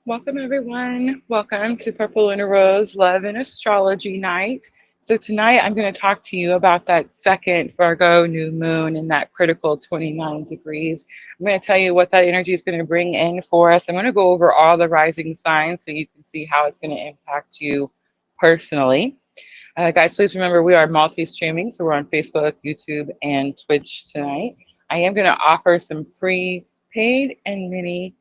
Welcome, everyone. Welcome to Purple and Rose Love and Astrology Night. So, tonight I'm going to talk to you about that second Virgo new moon in that critical 29 degrees. I'm going to tell you what that energy is going to bring in for us. I'm going to go over all the rising signs so you can see how it's going to impact you personally. Guys, please remember we are multi streaming, so we're on Facebook, YouTube, and Twitch tonight. I am going to offer some paid and mini,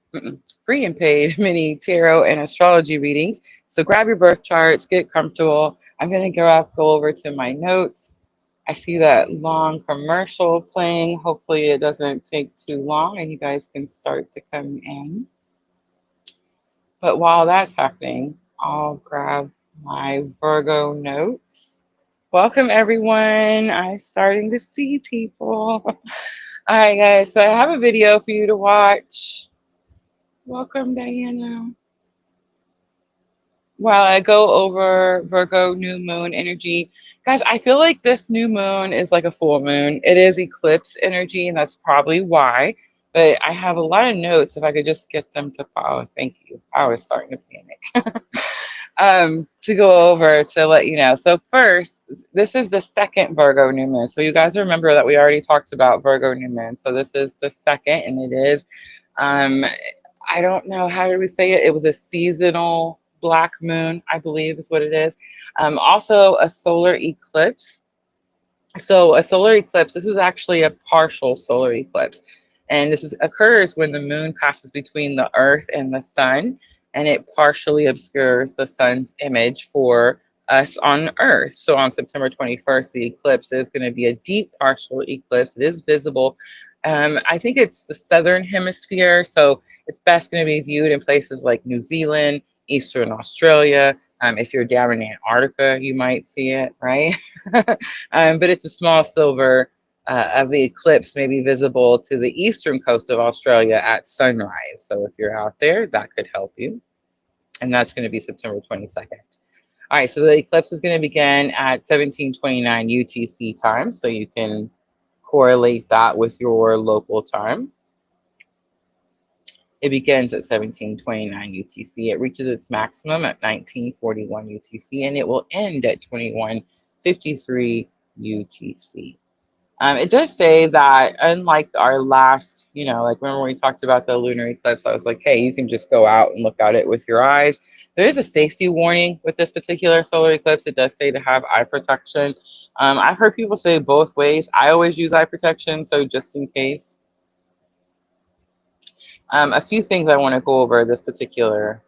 free and paid mini tarot and astrology readings. So grab your birth charts, get comfortable. I'm going to go over to my notes. I see that long commercial playing. Hopefully, it doesn't take too long and you guys can start to come in. But while that's happening, I'll grab my Virgo notes. Welcome, everyone. I'm starting to see people. All right, guys. So I have a video for you to watch. Welcome, Diana. While I go over Virgo new moon energy, guys, I feel like this new moon is like a full moon. It is eclipse energy, and that's probably why. But I have a lot of notes. If I could just get them to follow, thank you. I was starting to panic. To go over to let you know. So first, this is the second Virgo new moon. So you guys remember that we already talked about Virgo new moon. So this is the second, and it is. Um, I don't know how do we say it. It was a seasonal black moon, I believe is what it is. Also a solar eclipse. So a solar eclipse. This is actually a partial solar eclipse, and occurs when the moon passes between the Earth and the Sun, and it partially obscures the Sun's image for us on Earth. So on September 21st, the eclipse is going to be a deep partial eclipse. It is visible. I think it's the southern hemisphere, so it's best going to be viewed in places like New Zealand, Eastern Australia. If you're down in Antarctica, you might see it, right? But it's a small silver of the eclipse may be visible to the eastern coast of Australia at sunrise. So if you're out there, that could help you. And that's going to be September 22nd. All right, so the eclipse is going to begin at 1729 UTC time. So you can correlate that with your local time. It begins at 1729 UTC. It reaches its maximum at 1941 UTC, and it will end at 2153 UTC. It does say that, unlike our last, like remember when we talked about the lunar eclipse, I was like, hey, you can just go out and look at it with your eyes. There is a safety warning with this particular solar eclipse. It does say to have eye protection. I've heard people say both ways. I always use eye protection, so just in case. A few things I want to go over this particular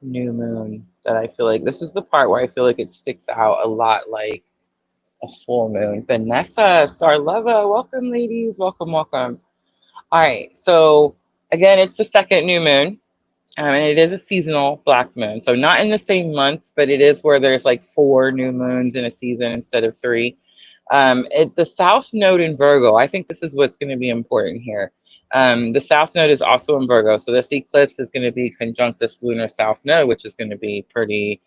new moon that I feel like this is the part where I feel like it sticks out a lot like a full moon. Vanessa, Starleva, welcome, ladies. Welcome, welcome. All right. So, again, it's the second new moon, and it is a seasonal black moon. So, not in the same month, but it is where there's like 4 new moons in a season instead of 3. The South Node in Virgo, I think this is what's going to be important here. The South Node is also in Virgo. So, this eclipse is going to be conjunct this lunar South Node, which is going to be pretty.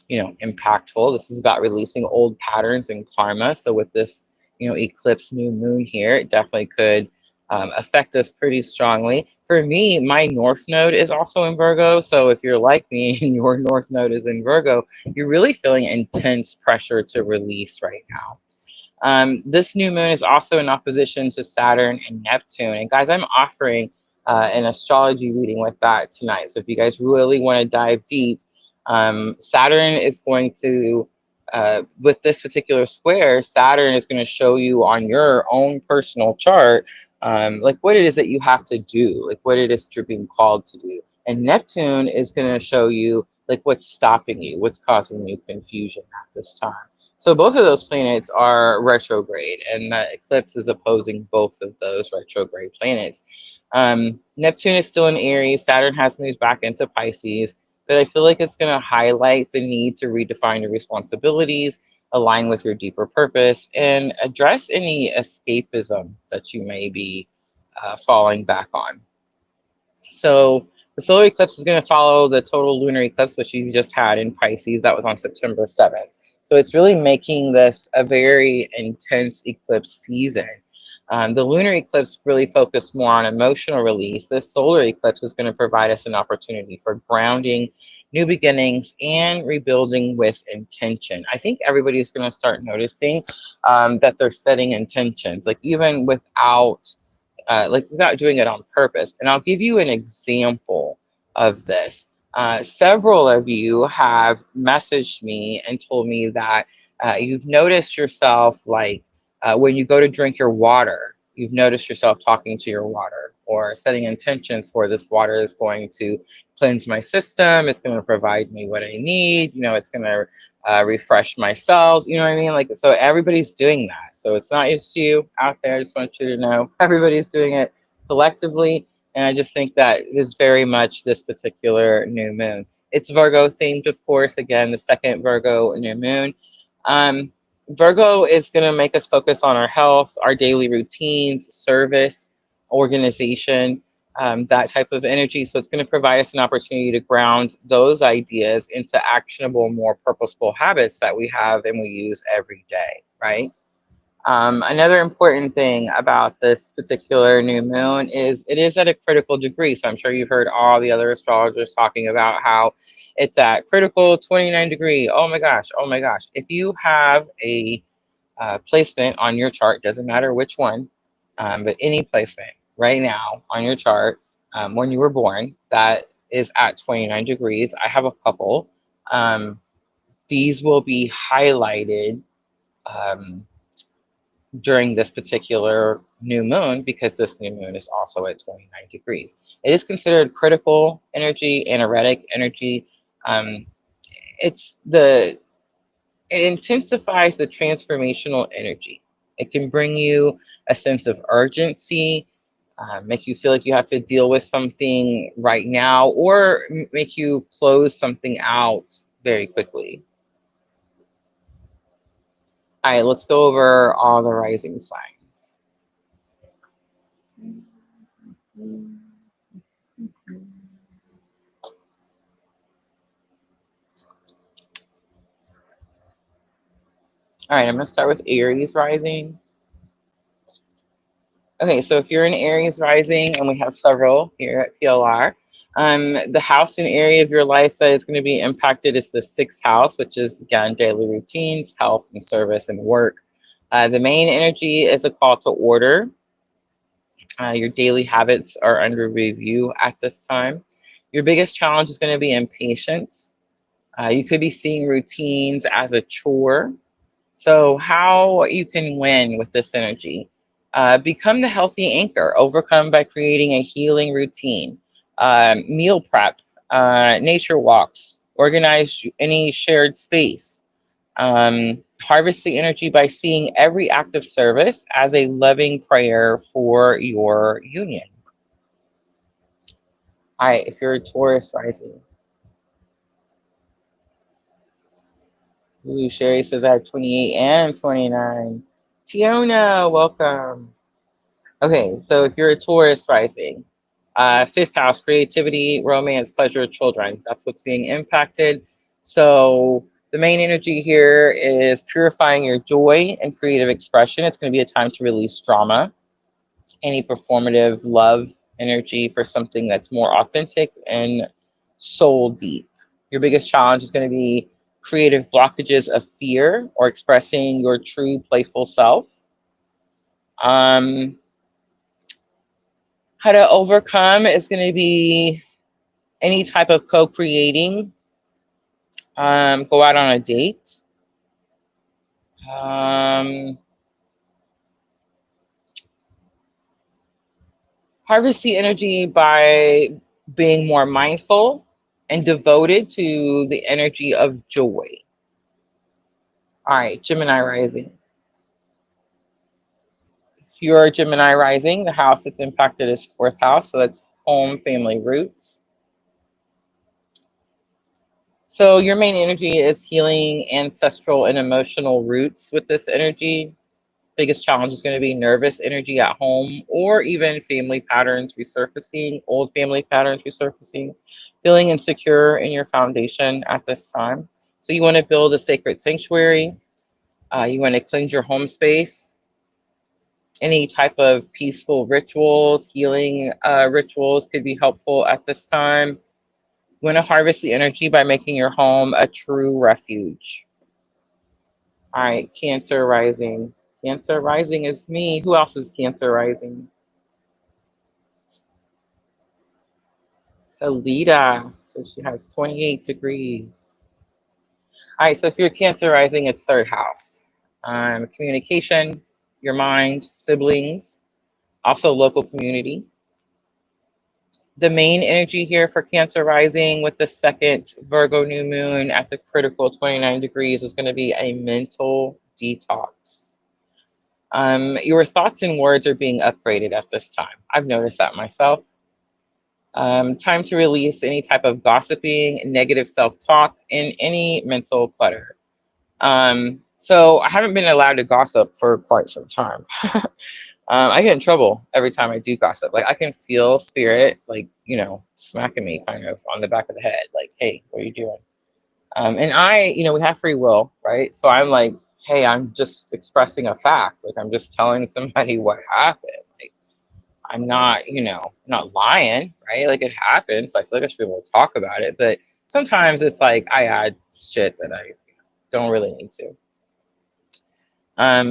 Impactful. This is about releasing old patterns and karma. So with this, eclipse new moon here, it definitely could affect us pretty strongly. For me, my North Node is also in Virgo. So if you're like me and your North Node is in Virgo, you're really feeling intense pressure to release right now. This new moon is also in opposition to Saturn and Neptune. And guys, I'm offering an astrology reading with that tonight. So if you guys really want to dive deep, Saturn is going to, with this particular square, Saturn is going to show you on your own personal chart, like what it is that you have to do, like what it is that you're being called to do. And Neptune is going to show you like what's stopping you, what's causing you confusion at this time. So both of those planets are retrograde, and the eclipse is opposing both of those retrograde planets. Neptune is still in Aries. Saturn has moved back into Pisces, but I feel like it's going to highlight the need to redefine your responsibilities, align with your deeper purpose, and address any escapism that you may be falling back on. So the solar eclipse is going to follow the total lunar eclipse, which you just had in Pisces. That was on September 7th. So it's really making this a very intense eclipse season. The lunar eclipse really focused more on emotional release. This solar eclipse is going to provide us an opportunity for grounding, new beginnings, and rebuilding with intention. I think everybody's going to start noticing that they're setting intentions, like even without doing it on purpose. And I'll give you an example of this. Several of you have messaged me and told me that you've noticed yourself, like when you go to drink your water, you've noticed yourself talking to your water or setting intentions for this water is going to cleanse my system. It's going to provide me what I need. It's going to refresh my cells. You know what I mean? Like, so everybody's doing that. So it's not just you out there. I just want you to know everybody's doing it collectively. And I just think that is very much this particular new moon. It's Virgo themed, of course. Again, the second Virgo new moon. Um, Virgo is going to make us focus on our health, our daily routines, service, organization, that type of energy. So it's going to provide us an opportunity to ground those ideas into actionable, more purposeful habits that we have and we use every day, right? Another important thing about this particular new moon is it is at a critical degree. So I'm sure you've heard all the other astrologers talking about how it's at critical 29 degree. Oh my gosh. Oh my gosh. If you have a placement on your chart, doesn't matter which one, but any placement right now on your chart when you were born that is at 29 degrees. I have a couple. These will be highlighted um, during this particular new moon because this new moon is also at 29 degrees. It is considered critical energy, anaretic energy. Um, it's the It intensifies the transformational energy. It can bring you a sense of urgency, make you feel like you have to deal with something right now, or make you close something out very quickly. All right, let's go over all the rising signs. All right, I'm going to start with Aries rising. Okay, so if you're in Aries rising, and we have several here at PLR, the house and area of your life that is going to be impacted is the sixth house, which is, again, daily routines, health and service and work. The main energy is a call to order. Your daily habits are under review at this time. Your biggest challenge is going to be impatience. You could be seeing routines as a chore. So, how you can win with this energy? Become the healthy anchor, overcome by creating a healing routine, meal prep, nature walks, organize any shared space, harvest the energy by seeing every act of service as a loving prayer for your union. All right, if you're a Taurus rising, ooh, Sherry says I have 28 and 29. Tiona, welcome. Okay, so if you're a Taurus rising, fifth house, creativity, romance, pleasure, children. That's what's being impacted. So the main energy here is purifying your joy and creative expression. It's going to be a time to release drama, any performative love energy for something that's more authentic and soul deep. Your biggest challenge is going to be creative blockages of fear or expressing your true playful self. Um, how to overcome is going to be any type of co-creating, go out on a date, um, harvest the energy by being more mindful and devoted to the energy of joy. All right, Gemini rising. If you're a Gemini rising, the house that's impacted is fourth house, so that's home, family, roots. So your main energy is healing ancestral and emotional roots with this energy. Biggest challenge is going to be nervous energy at home or even family patterns resurfacing, old family patterns resurfacing, feeling insecure in your foundation at this time. So you want to build a sacred sanctuary. You want to cleanse your home space Any type of peaceful rituals, healing rituals could be helpful at this time. You want to harvest the energy by making your home a true refuge. All right, Cancer rising. Cancer rising is me. Who else is Cancer rising? Kalita. So she has 28 degrees. All right, so if you're Cancer rising, it's third house. Communication, your mind, siblings, also local community. The main energy here for Cancer rising with the second Virgo new moon at the critical 29 degrees is going to be a mental detox. Your thoughts and words are being upgraded at this time. I've noticed that myself. Time to release any type of gossiping, negative self-talk, and any mental clutter. So I haven't been allowed to gossip for quite some time. I get in trouble every time I do gossip. Like I can feel spirit, like, smacking me kind of on the back of the head, like, hey, what are you doing? And we have free will, right? So I'm like, hey, I'm just expressing a fact. Like I'm just telling somebody what happened. Like I'm not, not lying, right? Like it happened. So I feel like I should be able to talk about it. But sometimes it's like I add shit that I don't really need to.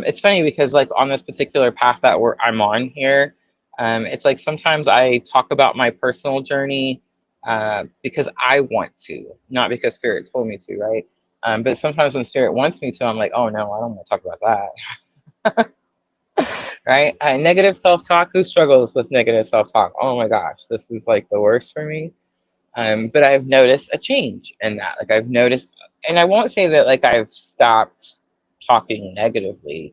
It's funny because like on this particular path that I'm on here, it's like sometimes I talk about my personal journey because I want to, not because spirit told me to, right? But sometimes when spirit wants me to, I'm like, oh no, I don't want to talk about that, right? Negative self-talk. Who struggles with negative self-talk? Oh my gosh, this is like the worst for me. But I've noticed a change in that. Like I've noticed, and I won't say that like I've stopped talking negatively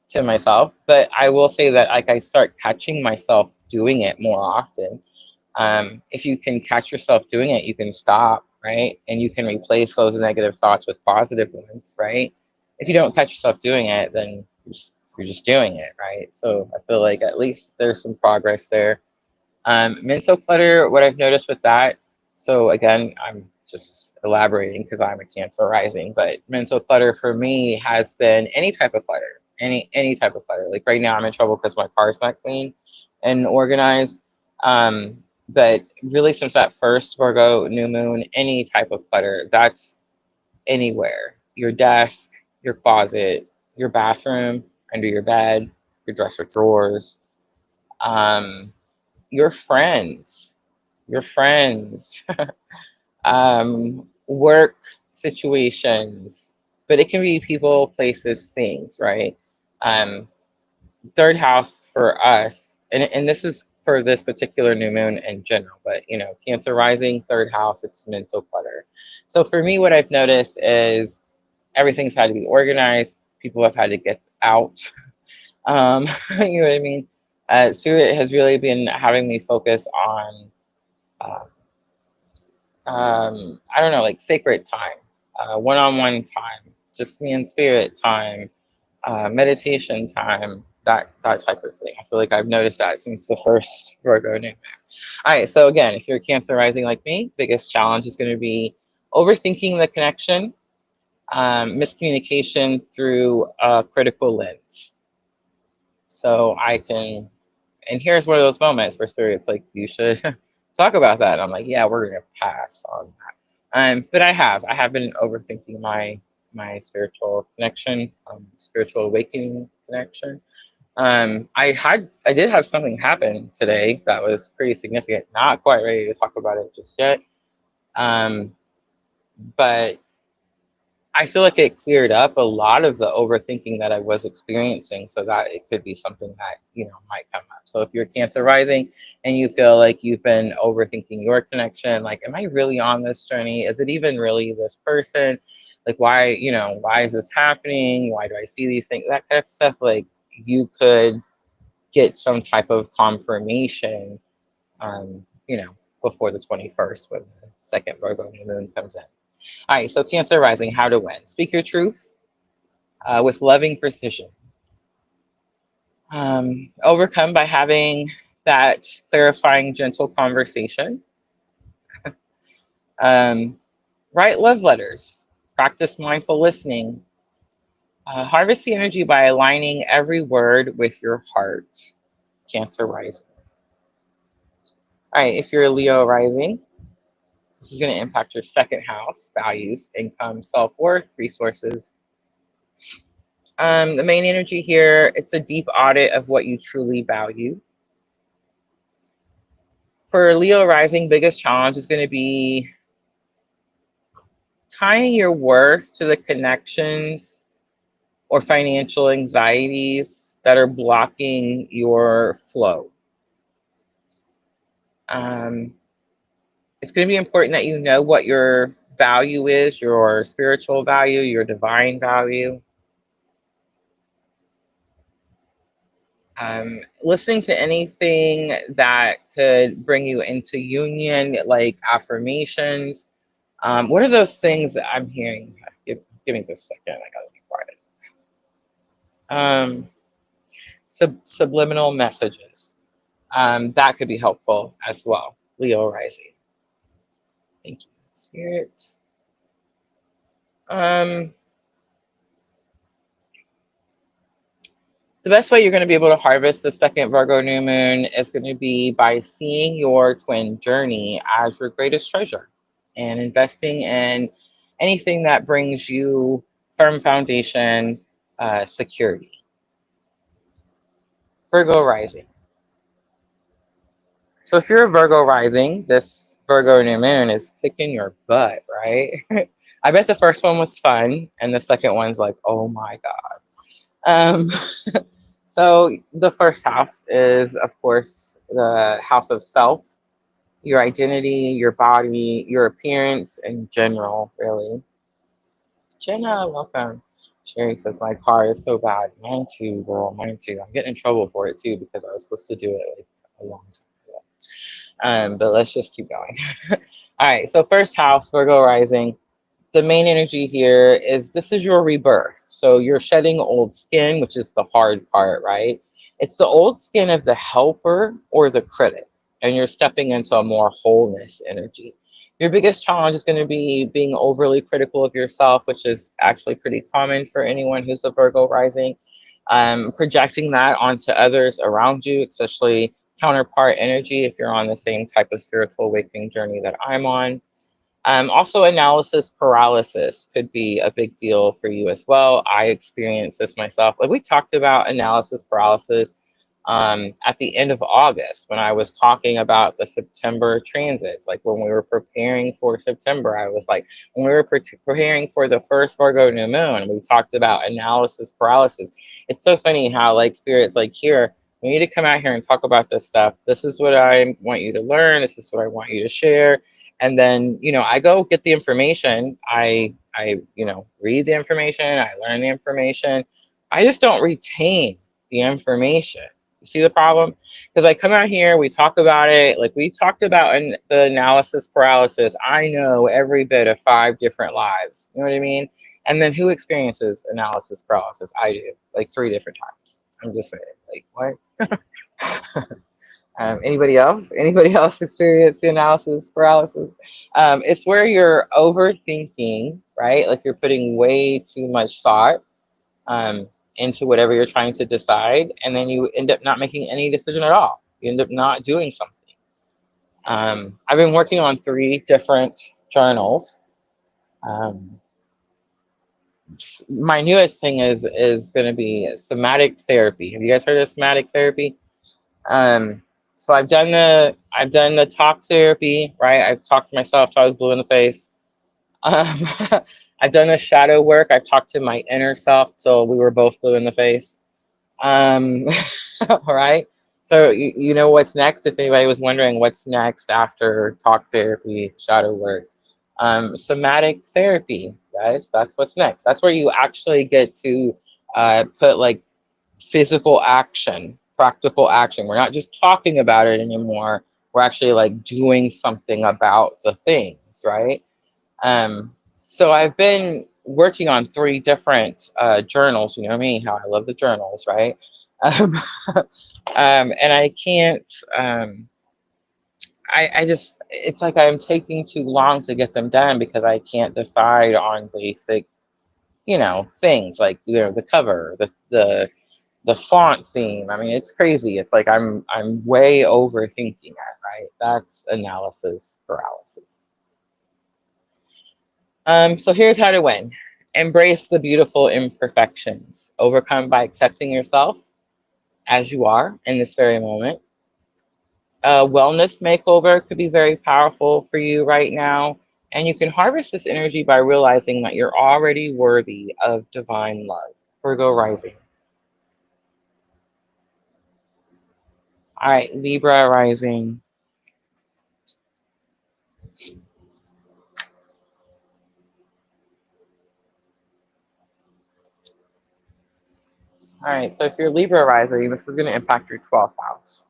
to myself, but I will say that like I start catching myself doing it more often. If you can catch yourself doing it, you can stop, right? And you can replace those negative thoughts with positive ones, right? If you don't catch yourself doing it, then you're just doing it, right? So I feel like at least there's some progress there. Mental clutter, what I've noticed with that, so again, I'm just elaborating because I'm a Cancer rising, but mental clutter for me has been any type of clutter, any type of clutter. Like right now, I'm in trouble because my car's not clean and organized. But really, since that first Virgo new moon, any type of clutter, that's anywhere. Your desk, your closet, your bathroom, under your bed, your dresser drawers. Um, your friends, your friends, work situations, but it can be people, places, things, right? Um, Third house for us, and this is for this particular new moon in general, but Cancer rising, third house, it's mental clutter. So for me, what I've noticed is everything's had to be organized. People have had to get out. You know what I mean? Spirit has really been having me focus on, uh, I don't know, like sacred time, one-on-one time, just me and spirit time, meditation time, that type of thing. I feel like I've noticed that since the first Virgo new moon. All right, so again, if you're Cancer rising like me, biggest challenge is going to be overthinking the connection, miscommunication through a critical lens. So I can, and here's one of those moments where spirit's like, you should talk about that. I'm like, yeah, we're gonna pass on that. But I have been overthinking my connection, spiritual awakening connection. I did have something happen today that was pretty significant. Not quite ready to talk about it just yet. Um, but I feel like it cleared up a lot of the overthinking that I was experiencing, so that it could be something that might come up. So if you're Cancer rising and you feel like you've been overthinking your connection, like, am I really on this journey? Is it even really this person? Like, why is this happening? Why do I see these things? That kind of stuff. Like, you could get some type of confirmation, um, you know, before the 21st when the second Virgo new moon comes in. All right, so Cancer rising, how to win. Speak your truth with loving precision. Overcome by having that clarifying, gentle conversation. Um, Write love letters. Practice mindful listening. Harvest the energy by aligning every word with your heart. Cancer rising. All right, if you're a Leo rising, this is going to impact your second house, values, income, self-worth, resources. The main energy here, it's a deep audit of what you truly value. For Leo rising, biggest challenge is going to be tying your worth to the connections or financial anxieties that are blocking your flow. Um, it's going to be important that you know what your value is, your spiritual value, your divine value. Listening to anything that could bring you into union, like affirmations. What are those things that I'm hearing? Give me just a second. I gotta be quiet. Subliminal messages. That could be helpful as well. Leo rising. Thank you, Spirit. Um, the best way you're going to be able to harvest the second Virgo new moon is going to be by seeing your twin journey as your greatest treasure and investing in anything that brings you firm foundation, security. Virgo rising. So if you're a Virgo rising, this Virgo new moon is kicking your butt, right? I bet the first one was fun, and the second one's like, oh my God. Um, so the first house is, of course, the house of self, your identity, your body, your appearance in general, really. Jenna, welcome. Sherry says, my car is so bad. Mine too, girl, mine too. I'm getting in trouble for it too because I was supposed to do it like a long time ago. But let's just keep going. All right, so first house, Virgo rising. The main energy here is this is your rebirth. So you're shedding old skin, which is the hard part, right? It's the old skin of the helper or the critic, and you're stepping into a more wholeness energy. Your biggest challenge is going to be being overly critical of yourself, which is actually pretty common for anyone who's a Virgo rising. Projecting that onto others around you, especially counterpart energy if you're on the same type of spiritual awakening journey that I'm on. Also, analysis paralysis could be a big deal for you as well. I experienced this myself. Like we talked about analysis paralysis at the end of August when I was talking about the September transits. Like when we were preparing for September, I was like, when we were preparing for the first Virgo new moon, we talked about analysis paralysis. It's so funny how like spirits like here, we need to come out here and talk about this stuff. This is what I want you to learn. This is what I want you to share. And then, I go get the information. I read the information. I learn the information. I just don't retain the information. You see the problem? Because I come out here, we talk about it. Like we talked about in the analysis paralysis. I know every bit of 5 different lives. You know what I mean? And then who experiences analysis paralysis? I do, like 3 different times. I'm just saying, like, what? Anybody else? Anybody else experience the analysis paralysis? It's where you're overthinking, right? Like you're putting way too much thought into whatever you're trying to decide, and then you end up not making any decision at all. You end up not doing something. I've been working on 3 different journals. Um, my newest thing is going to be somatic therapy. Have you guys heard of somatic therapy? Um, so I've done the talk therapy, right? I've talked to myself till I was blue in the face. Um, I've done the shadow work. I've talked to my inner self till we were both blue in the face. Um, all right. So you know what's next? If anybody was wondering what's next after talk therapy, shadow work, somatic therapy, guys. That's what's next. That's where you actually get to put like physical action, practical action. We're not just talking about it anymore. We're actually like doing something about the things, right? So I've been working on 3 different journals. You know me, how I love the journals, right? Um, and I can't. I just, it's like I'm taking too long to get them done because I can't decide on basic you know, things like, you know, the cover, the font theme. I mean, it's crazy. It's like I'm way overthinking it, right? That's analysis paralysis. So here's how to win. Embrace the beautiful imperfections. Overcome by accepting yourself as you are in this very moment. A wellness makeover could be very powerful for you right now. And you can harvest this energy by realizing that you're already worthy of divine love. Virgo rising. All right, Libra rising. All right, so if you're Libra rising, this is going to impact your 12th house.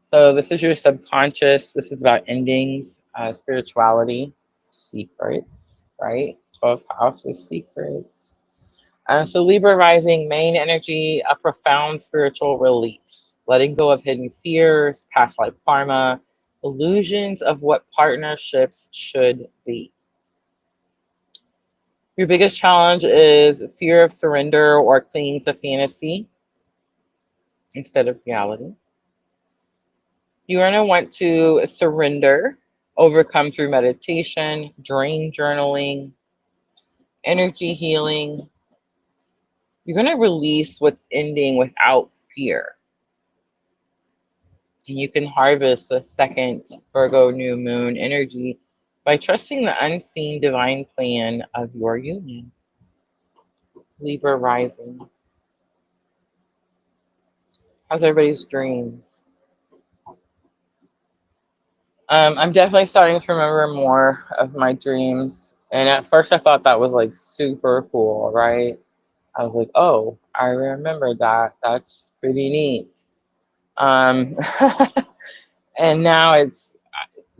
So this is your subconscious. This is about endings, spirituality, secrets, right? 12th house is secrets. So Libra rising, main energy, a profound spiritual release, letting go of hidden fears, past life karma, illusions of what partnerships should be. Your biggest challenge is fear of surrender or clinging to fantasy instead of reality. You're going to want to surrender, overcome through meditation, dream journaling, energy healing. You're going to release what's ending without fear. And you can harvest the second Virgo new moon energy by trusting the unseen divine plan of your union. Libra rising. How's everybody's dreams? I'm definitely starting to remember more of my dreams. And at first I thought that was like super cool, right? I was like, oh, I remember that. That's pretty neat. Um, and now it's,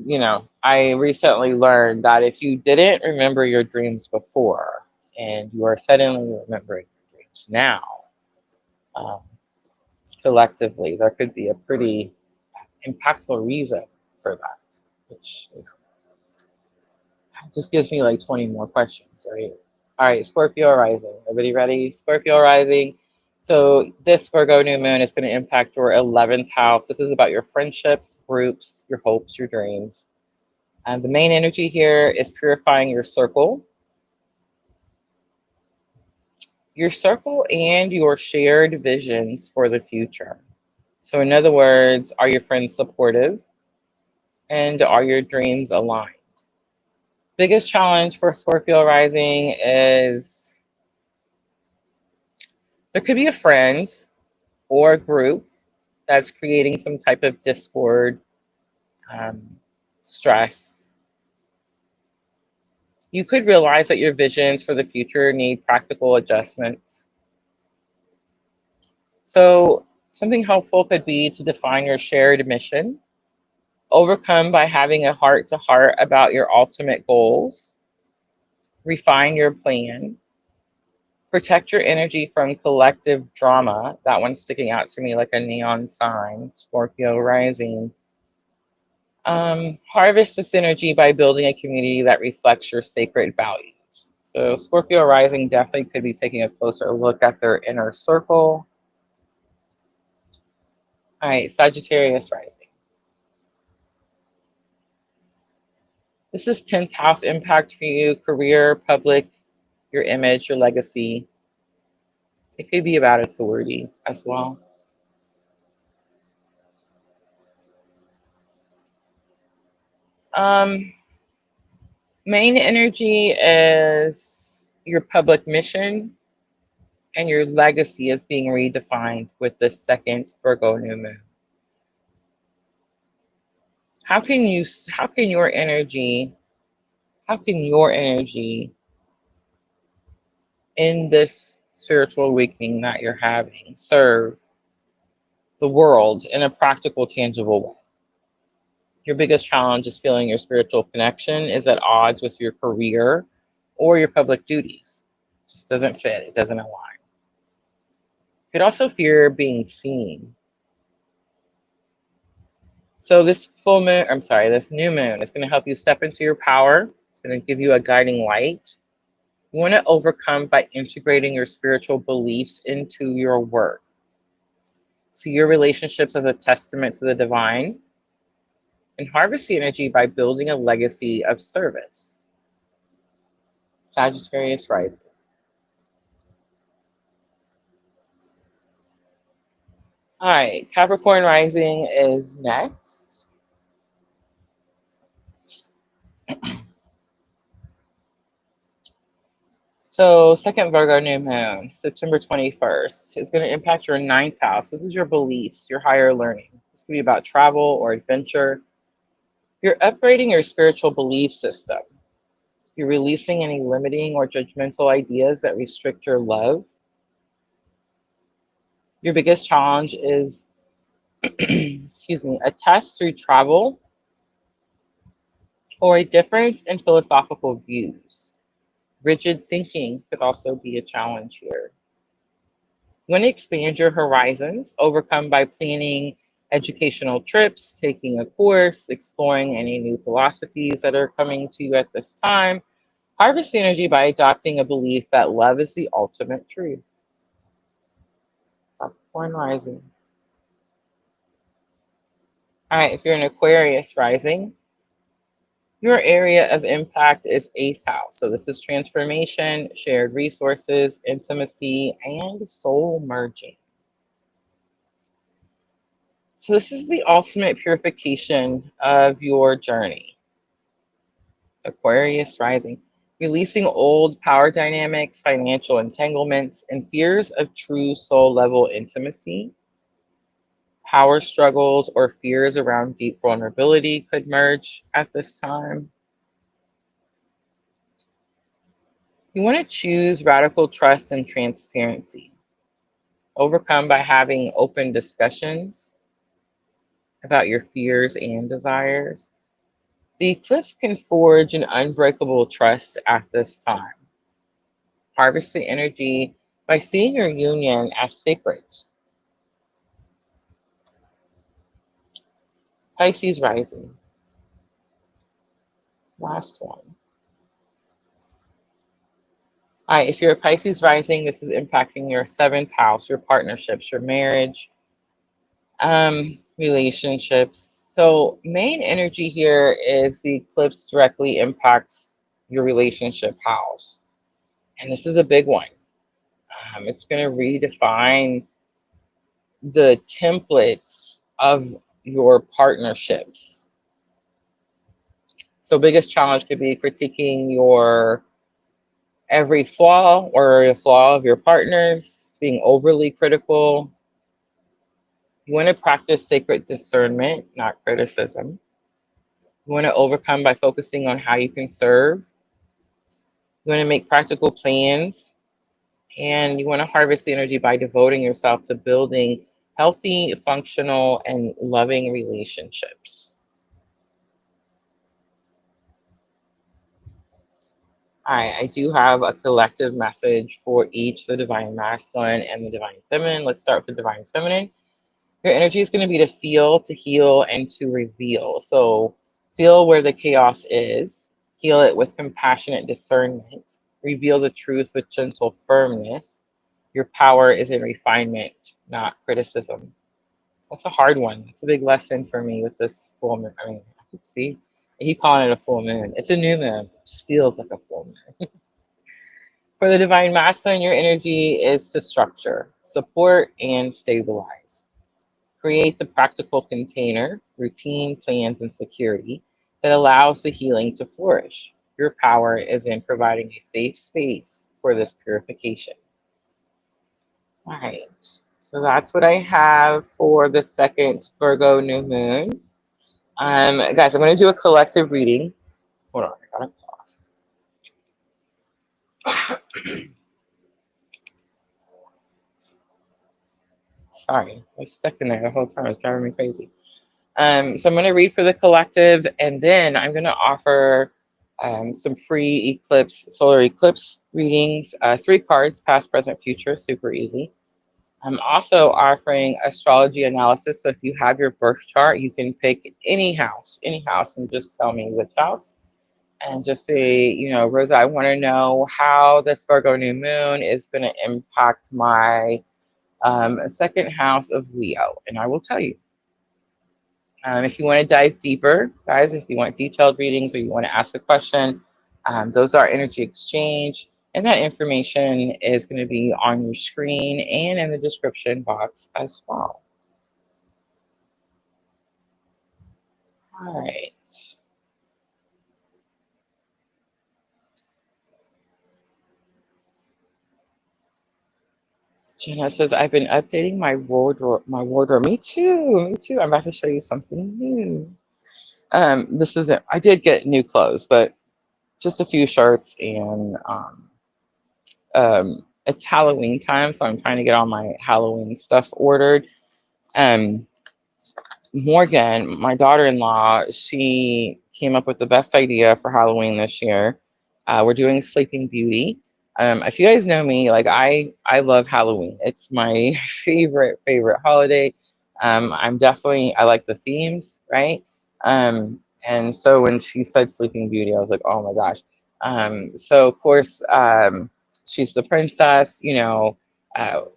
you know, I recently learned that if you didn't remember your dreams before and you are suddenly remembering your dreams now, um, collectively, there could be a pretty impactful reason for that, which, you know, just gives me like 20 more questions, right? All right, Scorpio rising. Everybody ready? Scorpio rising. So this Virgo new moon is going to impact your 11th house. This is about your friendships, groups, your hopes, your dreams. And the main energy here is purifying your circle and your shared visions for the future. So in other words, are your friends supportive and are your dreams aligned? Biggest challenge for Scorpio rising is there could be a friend or a group that's creating some type of discord, um, stress. You could realize that your visions for the future need practical adjustments. So, something helpful could be to define your shared mission, overcome by having a heart to heart about your ultimate goals, refine your plan, protect your energy from collective drama. That one's sticking out to me like a neon sign, Scorpio rising. Harvest this energy by building a community that reflects your sacred values. So Scorpio rising definitely could be taking a closer look at their inner circle. All right, Sagittarius rising. This is 10th house impact for you, career, public, your image, your legacy. It could be about authority as well. Um, Main energy is your public mission and your legacy is being redefined with the second Virgo new moon. How can you how can your energy how can your energy in this spiritual awakening that you're having serve the world in a practical, tangible way? Your biggest challenge is feeling your spiritual connection is at odds with your career or your public duties. It just doesn't fit, it doesn't align. You could also fear being seen. So this new moon is going to help you step into your power. It's going to give you a guiding light. You want to overcome by integrating your spiritual beliefs into your work. See your relationships as a testament to the divine, and harvest the energy by building a legacy of service. Sagittarius rising. All right, Capricorn rising is next. So, second Virgo new moon, September 21st, is going to impact your ninth house. This is your beliefs, your higher learning. This could be about travel or adventure. You're upgrading your spiritual belief system. You're releasing any limiting or judgmental ideas that restrict your love. Your biggest challenge is, excuse me, a test through travel or a difference in philosophical views. Rigid thinking could also be a challenge here. You want to expand your horizons, overcome by planning educational trips, taking a course, exploring any new philosophies that are coming to you at this time. Harvest energy by adopting a belief that love is the ultimate truth. Capricorn rising. All right, if you're an Aquarius rising, your area of impact is eighth house. So this is transformation, shared resources, intimacy, and soul merging. So this is the ultimate purification of your journey. Aquarius rising, releasing old power dynamics, financial entanglements, and fears of true soul level intimacy. Power struggles or fears around deep vulnerability could merge at this time. You want to choose radical trust and transparency, overcome by having open discussions about your fears and desires. The eclipse can forge an unbreakable trust at this time. Harvest the energy by seeing your union as sacred. Pisces rising, last one. All right, if you're a Pisces rising, this is impacting your seventh house, your partnerships, your marriage, relationships. So main energy here is the eclipse directly impacts your relationship house. And this is a big one. It's going to redefine the templates of your partnerships. So biggest challenge could be critiquing your every flaw or the flaw of your partners, being overly critical. You want to practice sacred discernment, not criticism. You want to overcome by focusing on how you can serve. You want to make practical plans, and you want to harvest the energy by devoting yourself to building healthy, functional, and loving relationships. I do have a collective message for each, the divine masculine and the divine feminine. Let's start with the divine feminine. Your energy is going to be to feel, to heal, and to reveal. So feel where the chaos is, heal it with compassionate discernment, reveal the truth with gentle firmness. Your power is in refinement, not criticism. That's a hard one. It's a big lesson for me with this full moon. I mean, see, I keep calling it a full moon. It's a new moon. It just feels like a full moon. For the divine masculine, your energy is to structure, support, and stabilize. Create the practical container, routine, plans, and security that allows the healing to flourish. Your power is in providing a safe space for this purification. All right. So that's what I have for the second Virgo new moon. Guys, I'm going to do a collective reading. Hold on, I got to cough. Sorry, I was stuck in there the whole time. It's driving me crazy. So I'm going to read for the collective, and then I'm going to offer some free eclipse, solar eclipse readings, 3 cards, past, present, future, super easy. I'm also offering astrology analysis. So if you have your birth chart, you can pick any house, and just tell me which house. and just say, Rosa, I want to know how this Virgo new moon is going to impact my second house of Leo. And I will tell you. If you want to dive deeper, guys, if you want detailed readings or you want to ask a question, those are energy exchange. And that information is going to be on your screen and in the description box as well. All right. Jenna says, I've been updating my wardrobe. My wardrobe. Me too. Me too. I'm about to show you something new. This isn't. I did get new clothes, but just a few shirts and it's Halloween time, so I'm trying to get all my Halloween stuff ordered. Um, Morgan, my daughter-in-law, she came up with the best idea for Halloween this year. We're doing Sleeping Beauty. If you guys know me, like I love Halloween. It's my favorite holiday. I like the themes, right? And so when she said Sleeping Beauty, I was like, oh my gosh. So of course, she's the princess.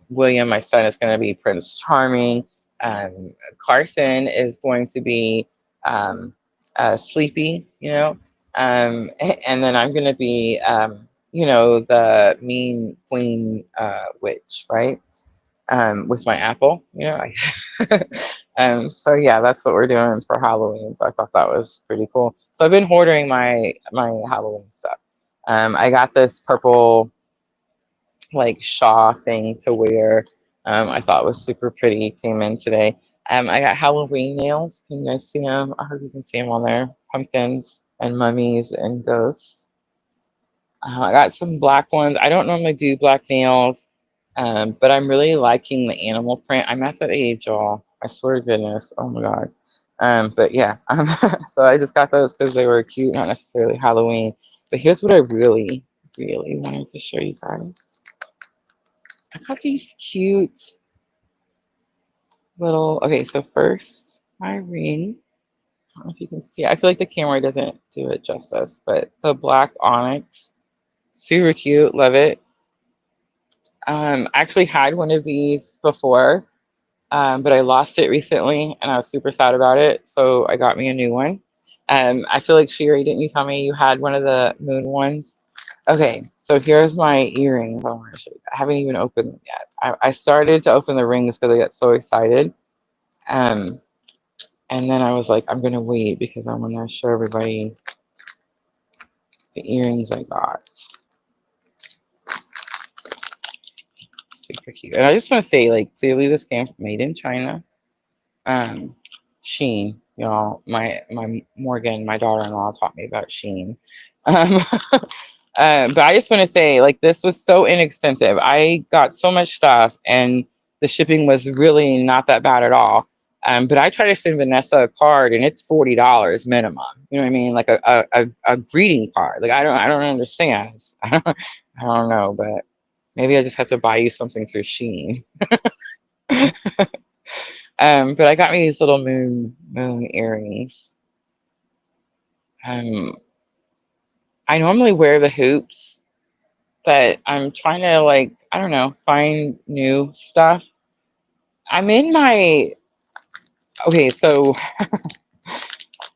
William, my son, is going to be Prince Charming. Carson is going to be Sleepy, and then I'm going to be, the mean queen witch, right? With my apple, so yeah, that's what we're doing for Halloween. So I thought that was pretty cool. So I've been hoarding my Halloween stuff. I got this purple like Shaw thing to wear. I thought was super pretty. Came in today. I got Halloween nails. Can you guys see them? I hope you can see them on there. Pumpkins and mummies and ghosts. I got some black ones. I don't normally do black nails, but I'm really liking the animal print. I'm at that age, y'all. I swear to goodness. Oh my god. But yeah. So I just got those because they were cute, not necessarily Halloween. But here's what I really, really wanted to show you guys. I got these cute little. Okay, so first, my ring. I don't know if you can see. I feel like the camera doesn't do it justice, but the black onyx, super cute. Love it. I actually had one of these before, but I lost it recently, and I was super sad about it. So I got me a new one. I feel like Sherry, didn't you tell me you had one of the moon ones? Okay, so here's my earrings. I want to show you. I haven't even opened them yet. I started to open the rings because I got so excited. Um, and then I was like, I'm gonna wait because I want to show everybody the earrings I got. Super cute. And I just want to say, like, clearly this came made in China. Um, Sheen, y'all. My Morgan, my daughter-in-law, taught me about Sheen. Um, but I just want to say, like, this was so inexpensive. I got so much stuff, and the shipping was really not that bad at all. But I try to send Vanessa a card, and it's $40 minimum. You know what I mean? Like a greeting card. Like I don't understand. I don't know, but maybe I just have to buy you something through Sheen. But I got me these little moon earrings. Um, I normally wear the hoops, but I'm trying to, like, I don't know, find new stuff. I'm in my okay, so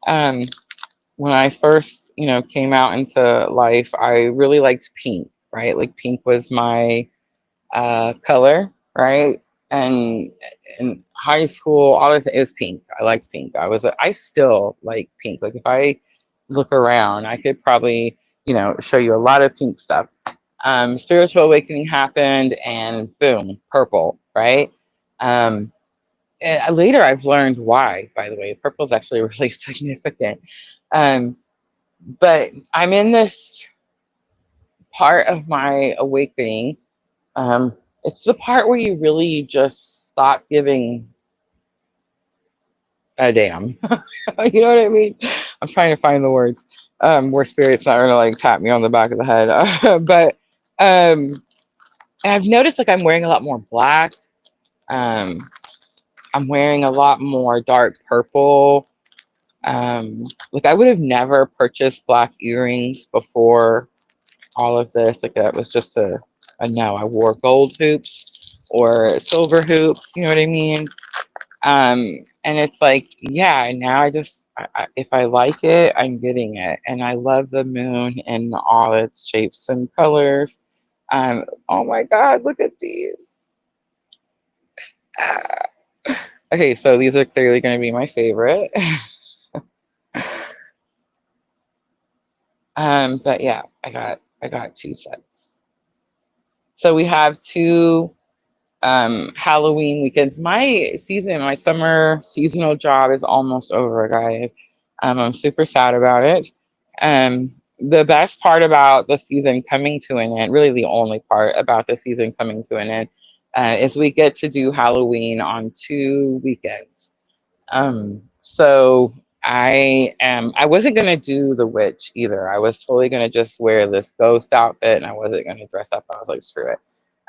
um when I first, came out into life, I really liked pink, right? Like pink was my color, right? And in high school, all of it was pink. I liked pink. I still like pink. Like if I look around, I could probably, show you a lot of pink stuff. Spiritual awakening happened, and boom, purple, right? Um, Later, I've learned why. By the way, purple is actually really significant. Um, but I'm in this part of my awakening. It's the part where you really just stop giving a damn. You know what I mean? I'm trying to find the words. Where spirit's not gonna like tap me on the back of the head. But um, I've noticed like I'm wearing a lot more black. Um, I'm wearing a lot more dark purple. Like I would have never purchased black earrings before all of this. Like that was just a no. I wore gold hoops or silver hoops, you know what I mean? And it's like, yeah, now if I like it, I'm getting it. And I love the moon in all its shapes and colors. Oh my God, look at these. Ah. Okay, so these are clearly going to be my favorite. But yeah, I got two sets. So we have two Halloween weekends. My summer seasonal job is almost over, guys. I'm super sad about it. The best part about the season coming to an end, really the only part about the season coming to an end, is we get to do Halloween on 2 weekends. So I wasn't gonna do the witch either. I was totally gonna just wear this ghost outfit and I wasn't gonna dress up. I was like, screw it.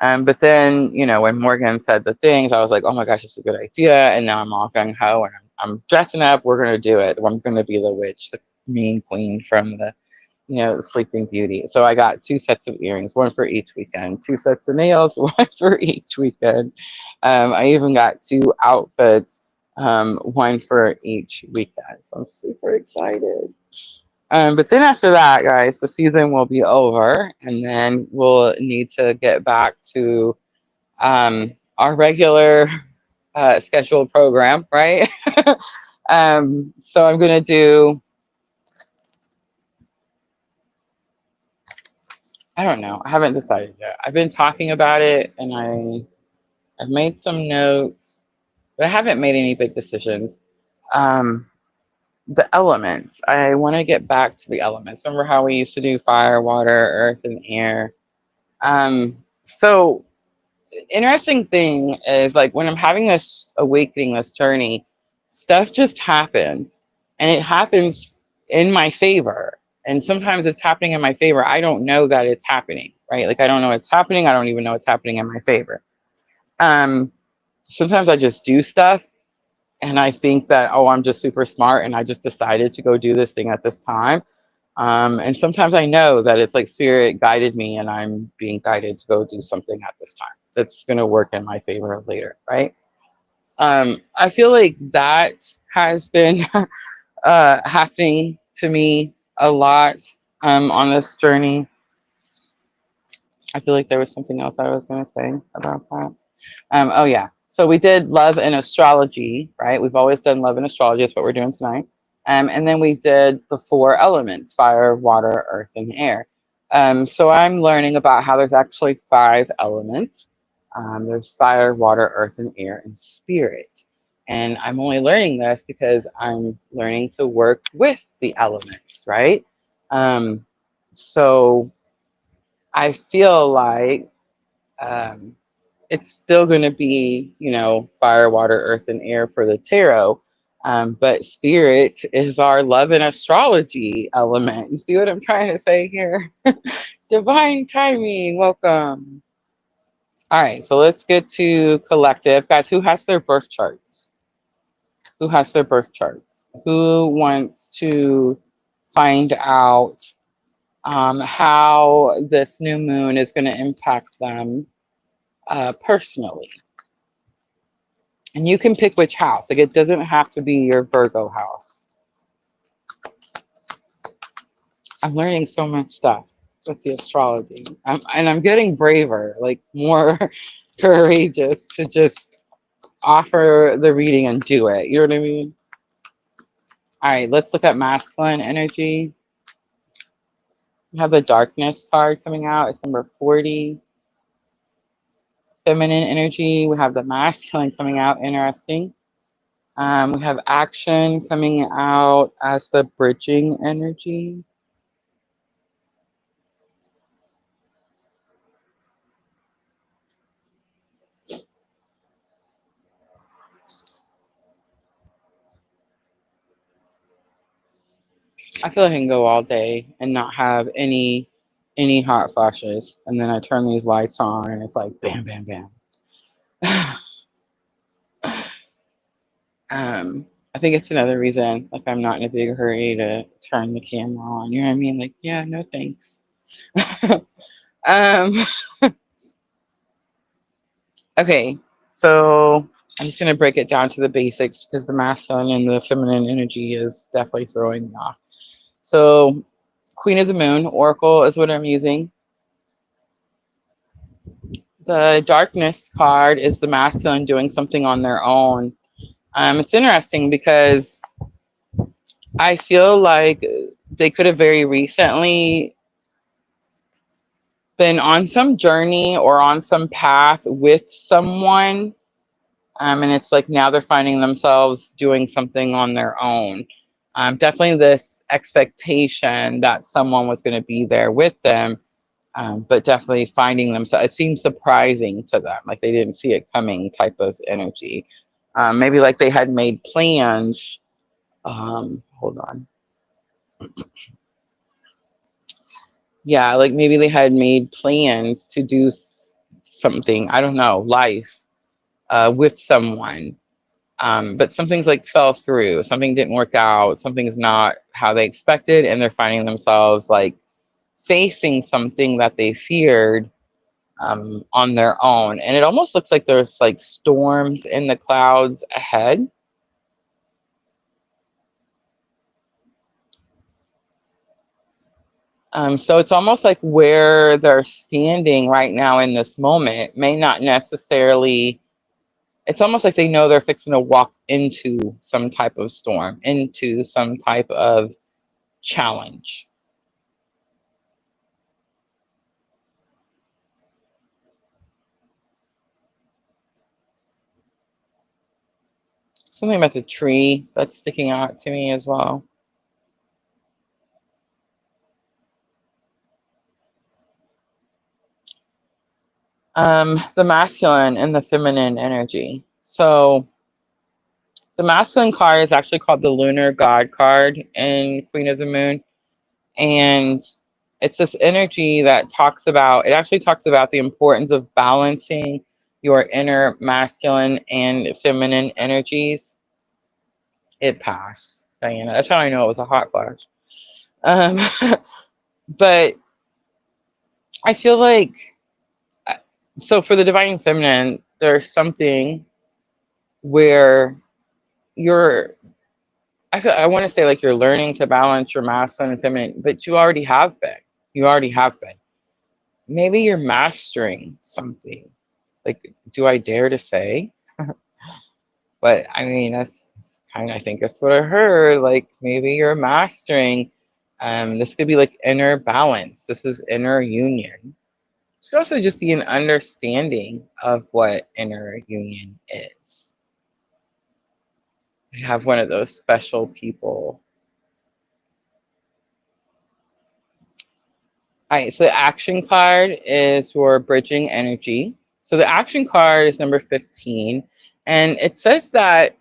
But then, when Morgan said the things, I was like, oh my gosh, it's a good idea. And now I'm all gung ho and I'm dressing up. We're gonna do it. I'm gonna be the witch, the mean queen from the Sleeping Beauty. So I got two sets of earrings, one for each weekend, two sets of nails, one for each weekend. I even got two outfits, one for each weekend. So I'm super excited. But then after that, guys, the season will be over, and then we'll need to get back to our regular scheduled program, right? So I'm gonna do. I don't know. I haven't decided yet. I've been talking about it, and I've made some notes, but I haven't made any big decisions. Um, the elements. I want to get back to the elements. Remember how we used to do fire, water, earth, and air? So interesting thing is like when I'm having this awakening, this journey, stuff just happens, and it happens in my favor. And sometimes it's happening in my favor. I don't know that it's happening, right? Like I don't know it's happening. I don't even know it's happening in my favor. Um, Sometimes I just do stuff and I think that, oh, I'm just super smart and I just decided to go do this thing at this time. And sometimes I know that it's like spirit guided me and I'm being guided to go do something at this time that's going to work in my favor later, right? I feel like that has been happening to me a lot on this journey. I feel like there was something else I was going to say about that. Oh yeah. So we did love and astrology, right? We've always done love and astrology. That's what we're doing tonight. And then we did the four elements: fire, water, earth, and air. So I'm learning about how there's actually five elements. There's fire, water, earth, and air, and spirit. And I'm only learning this because I'm learning to work with the elements, right? Um, so I feel like um, it's still going to be, fire, water, earth, and air for the tarot. But spirit is our love and astrology element. You see what I'm trying to say here? Divine timing. Welcome. All right, so let's get to collective. Guys, who has their birth charts? Who has their birth charts? Who wants to find out how this new moon is going to impact them personally? And you can pick which house. Like it doesn't have to be your Virgo house. I'm learning so much stuff with the astrology. And I'm getting braver, like more courageous to just offer the reading and do it. You know what I mean? All right, let's look at masculine energy. We have the darkness card coming out. It's number 40. Feminine energy. We have the masculine coming out. Interesting. We have action coming out as the bridging energy. I feel like I can go all day and not have any hot flashes, and then I turn these lights on, and it's like bam, bam, bam. I think it's another reason, like, I'm not in a big hurry to turn the camera on. You know what I mean? Like, yeah, no thanks. um, okay, so I'm just gonna break it down to the basics because the masculine and the feminine energy is definitely throwing me off. So, Queen of the Moon Oracle is what I'm using. The Darkness card is the masculine doing something on their own. It's interesting because I feel like they could have very recently been on some journey or on some path with someone. And it's like now they're finding themselves doing something on their own. Definitely this expectation that someone was going to be there with them, but definitely finding themselves. It seems surprising to them, like they didn't see it coming type of energy. Maybe like they had made plans. Hold on. Yeah, like maybe they had made plans to do something, I don't know, life with someone. But some things like fell through, something didn't work out, something's not how they expected, and they're finding themselves like facing something that they feared on their own. And it almost looks like there's like storms in the clouds ahead. So it's almost like where they're standing right now in this moment may not necessarily, it's almost like they know they're fixing to walk into some type of storm, into some type of challenge. Something about the tree that's sticking out to me as well. The masculine and the feminine energy. So the masculine card is actually called the lunar god card in Queen of the Moon. And it's this energy that talks about, it actually talks about the importance of balancing your inner masculine and feminine energies. It passed, Diana. That's how I know it was a hot flash. Um, but I feel like, so for the divine feminine, there's something where you're, I want to say like you're learning to balance your masculine and feminine, but you already have been. You already have been. Maybe you're mastering something. Like, do I dare to say? But I mean, that's kind of, I think that's what I heard. Like, maybe you're mastering. This could be like inner balance. This is inner union. It could also just be an understanding of what inner union is. I have one of those special people. All right, so the action card is your bridging energy. So the action card is number 15. And it says that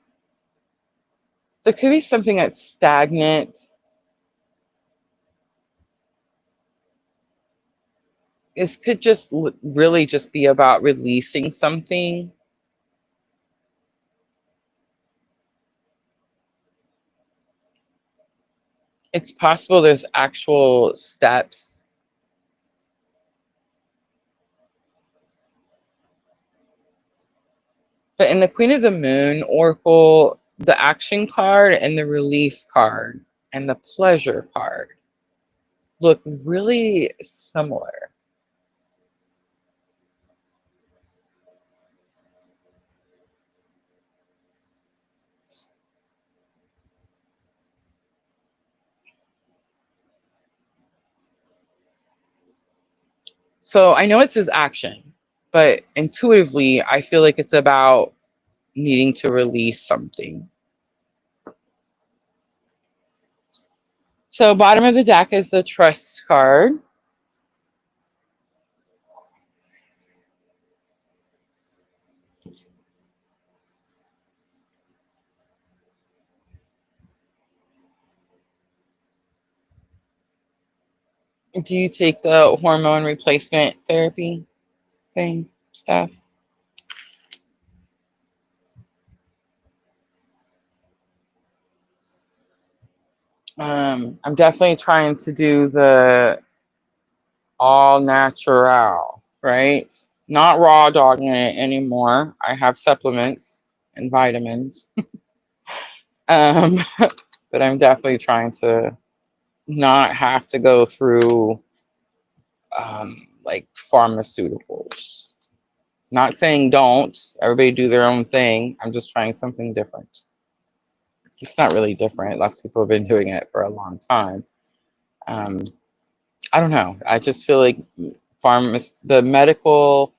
there could be something that's stagnant. This could just really just be about releasing something. It's possible there's actual steps. But in the Queen of the Moon Oracle, the action card and the release card and the pleasure card look really similar. So I know it says action, but intuitively, I feel like it's about needing to release something. So bottom of the deck is the trust card. Do you take the hormone replacement therapy thing stuff? I'm definitely trying to do the all natural, right? Not raw dogging it anymore. I have supplements and vitamins. Um, but I'm definitely trying to not have to go through um, like pharmaceuticals. Not saying don't. Everybody do their own thing. I'm just trying something different. It's not really different. Lots of people have been doing it for a long time. Um, I don't know. I just feel like the medical,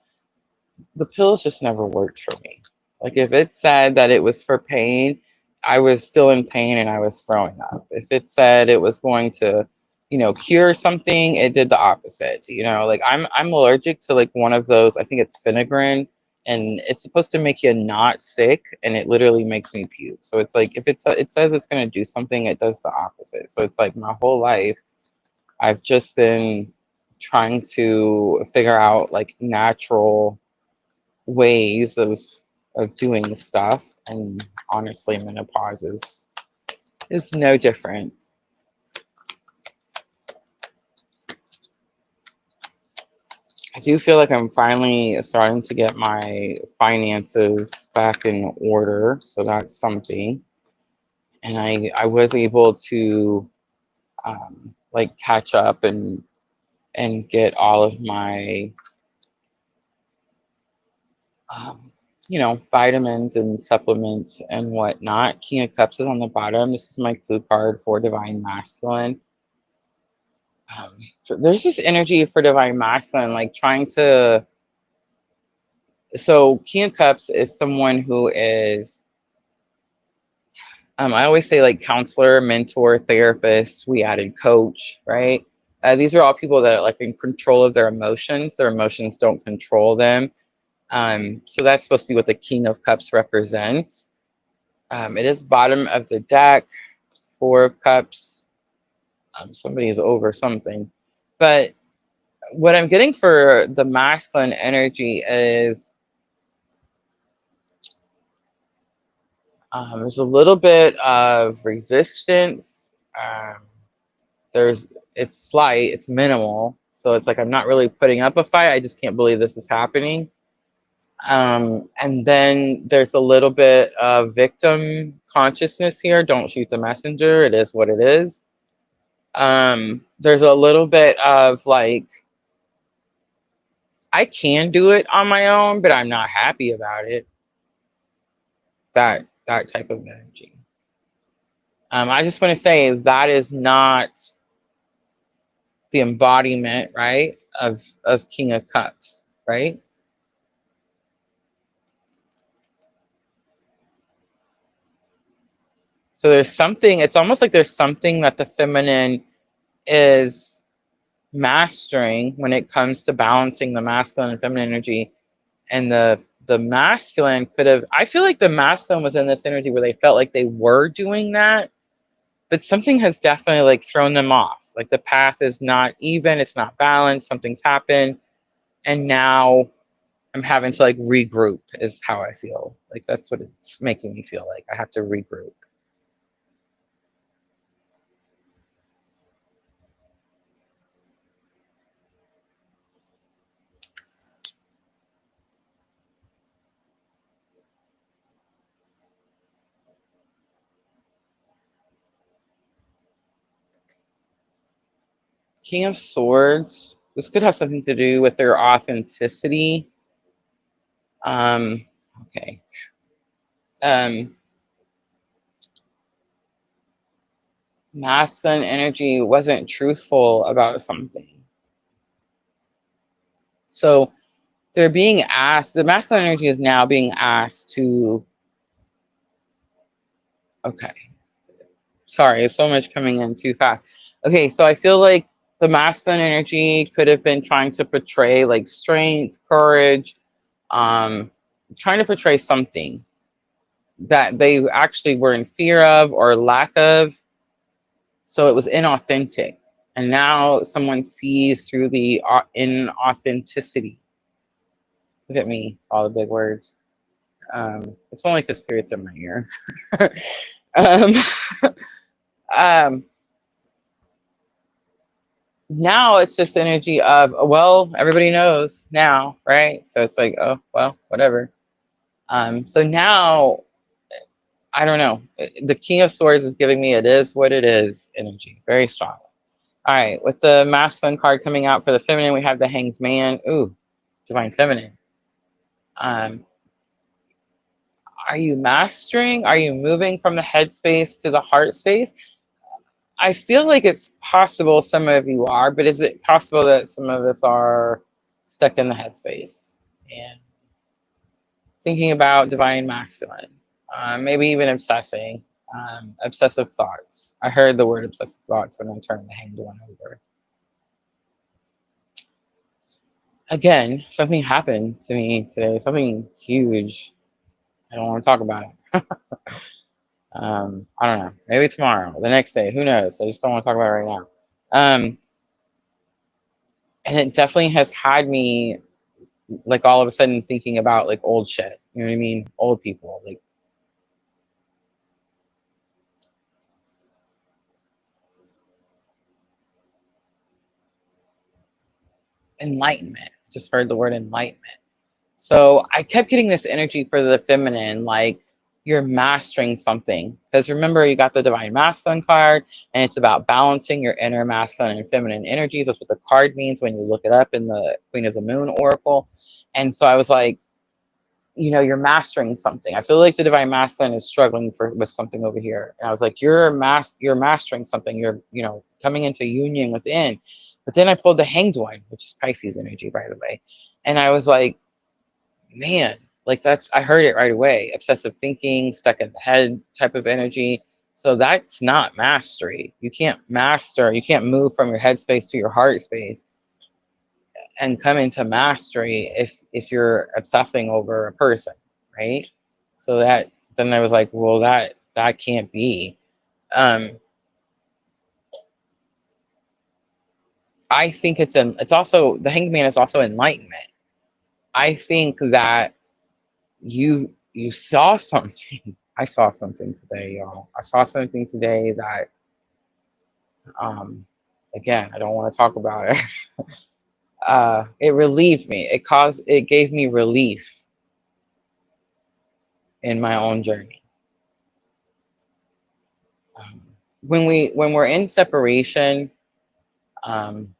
the pills just never worked for me. Like if it said that it was for pain, I was still in pain and I was throwing up. If it said it was going to, cure something, it did the opposite. Like I'm allergic to like one of those, I think it's Finagrin, and it's supposed to make you not sick, and it literally makes me puke. So it's like if it says it's going to do something, it does the opposite. So it's like my whole life I've just been trying to figure out like natural ways of doing stuff, and honestly menopause is no different. I do feel like I'm finally starting to get my finances back in order, so that's something. And I was able to like catch up and get all of my um, vitamins and supplements and whatnot. King of Cups is on the bottom. This is my clue card for Divine Masculine. So there's this energy for Divine Masculine, like trying to. So King of Cups is someone who is. I always say like counselor, mentor, therapist. We added coach, right? These are all people that are like in control of their emotions. Their emotions don't control them. So that's supposed to be what the King of Cups represents. It is bottom of the deck, Four of Cups. Somebody is over something. But what I'm getting for the masculine energy is there's a little bit of resistance. Um, it's slight, it's minimal. So it's like I'm not really putting up a fight. I just can't believe this is happening. And then there's a little bit of victim consciousness here. Don't shoot the messenger. It is what it is. There's a little bit of like, I can do it on my own, but I'm not happy about it. That type of energy. I just want to say that is not the embodiment, right, of King of Cups, right? So there's something. It's almost like there's something that the feminine is mastering when it comes to balancing the masculine and feminine energy, and the masculine could have. I feel like the masculine was in this energy where they felt like they were doing that, but something has definitely like thrown them off. Like the path is not even, it's not balanced, something's happened, and now I'm having to like regroup is how I feel. Like that's what it's making me feel like. I have to regroup. King of Swords. This could have something to do with their authenticity. Okay. Um, Masculine energy wasn't truthful about something. So they're being asked, the masculine energy is now being asked to, okay, sorry, so much coming in too fast. Okay, so I feel like the masculine energy could have been trying to portray like strength, courage, trying to portray something that they actually were in fear of or lack of. So it was inauthentic. And now someone sees through the inauthenticity. Look at me, all the big words. It's only because spirits in my ear. um, um, now it's this energy of, well, everybody knows now, right? So it's like, oh, well, whatever. So now, I don't know. The King of Swords is giving me it is what it is energy, very strong. All right, with the masculine card coming out for the feminine, we have the Hanged Man. Ooh, divine feminine. Um, are you mastering? Are you moving from the head space to the heart space? I feel like it's possible some of you are, but is it possible that some of us are stuck in the headspace and thinking about divine masculine, maybe even obsessing, obsessive thoughts? I heard the word obsessive thoughts when I turned the Hanged One over. Again, something happened to me today, something huge. I don't want to talk about it. I don't know. Maybe tomorrow, the next day, who knows? I just don't want to talk about it right now. And it definitely has had me like all of a sudden thinking about like old shit. You know what I mean? Old people, like enlightenment. Just heard the word enlightenment. So I kept getting this energy for the feminine, like you're mastering something. Because remember, you got the divine masculine card, and it's about balancing your inner masculine and feminine energies. That's what the card means when you look it up in the Queen of the Moon Oracle. And so I was like, you're mastering something. I feel like the divine masculine is struggling with something over here. And I was like, you're mastering something. You're, coming into union within. But then I pulled the Hanged One, which is Pisces energy, by the way. And I was like, man, like I heard it right away. Obsessive thinking, stuck in the head type of energy. So that's not mastery. You can't master, you can't move from your head space to your heart space and come into mastery if you're obsessing over a person, right? So then I was like, well, that can't be. I think it's also the Hanged Man is also enlightenment. I think that you saw something. I saw something today, y'all. I saw something today that again, I don't want to talk about it. It relieved me. It gave me relief in my own journey. When we're in separation, um,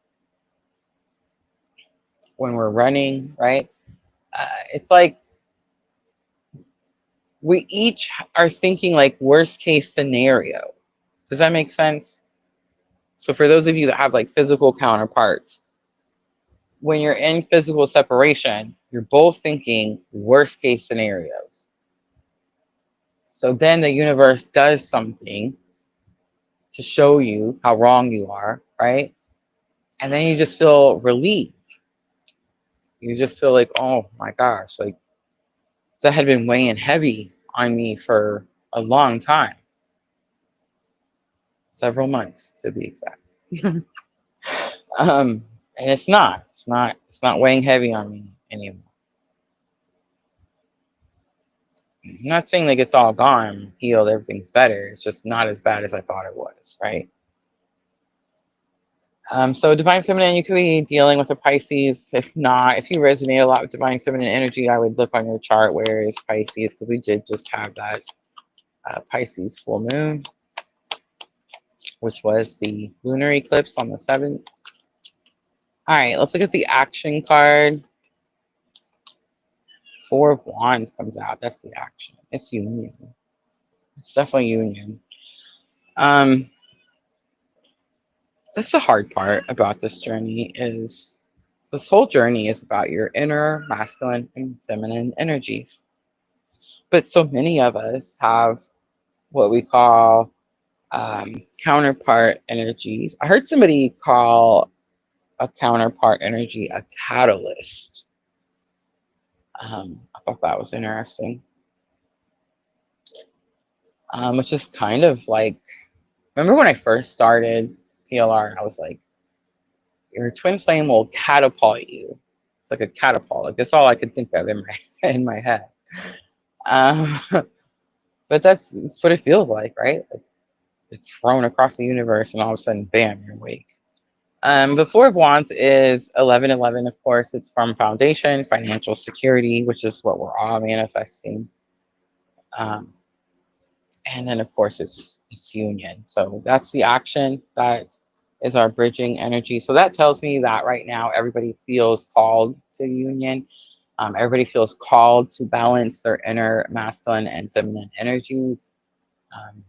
when we're running, right? It's like we each are thinking like worst case scenario. Does that make sense? So for those of you that have like physical counterparts, when you're in physical separation, you're both thinking worst case scenarios. So then the universe does something to show you how wrong you are, right? And then you just feel relieved. You just feel like, oh my gosh, like that had been weighing heavy on me for a long time. Several months to be exact. And it's not weighing heavy on me anymore. I'm not saying like it's all gone, healed, everything's better. It's just not as bad as I thought it was, right? So divine feminine, you could be dealing with a Pisces. If not, if you resonate a lot with divine feminine energy, I would look on your chart where is Pisces, because we did just have that Pisces full moon, which was the lunar eclipse on the 7th. All right, let's look at the action card. Four of Wands comes out. That's the action. It's union. It's definitely union. That's the hard part about this journey is this whole journey is about your inner masculine and feminine energies. But so many of us have what we call counterpart energies. I heard somebody call a counterpart energy a catalyst. I thought that was interesting. Which is kind of like, remember when I first started PLR, I was like, your twin flame will catapult you. It's like a catapult. Like that's all I could think of in my head. Um, but that's what it feels like, right? Like it's thrown across the universe, and all of a sudden, bam, you're awake. The Four of Wands is 1111. Of course, it's from foundation, financial security, which is what we're all manifesting. Um, and then, of course, it's union. So that's the action. That is our bridging energy. So that tells me that right now everybody feels called to union. Everybody feels called to balance their inner masculine and feminine energies. Um,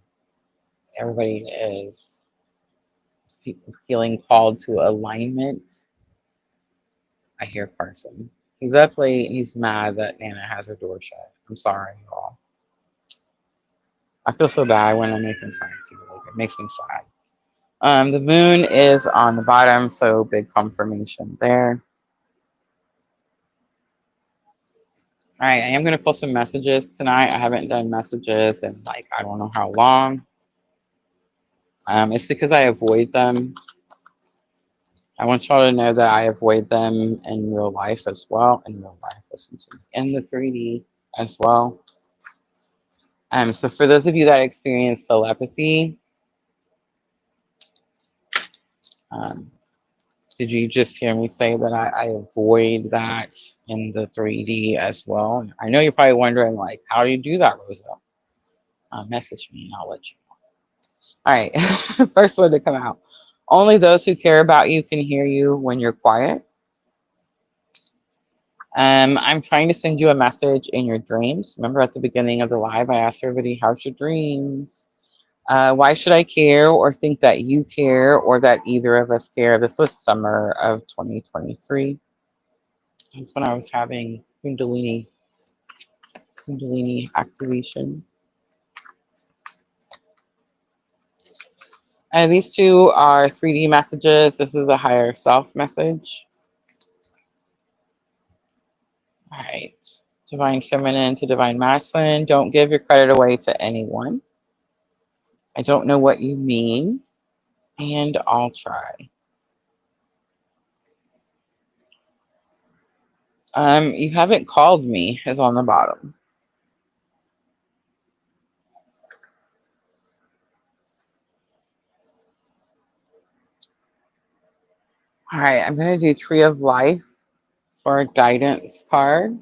everybody is feeling called to alignment. I hear Carson. He's up late. He's mad that Nana has her door shut. I'm sorry, y'all. I feel so bad when I make him cry too. Like, it makes me sad. The moon is on the bottom, so big confirmation there. All right, I am going to pull some messages tonight. I haven't done messages in like, I don't know how long. It's because I avoid them. I want y'all to know that I avoid them in real life as well. In real life, listen to me. In the 3D as well. So for those of you that experience telepathy, um, did you just hear me say that I avoid that in the 3D as well? I know you're probably wondering, like, how do you do that, Rosa? Message me and I'll let you know. All right, first one to come out. Only those who care about you can hear you when you're quiet. I'm trying to send you a message in your dreams. Remember at the beginning of the live, I asked everybody, how's your dreams? Why should I care or think that you care or that either of us care? This was summer of 2023. That's when I was having Kundalini activation. And these two are 3D messages. This is a higher self message. All right. Divine feminine to divine masculine. Don't give your credit away to anyone. I don't know what you mean, and I'll try. You haven't called me is on the bottom. All right, I'm going to do Tree of Life for a guidance card.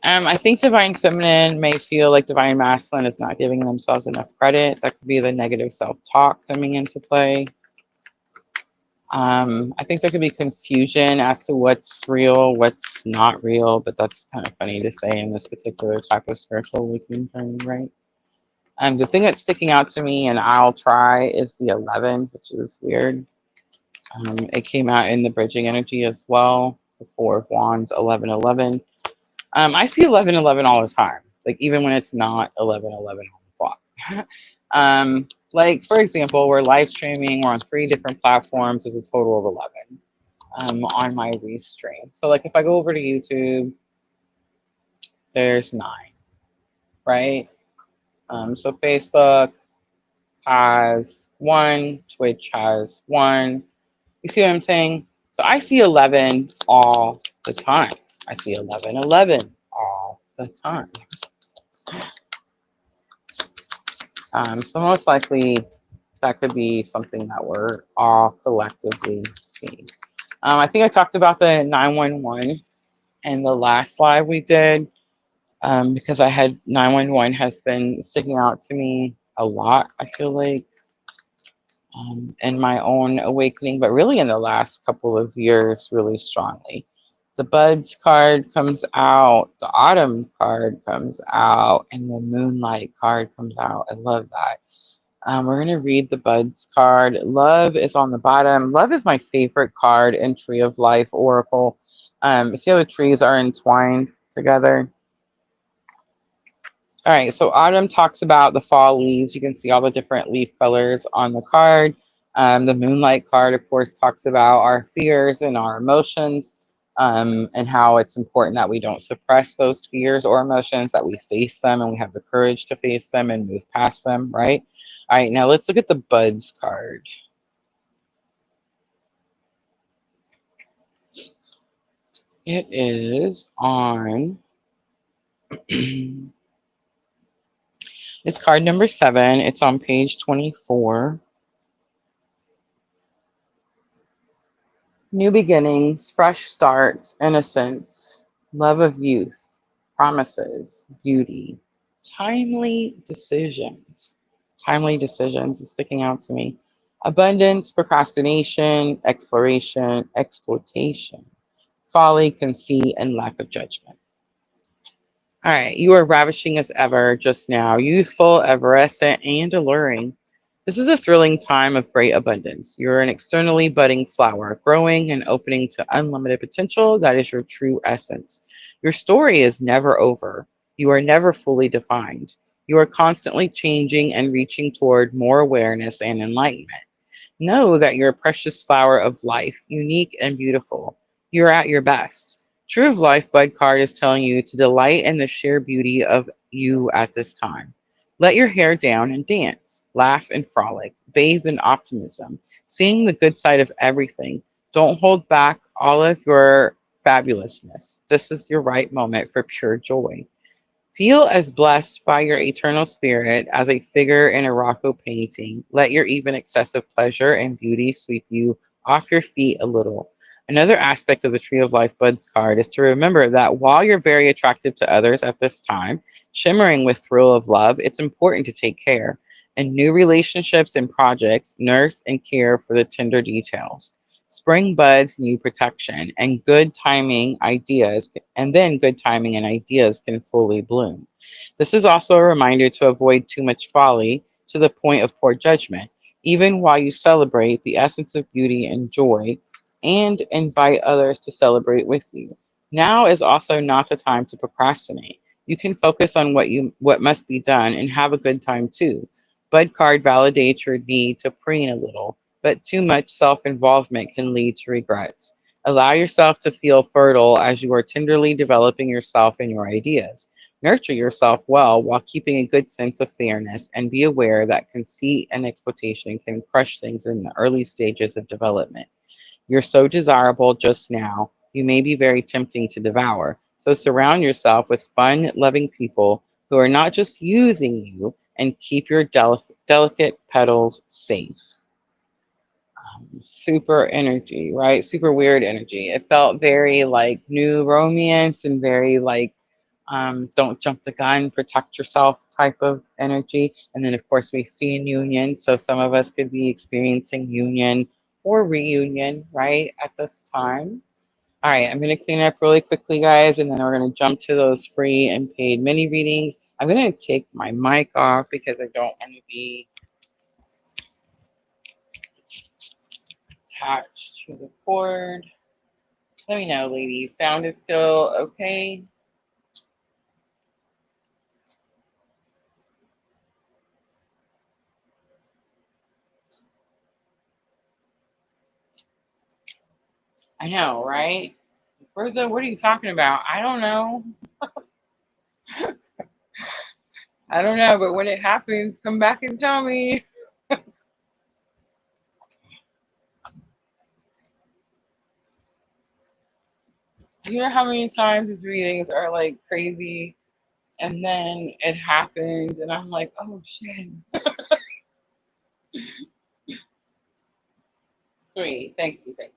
I think Divine Feminine may feel like Divine Masculine is not giving themselves enough credit. That could be the negative self-talk coming into play. I think there could be confusion as to what's real, what's not real, but that's kind of funny to say in this particular type of spiritual awakening journey, right? The thing that's sticking out to me, and I'll try, is the 11, which is weird. It came out in the bridging energy as well. The Four of Wands, 1111. I see 1111 all the time, like even when it's not 1111 on the clock. Like, for example, we're live streaming, we're on 3 different platforms. There's a total of 11 on my restream. So, like, if I go over to YouTube, there's 9, right? So Facebook has 1, Twitch has 1. You see what I'm saying? So I see 11 all the time. I see 1111 all the time. So most likely that could be something that we're all collectively seeing. I think I talked about the 911 in the last live we did, because I had 911 has been sticking out to me a lot, I feel like, in my own awakening, but really in the last couple of years, really strongly. The Buds card comes out, the Autumn card comes out, and the Moonlight card comes out. I love that. We're going to read the Buds card. Love is on the bottom. Love is my favorite card in Tree of Life Oracle. See how the trees are entwined together? All right, so Autumn talks about the fall leaves. You can see all the different leaf colors on the card. The Moonlight card, of course, talks about our fears and our emotions, and how it's important that we don't suppress those fears or emotions, that we face them and we have the courage to face them and move past them, right? All right, now let's look at the Buds card. It is on... It's card number 7. It's on page 24. New beginnings, fresh starts, innocence, love of youth, promises, beauty, timely decisions. Timely decisions is sticking out to me. Abundance, procrastination, exploration, exploitation, folly, conceit, and lack of judgment. All right, you are ravishing as ever just now, youthful, evanescent, and alluring. This is a thrilling time of great abundance. You're an externally budding flower, growing and opening to unlimited potential. That is your true essence. Your story is never over. You are never fully defined. You are constantly changing and reaching toward more awareness and enlightenment. Know that you're a precious flower of life, unique and beautiful. You're at your best. True of Life Bud card is telling you to delight in the sheer beauty of you at this time. Let your hair down and dance, laugh and frolic, bathe in optimism, seeing the good side of everything. Don't hold back all of your fabulousness. This is your right moment for pure joy. Feel as blessed by your eternal spirit as a figure in a Rocco painting. Let your even excessive pleasure and beauty sweep you off your feet a little. Another aspect of the Tree of Life Buds card is to remember that while you're very attractive to others at this time, shimmering with thrill of love, it's important to take care. In new relationships and projects, nurse and care for the tender details. Spring buds need protection and good timing ideas, and then good timing and ideas can fully bloom. This is also a reminder to avoid too much folly to the point of poor judgment, even while you celebrate the essence of beauty and joy and invite others to celebrate with you. Now is also not the time to procrastinate. You can focus on what must be done and have a good time too. Bud card validates your need to preen a little, but too much self involvement can lead to regrets. Allow yourself to feel fertile as you are tenderly developing yourself and your ideas. Nurture yourself well while keeping a good sense of fairness and be aware that conceit and exploitation can crush things in the early stages of development. You're so desirable just now, you may be very tempting to devour. So surround yourself with fun loving people who are not just using you and keep your delicate petals safe. Super energy, right? Super weird energy. It felt very like new romance and very like don't jump the gun, protect yourself type of energy. And then, of course, we see in union. So some of us could be experiencing union or reunion, right, at this time. All right, I'm going to clean up really quickly, guys, and then we're going to jump to those free and paid mini readings. I'm going to take my mic off because I don't want to be attached to the cord. Let me know, ladies. Sound is still okay? I know, right? Rosa, what are you talking about? I don't know. I don't know, but when it happens, come back and tell me. Do you know how many times these readings are like crazy and then it happens and I'm like, oh shit. Sweet. Thank you. Thank you.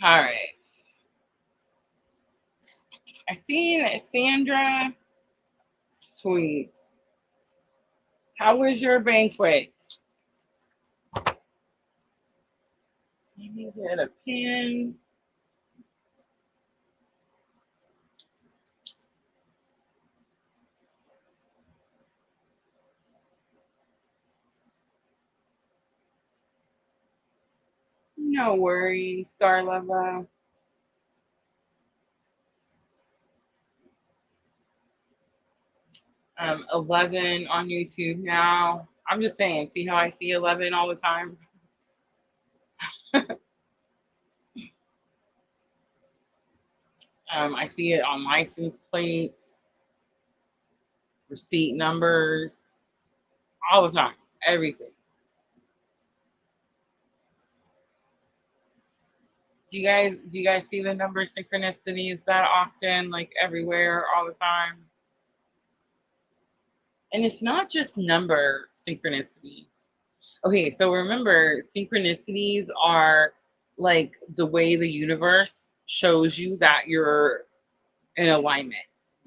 All right. I seen Sandra. Sweet. How was your banquet? Let me get a pen. No worries, Star Lover. 11 on YouTube now. I'm just saying, see how I see 11 all the time? I see it on license plates, receipt numbers, all the time, everything. Do you guys see the number synchronicities that often, like everywhere, all the time? And it's not just number synchronicities. Okay, so remember, synchronicities are like the way the universe shows you that you're in alignment,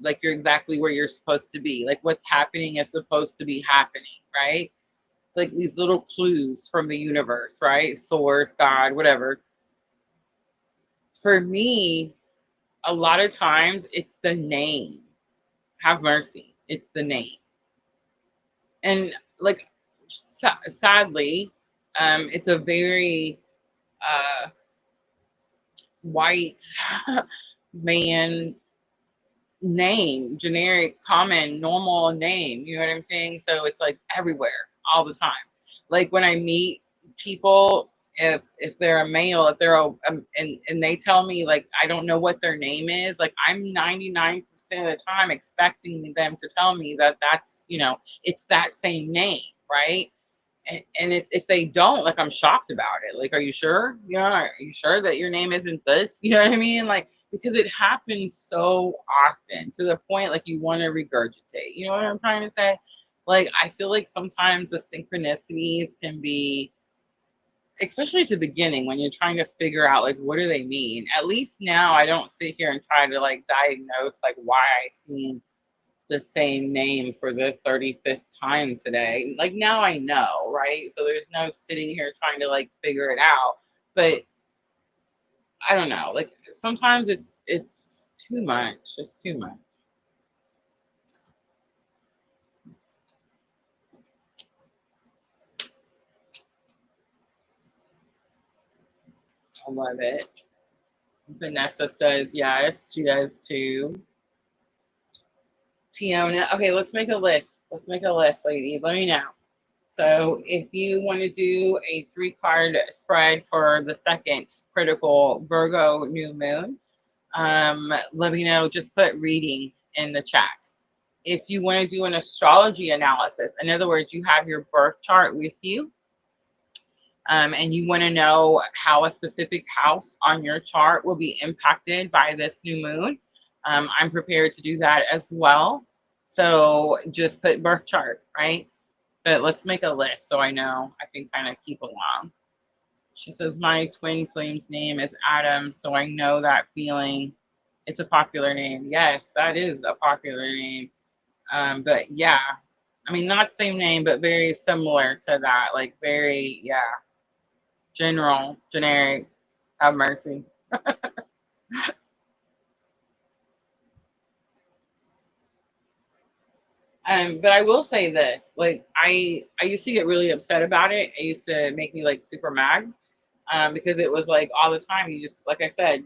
like you're exactly where you're supposed to be, like what's happening is supposed to be happening, right? It's like these little clues from the universe, right? Source, God, whatever. For me, a lot of times it's the name. Have mercy. It's the name. And like sadly, it's a very uh white man name, generic, common, normal name. You know what I'm saying? So it's like everywhere, all the time. Like when I meet people, if they're a male, if they're and they tell me like I don't know what their name is, like I'm 99% of the time expecting them to tell me that that's, it's that same name, right? And if they don't, like, I'm shocked about it. Like, are you sure? Yeah, are you sure that your name isn't this? You know what I mean? Like, because it happens so often to the point like you want to regurgitate. You know what I'm trying to say? Like, I feel like sometimes the synchronicities can be, especially at the beginning when you're trying to figure out like what do they mean. At least now I don't sit here and try to like diagnose like why I seen the same name for the 35th time today. Like now I know, right? So there's no sitting here trying to like figure it out. But I don't know. Like sometimes it's too much. It's too much. I love it. Vanessa says yes, she does too. Tiona. Okay, let's make a list. Let's make a list, ladies. Let me know. So if you want to do a 3-card spread for the second critical Virgo new moon, let me know. Just put reading in the chat. If you want to do an astrology analysis, in other words, you have your birth chart with you, and you want to know how a specific house on your chart will be impacted by this new moon, I'm prepared to do that as well. So just put birth chart, right? But let's make a list so I know I can kind of keep along. She says, my twin flame's name is Adam, so I know that feeling. It's a popular name. Yes, that is a popular name. But yeah, I mean, not same name, but very similar to that. Like very, yeah, general, generic. Have mercy. But I will say this, like I used to get really upset about it. It used to make me like super mad, because it was like all the time. You just, like I said,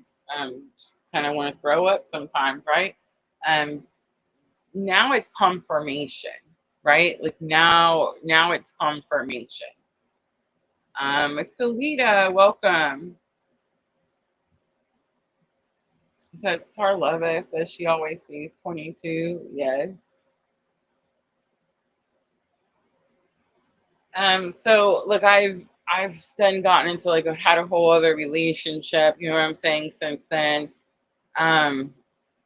just kind of want to throw up sometimes, right? Um, Now it's confirmation, right? Like now it's confirmation. Kalita, welcome. It says Tarlova says she always sees 22. Yes. So look, I've then gotten into like had a whole other relationship, you know what I'm saying, since then. Um,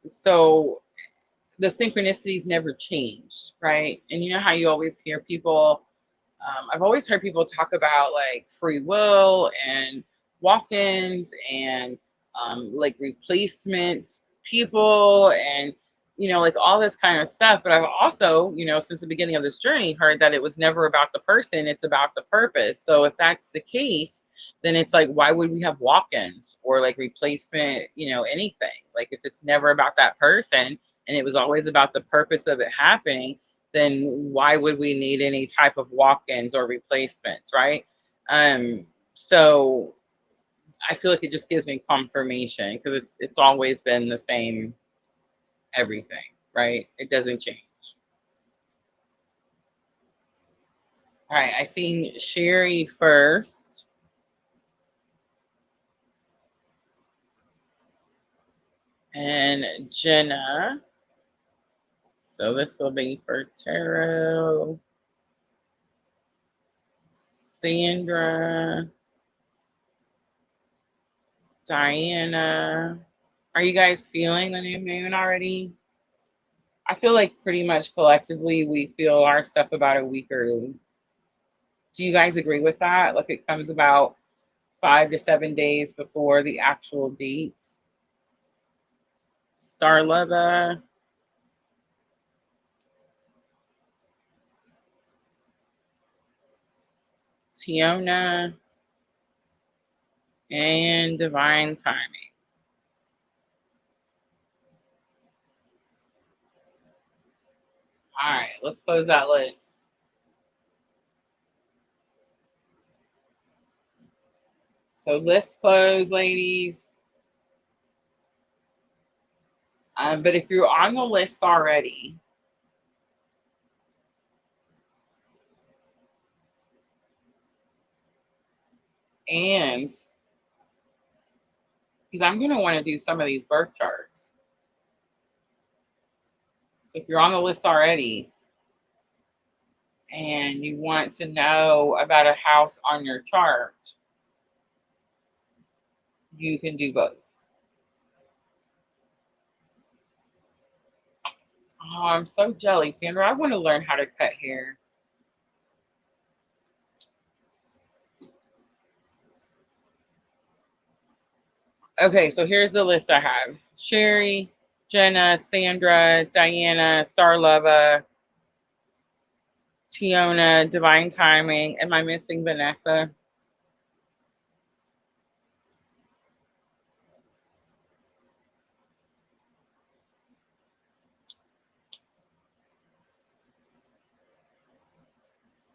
so the synchronicities never changed, right? And you know how you always hear people, I've always heard people talk about like free will and walk-ins and like replacement people and like all this kind of stuff. But I've also, since the beginning of this journey, heard that it was never about the person, it's about the purpose. So if that's the case, then it's like, why would we have walk-ins or like replacement, anything? Like if it's never about that person and it was always about the purpose of it happening, then why would we need any type of walk-ins or replacements, right? So I feel like it just gives me confirmation because it's always been the same everything, right? It doesn't change. All right, I seen Sherry first. And Jenna. So this will be for tarot. Sandra. Diana. Are you guys feeling the new moon already? I feel like pretty much collectively we feel our stuff about a week early. Do you guys agree with that? Like it comes about 5 to 7 days before the actual date. Starlova, Tiona, and divine timing. All right, let's close that list. So list closed, ladies. But if you're on the list already, and because I'm going to want to do some of these birth charts. So if you're on the list already and you want to know about a house on your chart, you can do both. Oh, I'm so jelly, Sandra. I want to learn how to cut hair. Okay, so here's the list I have. Sherry, Jenna, Sandra, Diana, Starlova, Tiona, Divine Timing. Am I missing Vanessa?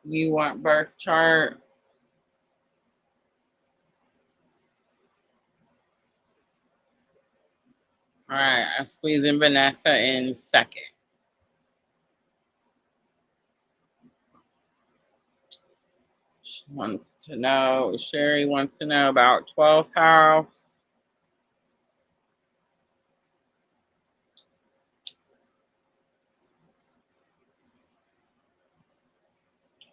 You want birth chart? All right, I'm squeezing Vanessa in second. She wants to know, Sherry wants to know about 12th house.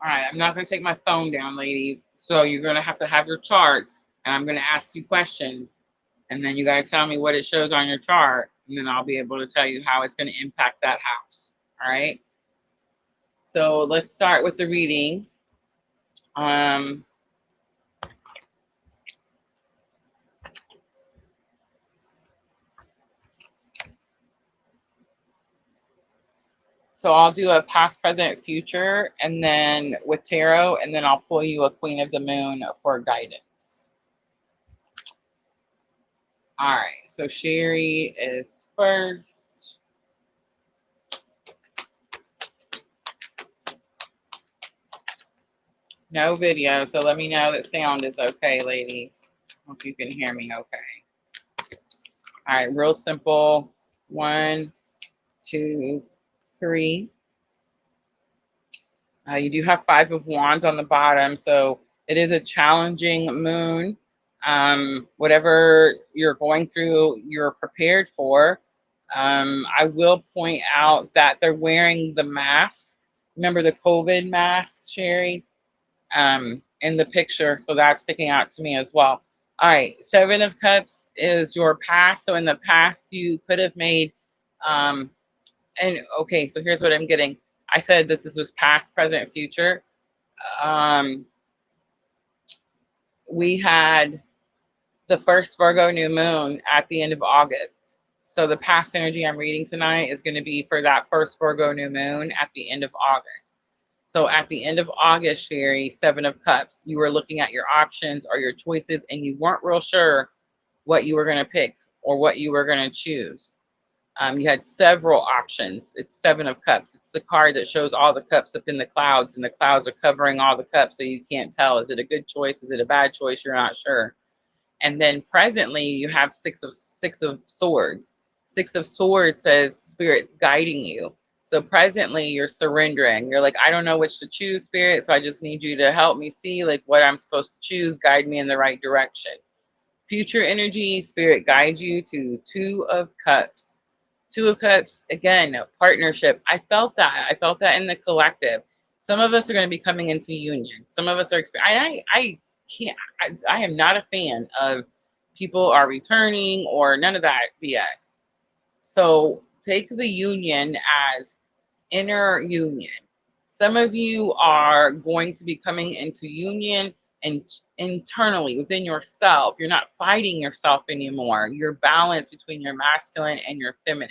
All right, I'm not going to take my phone down, ladies. So you're going to have your charts, and I'm going to ask you questions. And then you got to tell me what it shows on your chart, and then I'll be able to tell you how it's going to impact that house. All right. So let's start with the reading. So I'll do a past, present, future, and then with tarot, and then I'll pull you a Queen of the Moon for guidance. All right, so Sherry is first. No video, so let me know that sound is okay, ladies. Hope you can hear me okay. All right, real simple. 1, 2, 3. You do have 5 of Wands on the bottom, so it is a challenging moon. Whatever you're going through, you're prepared for. I will point out that they're wearing the mask. Remember the COVID mask, Sherry, in the picture, so that's sticking out to me as well. All right, 7 of Cups is your past. So in the past, you could have made, and okay, so here's what I'm getting. I said that this was past, present, future. We had the first Virgo new moon at the end of August. So the past energy I'm reading tonight is going to be for that first Virgo new moon at the end of August. So at the end of August, Sherry, 7 of Cups, you were looking at your options or your choices, and you weren't real sure what you were going to pick or what you were going to choose. You had several options. It's 7 of Cups. It's the card that shows all the cups up in the clouds, and the clouds are covering all the cups, so you can't tell. Is it a good choice? Is it a bad choice? You're not sure. And then presently, you have six of Swords. 6 of Swords says Spirit's guiding you. So presently, you're surrendering. You're like, I don't know which to choose, Spirit, so I just need you to help me see like what I'm supposed to choose. Guide me in the right direction. Future energy, Spirit guides you to 2 of Cups. 2 of Cups, again, partnership. I felt that in the collective. Some of us are going to be coming into union. Some of us are I can't I am not a fan of people are returning or none of that BS. So take the union as inner union. Some of you are going to be coming into union and internally within yourself. You're not fighting yourself anymore. You're balanced between your masculine and your feminine.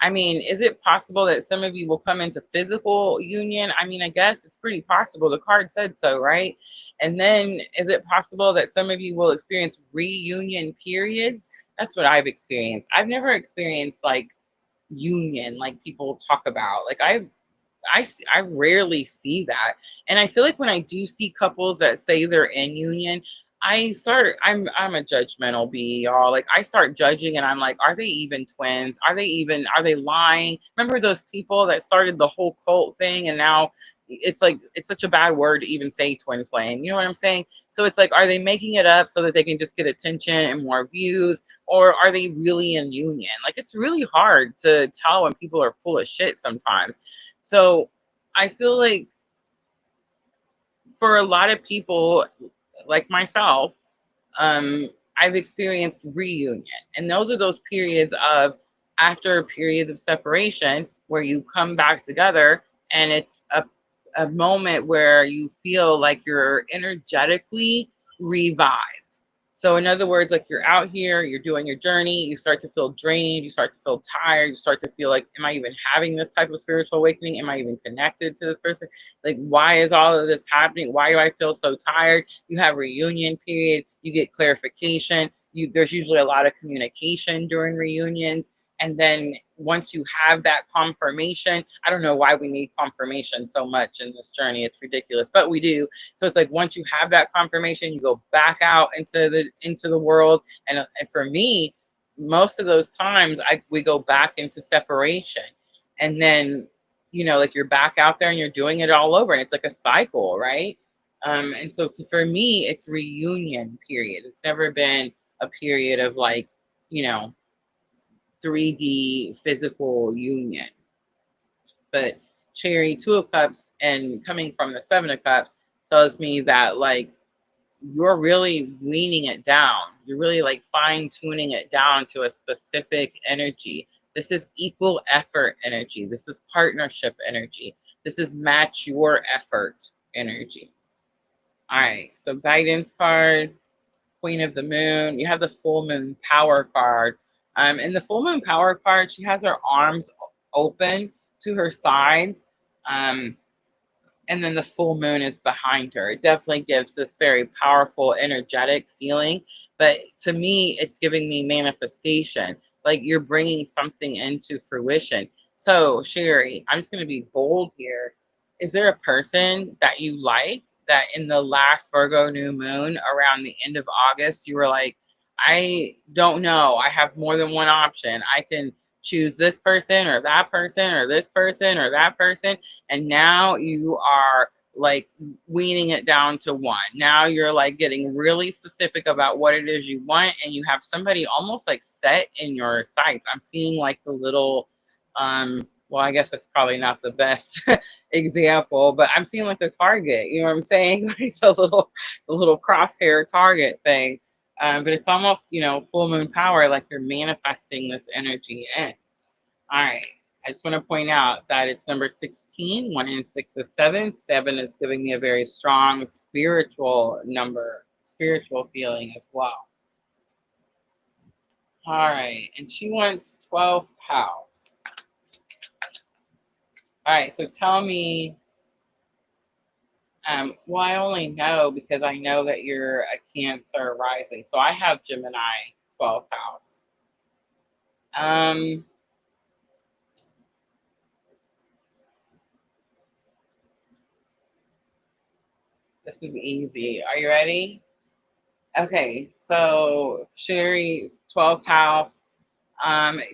I mean, is it possible that some of you will come into physical union? I mean, I guess it's pretty possible. The card said so, right? And then is it possible that some of you will experience reunion periods? That's what I've experienced. I've never experienced like union like people talk about. Like I rarely see that. And I feel like when I do see couples that say they're in union, I'm a judgmental bee, y'all. Like I start judging and I'm like, are they even twins? Are they lying? Remember those people that started the whole cult thing and now it's like it's such a bad word to even say twin flame. You know what I'm saying? So it's like, are they making it up so that they can just get attention and more views? Or are they really in union? Like it's really hard to tell when people are full of shit sometimes. So I feel like for a lot of people like myself, um, I've experienced reunion. And those are those periods of after periods of separation where you come back together and it's a moment where you feel like you're energetically revived. So, in other words, like you're out here, you're doing your journey, you start to feel drained, you start to feel tired, you start to feel like, am I even having this type of spiritual awakening? Am I even connected to this person? Like, why is all of this happening? Why do I feel so tired? You have reunion period, you get clarification. There's usually a lot of communication during reunions. And then once you have that confirmation, I don't know why we need confirmation so much in this journey. It's ridiculous, but we do. So it's like once you have that confirmation, you go back out into the world. And for me, most of those times we go back into separation. And then, like you're back out there and you're doing it all over. And it's like a cycle, right? And so for me, it's reunion period. It's never been a period of like, you know, 3D physical union. But Cherry, Two of Cups, and coming from the Seven of Cups tells me that like you're really weaning it down. You're really like fine tuning it down to a specific energy. This is equal effort energy. This is partnership energy. This is match your effort energy. All right, so guidance card, Queen of the Moon. You have the Full Moon Power card. In the Full Moon Power card, she has her arms open to her sides. Um, and then the full moon is behind her. It definitely gives this very powerful, energetic feeling. But to me, it's giving me manifestation. Like you're bringing something into fruition. So, Sherry, I'm just going to be bold here. Is there a person that you like that in the last Virgo new moon around the end of August, you were like, I don't know. I have more than one option. I can choose this person or that person or this person or that person, and now you are like weaning it down to one. Now you're like getting really specific about what it is you want, and you have somebody almost like set in your sights. I'm seeing like the little well, I guess that's probably not the best example, but I'm seeing like the target, you know what I'm saying? Like the little crosshair target thing. But it's almost, full moon power, like you're manifesting this energy in. All right. I just want to point out that it's number 16. 1 and 6 is 7. 7 is giving me a very strong spiritual number, spiritual feeling as well. All right. And she wants 12th house. All right. So tell me, well, I only know because I know that you're a Cancer rising. So I have Gemini 12th house. This is easy. Are you ready? Okay, so Sherry's 12th house.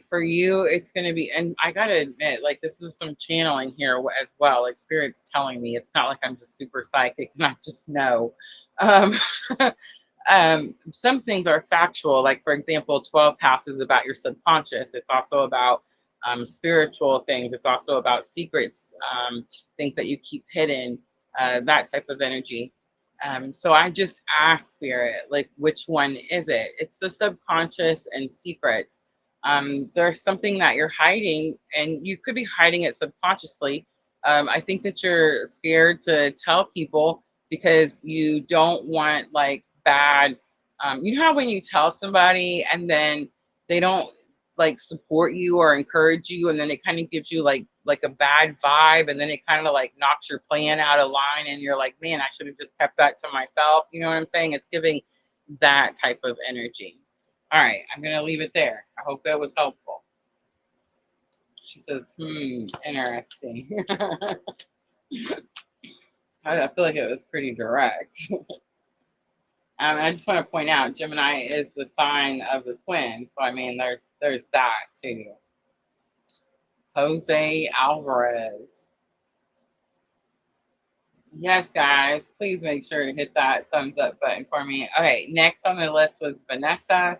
For you, it's going to be, and I got to admit, like, this is some channeling here as well. Like, Spirit's telling me it's not like I'm just super psychic and I just know. Um, some things are factual. Like, for example, 12th house is about your subconscious. It's also about spiritual things. It's also about secrets, things that you keep hidden, that type of energy. So I just asked Spirit, like, which one is it? It's the subconscious and secrets. There's something that you're hiding, and you could be hiding it subconsciously. I think that you're scared to tell people because you don't want like bad, you know how when you tell somebody and then they don't like support you or encourage you, and then it kind of gives you like a bad vibe, and then it kind of like knocks your plan out of line, and you're like, man, I should have just kept that to myself. You know what I'm saying? It's giving that type of energy. All right, I'm gonna leave it there. I hope that was helpful. She says, interesting. I feel like it was pretty direct. I just want to point out, Gemini is the sign of the twin, so I mean, there's that too. Jose Alvarez. Yes, guys, please make sure to hit that thumbs up button for me. Okay, next on the list was Vanessa.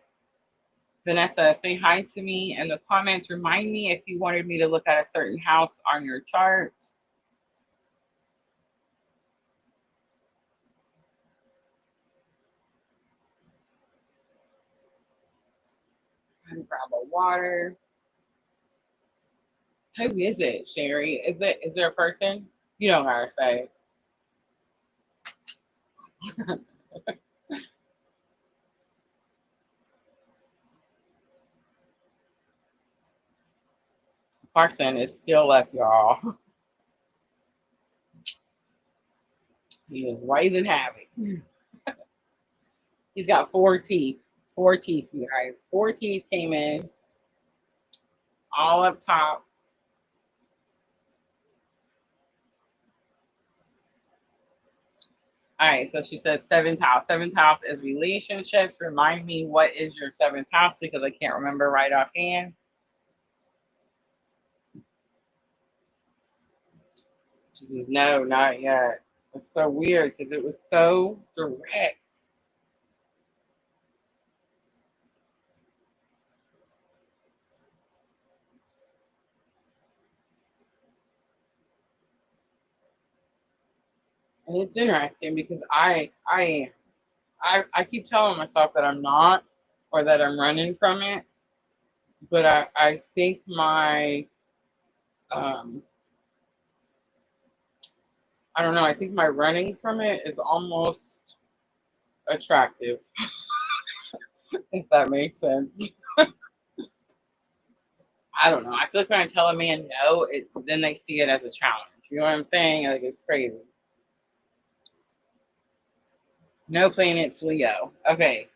Vanessa, say hi to me in the comments. Remind me if you wanted me to look at a certain house on your chart. And grab a water. Who is it, Sherry? Is there a person? You don't gotta say. Parson is still up, y'all. He is raising havoc. He's got 4 teeth. 4 teeth, you guys. 4 teeth came in, all up top. All right, so she says seventh house. Seventh house is relationships. Remind me, what is your seventh house? Because I can't remember right offhand. She says, no, not yet. It's so weird because it was so direct. And it's interesting because I keep telling myself that I'm not, or that I'm running from it. But I think um, I don't know, I think my running from it is almost attractive, if that makes sense. I don't know. I feel like when I tell a man no, then they see it as a challenge. You know what I'm saying? Like, it's crazy. No planets, Leo. Okay,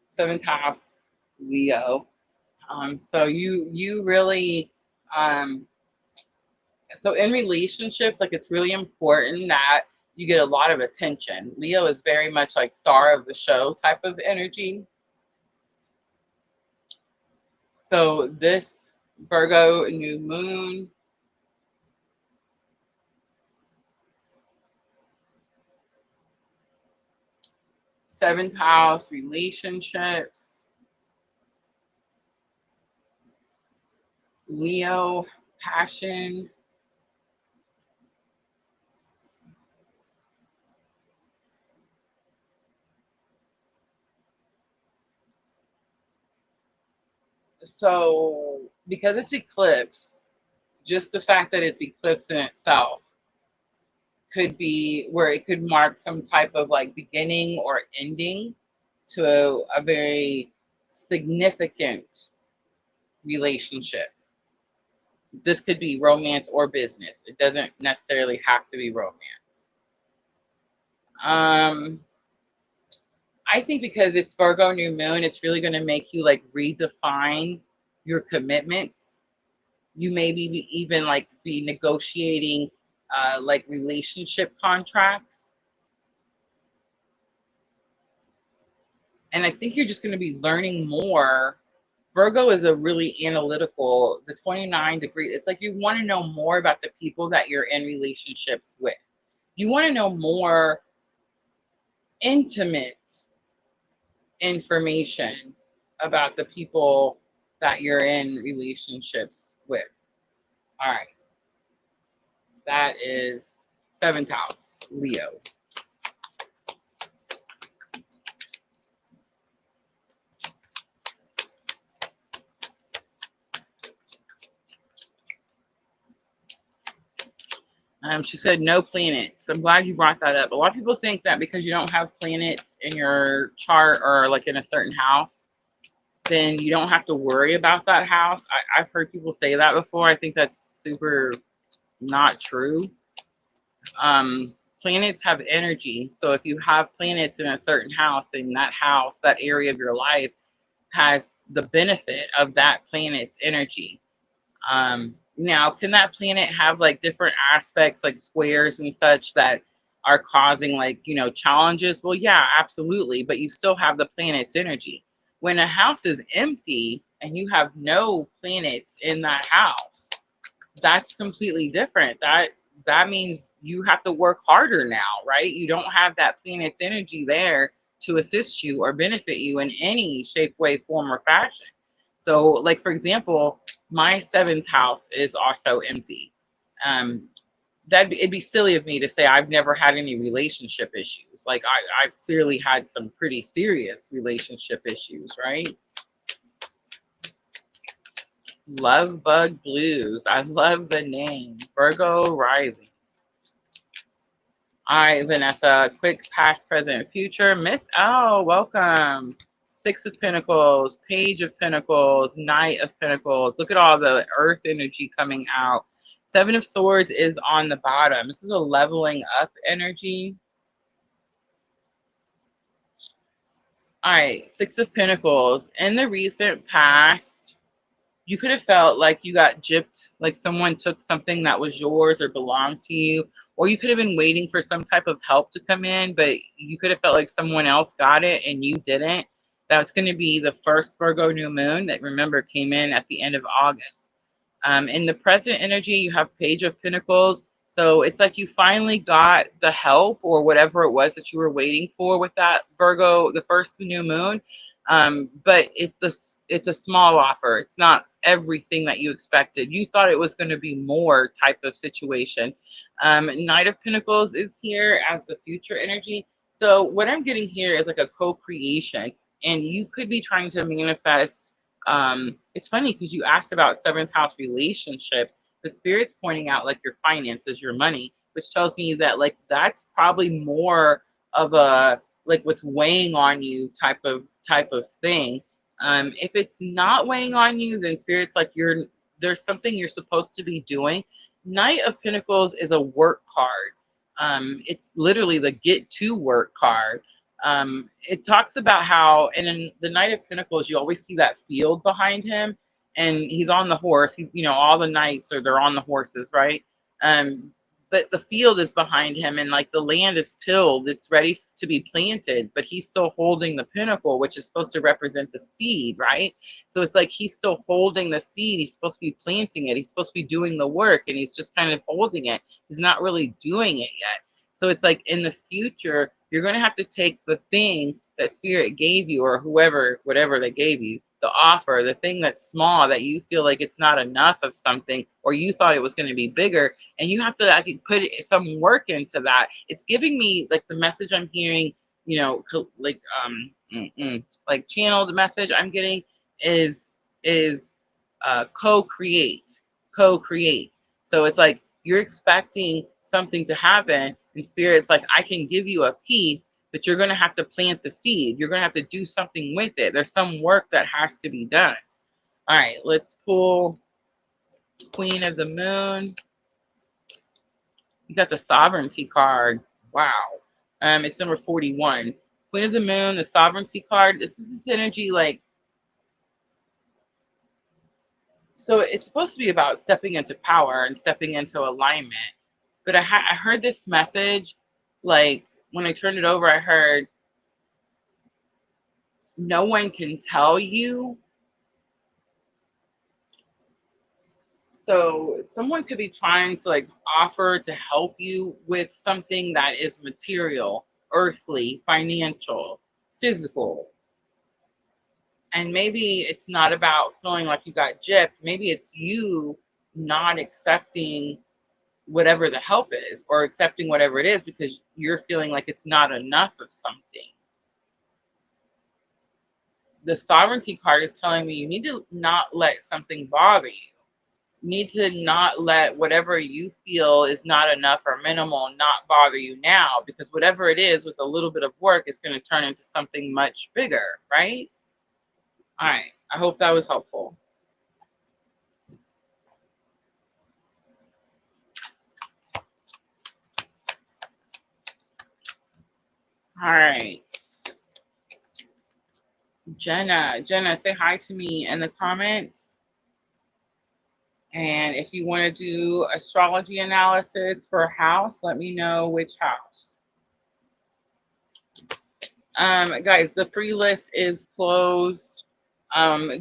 seventh house, Leo. So you really, um, so in relationships, like, it's really important that you get a lot of attention. Leo is very much like star of the show type of energy. So this Virgo new moon, seventh house, relationships, Leo, passion. So because it's eclipse, just the fact that it's eclipse in itself could be where it could mark some type of like beginning or ending to a very significant relationship. This could be romance or business. It doesn't necessarily have to be romance. Um, I think because it's Virgo new moon, it's really going to make you like redefine your commitments. You maybe even like be negotiating like relationship contracts. And I think you're just going to be learning more. Virgo is a really analytical, the 29 degree. It's like you want to know more about the people that you're in relationships with. You want to know more intimate information about the people that you're in relationships with. All right. That is seventh house, Leo. She said no planets. I'm glad you brought that up. A lot of people think that because you don't have planets in your chart or like in a certain house, then you don't have to worry about that house. I've heard people say that before. I think that's super not true. Planets have energy. So if you have planets in a certain house, in that house, that area of your life has the benefit of that planet's energy. Now, can that planet have like different aspects, like squares and such, that are causing like, challenges? Well, yeah, absolutely. But you still have the planet's energy. When a house is empty and you have no planets in that house, that's completely different. That means you have to work harder now, right? You don't have that planet's energy there to assist you or benefit you in any shape, way, form, or fashion. So, like for example, my seventh house is also empty. Um, it'd be silly of me to say I've never had any relationship issues. Like I've clearly had some pretty serious relationship issues, right? Love Bug Blues. I love the name. Virgo Rising. All right, Vanessa. Quick past, present, future. Miss L, welcome. Six of Pentacles, Page of Pentacles, Knight of Pentacles. Look at all the earth energy coming out. Seven of Swords is on the bottom. This is a leveling up energy. All right, Six of Pentacles. In the recent past, you could have felt like you got gypped, like someone took something that was yours or belonged to you, or you could have been waiting for some type of help to come in, but you could have felt like someone else got it and you didn't. That's going to be the first Virgo new moon that, remember, came in at the end of August. In the present energy, you have Page of Pentacles. So it's like you finally got the help or whatever it was that you were waiting for with that Virgo, the first new moon. But it's a small offer. It's not everything that you expected. You thought it was going to be more type of situation. Knight of Pentacles is here as the future energy. So what I'm getting here is like a co-creation, and you could be trying to manifest. It's funny because you asked about seventh house relationships, but Spirit's pointing out like your finances, your money, which tells me that like that's probably more of a like what's weighing on you type of thing. If it's not weighing on you, then Spirit's like there's something you're supposed to be doing. Knight of Pentacles is a work card. It's literally the get to work card. It talks about how, and in the Knight of Pentacles, you always see that field behind him, and he's on the horse. He's, all the knights they're on the horses, right? Um, but the field is behind him, and like the land is tilled, it's ready to be planted, but he's still holding the pinnacle, which is supposed to represent the seed, right? So it's like he's still holding the seed. He's supposed to be planting it. He's supposed to be doing the work, and he's just kind of holding it. He's not really doing it yet. So it's like in the future, you're going to have to take the thing that Spirit gave you, or whoever, whatever they gave you, the offer, the thing that's small that you feel like it's not enough of something, or you thought it was going to be bigger, and you have to like put some work into that. It's giving me like the message I'm hearing, like like channel the message I'm getting is co-create. So it's like you're expecting something to happen, and Spirit's like, I can give you a piece, but you're going to have to plant the seed. You're going to have to do something with it. There's some work that has to be done. All right, let's pull Queen of the Moon. You got the Sovereignty card. Wow. It's number 41. Queen of the Moon, the Sovereignty card. This is this energy like, so it's supposed to be about stepping into power and stepping into alignment. But I heard this message, like when I turned it over, I heard, no one can tell you. So someone could be trying to like offer to help you with something that is material, earthly, financial, physical. And maybe it's not about feeling like you got gypped. Maybe it's you not accepting whatever the help is, or accepting whatever it is because you're feeling like it's not enough of something. The Sovereignty card is telling me you need to not let something bother you. need to not let whatever you feel is not enough or minimal not bother you now, because whatever it is with a little bit of work is going to turn into something much bigger, right? All right. I hope that was helpful. All right. Jenna, say hi to me in the comments. And if you want to do astrology analysis for a house, let me know which house. Guys, the free list is closed.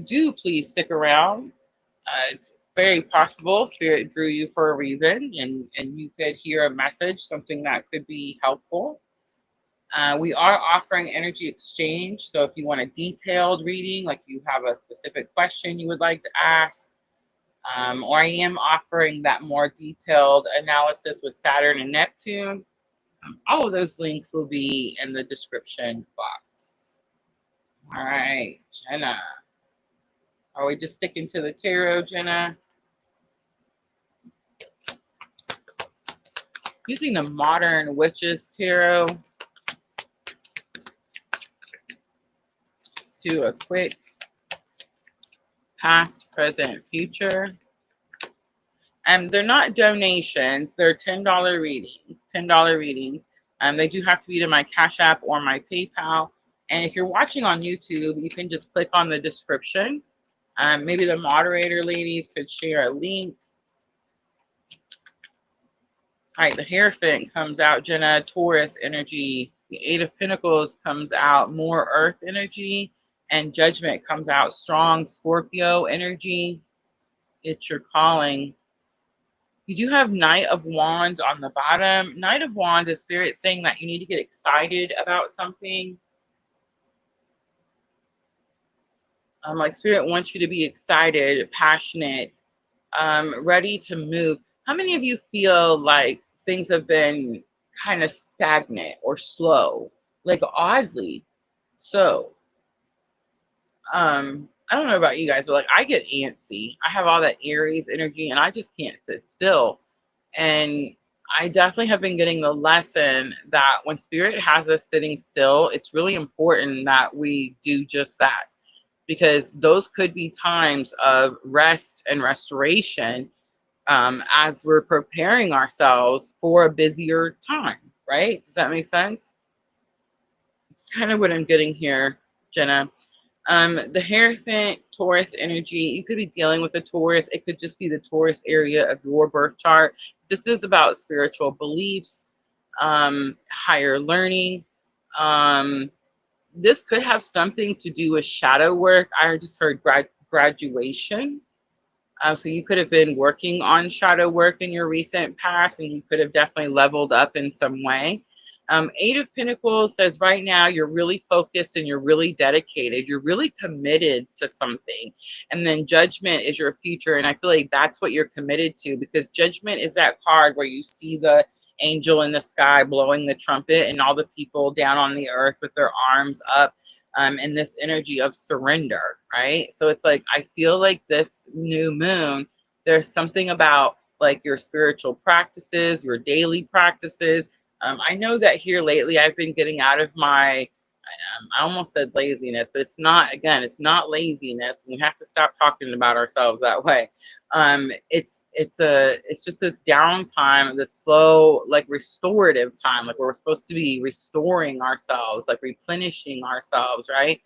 Do please stick around. It's very possible Spirit drew you for a reason, and you could hear a message, something that could be helpful. We are offering energy exchange. So if you want a detailed reading, like you have a specific question you would like to ask, or I am offering that more detailed analysis with Saturn and Neptune. All of those links will be in the description box. All right, Jenna. Are we just sticking to the tarot, Jenna? Using the Modern Witches Tarot. Let's do a quick past, present, future. And they're not donations. They're $10 readings. $10 readings. They do have to be to my Cash App or my PayPal. And if you're watching on YouTube, you can just click on the description. Maybe the moderator ladies could share a link. All right, the Hierophant comes out, Jenna, Taurus energy. The Eight of Pentacles comes out, more Earth energy. And Judgment comes out, strong Scorpio energy. It's your calling. You do have Knight of Wands on the bottom. Knight of Wands is Spirit saying that you need to get excited about something. Like Spirit wants you to be excited, passionate, ready to move. How many of you feel like things have been kind of stagnant or slow, like oddly so? I don't know about you guys, but like I get antsy. I have all that Aries energy and I just can't sit still. And I definitely have been getting the lesson that when Spirit has us sitting still, it's really important that we do just that, because those could be times of rest and restoration, as we're preparing ourselves for a busier time, right? Does that make sense? It's kind of what I'm getting here, Jenna. The Hierophant, Taurus energy, you could be dealing with a Taurus. It could just be the Taurus area of your birth chart. This is about spiritual beliefs, higher learning. This could have something to do with shadow work. I just heard graduation. So you could have been working on shadow work in your recent past, and you could have definitely leveled up in some way. Eight of Pentacles says right now you're really focused and you're really dedicated. You're really committed to something. And then Judgment is your future. And I feel like that's what you're committed to, because Judgment is that card where you see the angel in the sky blowing the trumpet and all the people down on the earth with their arms up, and this energy of surrender, right? So it's like, I feel like this new moon, there's something about like your spiritual practices, your daily practices. I know that here lately I've been getting out of my, I almost said laziness, but it's not, again, it's not laziness. We have to stop talking about ourselves that way. It's just this downtime, this slow, like restorative time, like we're supposed to be restoring ourselves, like replenishing ourselves, right?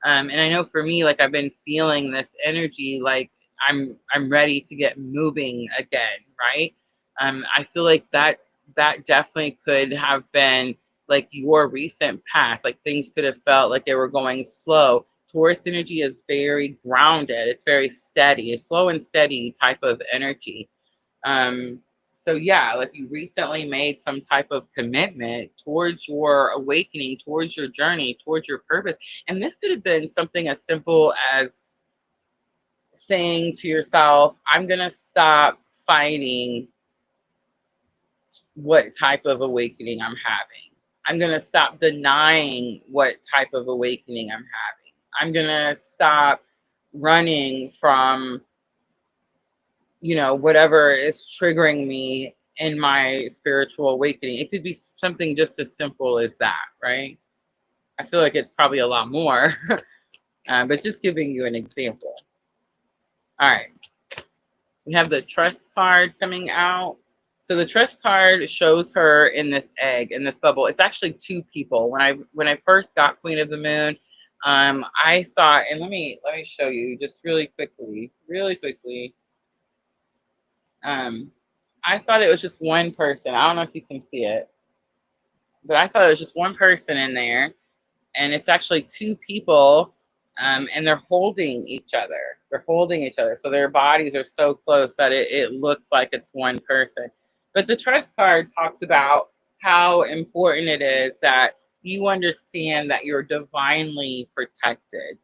And I know for me, like I've been feeling this energy, like I'm ready to get moving again, right? I feel like that definitely could have been like your recent past. Like things could have felt like they were going slow. Taurus energy is very grounded. It's very steady, a slow and steady type of energy. So yeah, like you recently made some type of commitment towards your awakening, towards your journey, towards your purpose. And this could have been something as simple as saying to yourself, I'm going to stop fighting what type of awakening I'm having. I'm going to stop denying what type of awakening I'm having. I'm going to stop running from, whatever is triggering me in my spiritual awakening. It could be something just as simple as that, right? I feel like it's probably a lot more, but just giving you an example. All right. We have the trust card coming out. So the trust card shows her in this egg, in this bubble. It's actually two people. When I first got Queen of the Moon, I thought, and let me show you just really quickly, really quickly. I thought it was just one person. I don't know if you can see it, but I thought it was just one person in there, and it's actually two people, and they're holding each other. They're holding each other, so their bodies are so close that it looks like it's one person. But the trust card talks about how important it is that you understand that you're divinely protected,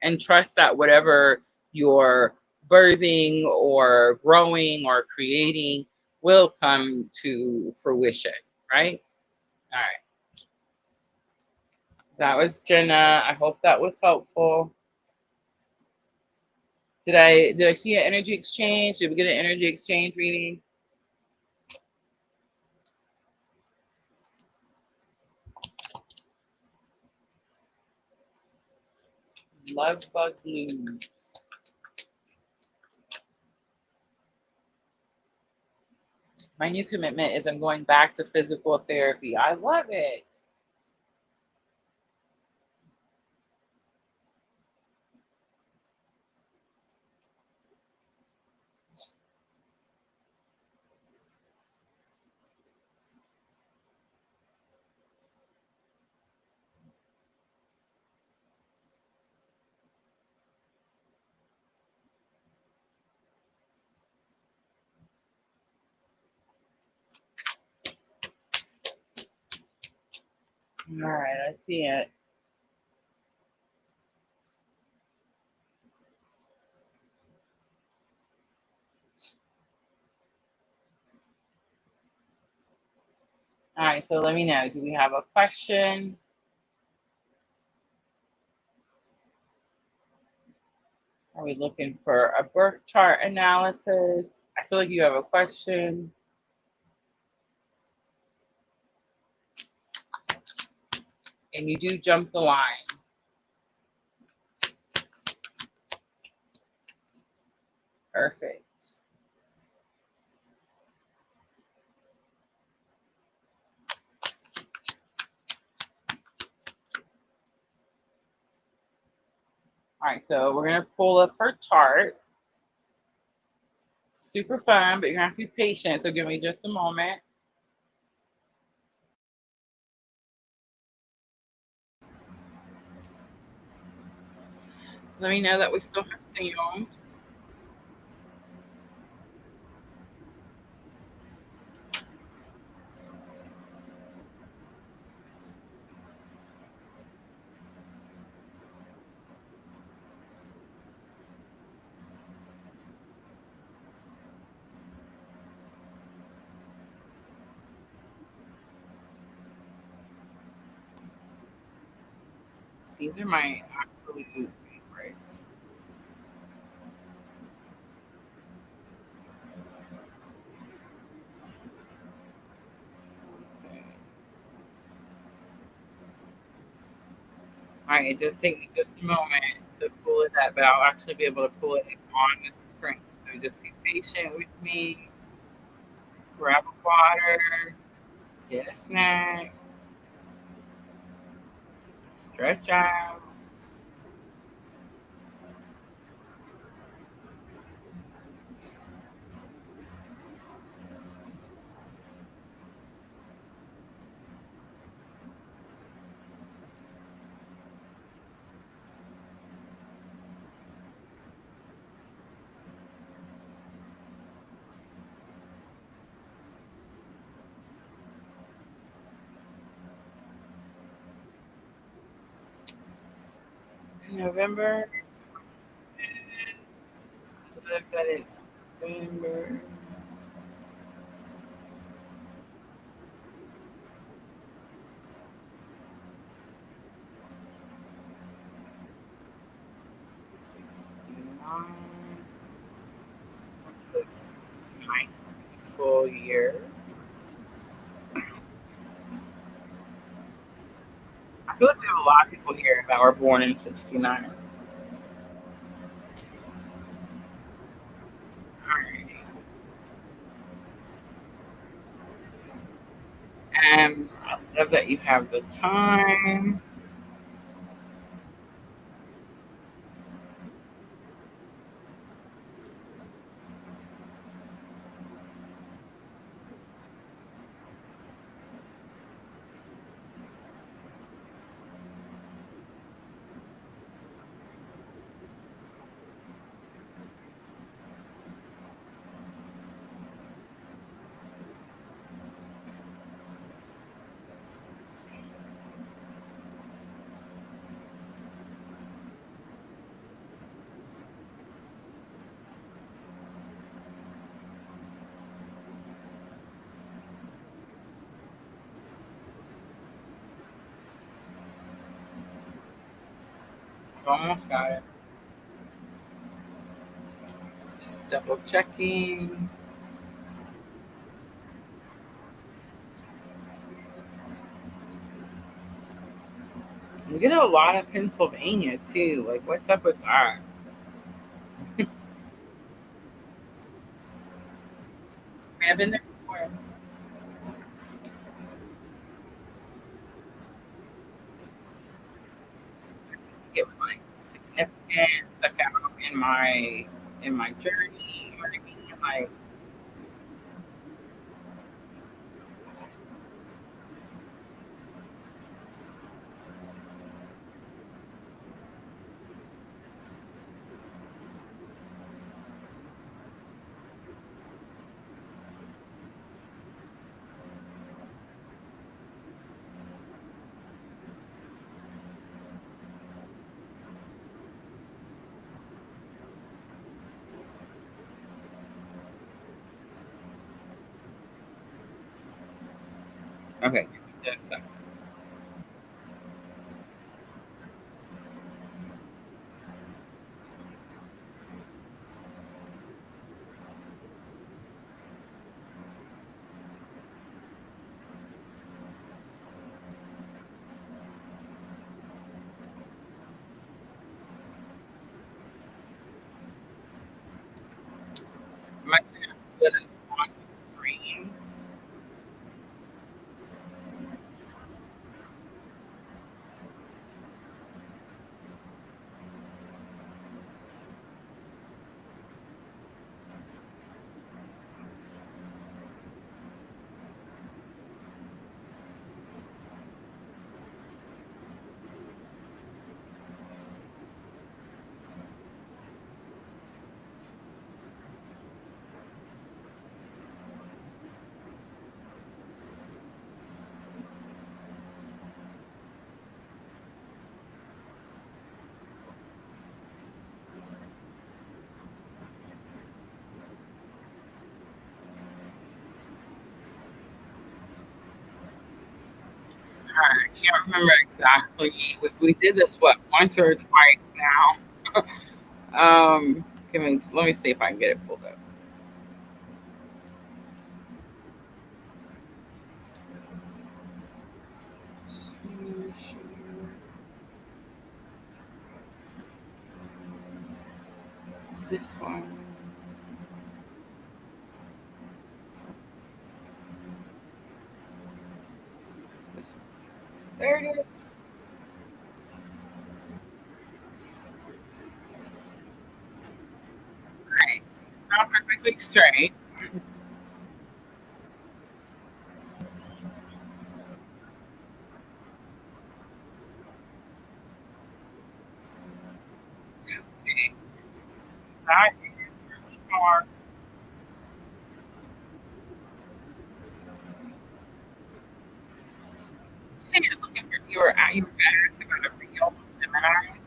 and trust that whatever you're birthing or growing or creating will come to fruition, right? All right. That was Jenna. I hope that was helpful. Did I see an energy exchange? Did we get an energy exchange reading? Love bug blue. My new commitment is I'm going back to physical therapy. I love it. All right, I see it. All right, so let me know. Do we have a question? Are we looking for a birth chart analysis? I feel like you have a question. And you do jump the line. Perfect. All right, so we're going to pull up her chart. Super fun, but you're going to have to be patient. So give me just a moment. Let me know that we still have sound. These are my absolute favorites. Okay. All right, it just take me just a moment to pull it up, but I'll actually be able to pull it on the screen. So just be patient with me. Grab a water, get a snack, stretch out. November. Look that it's November. full year. I feel like we have a lot of people here that were born in '69. Alright. I love that you have the time. Almost got it. Just double checking. We get a lot of Pennsylvania too. Like, what's up with that? I've been there before. It was like significant stuck out in my journey. You know what I mean? Like, okay, just a second. Am I going to put it on the screen? I can't remember exactly. We did this what once or twice now. Let me see if I can get it pulled up. This one. This one. There it is. Right. It's not perfectly straight. That is your chart. You said you're looking for you were asked about a real Gemini.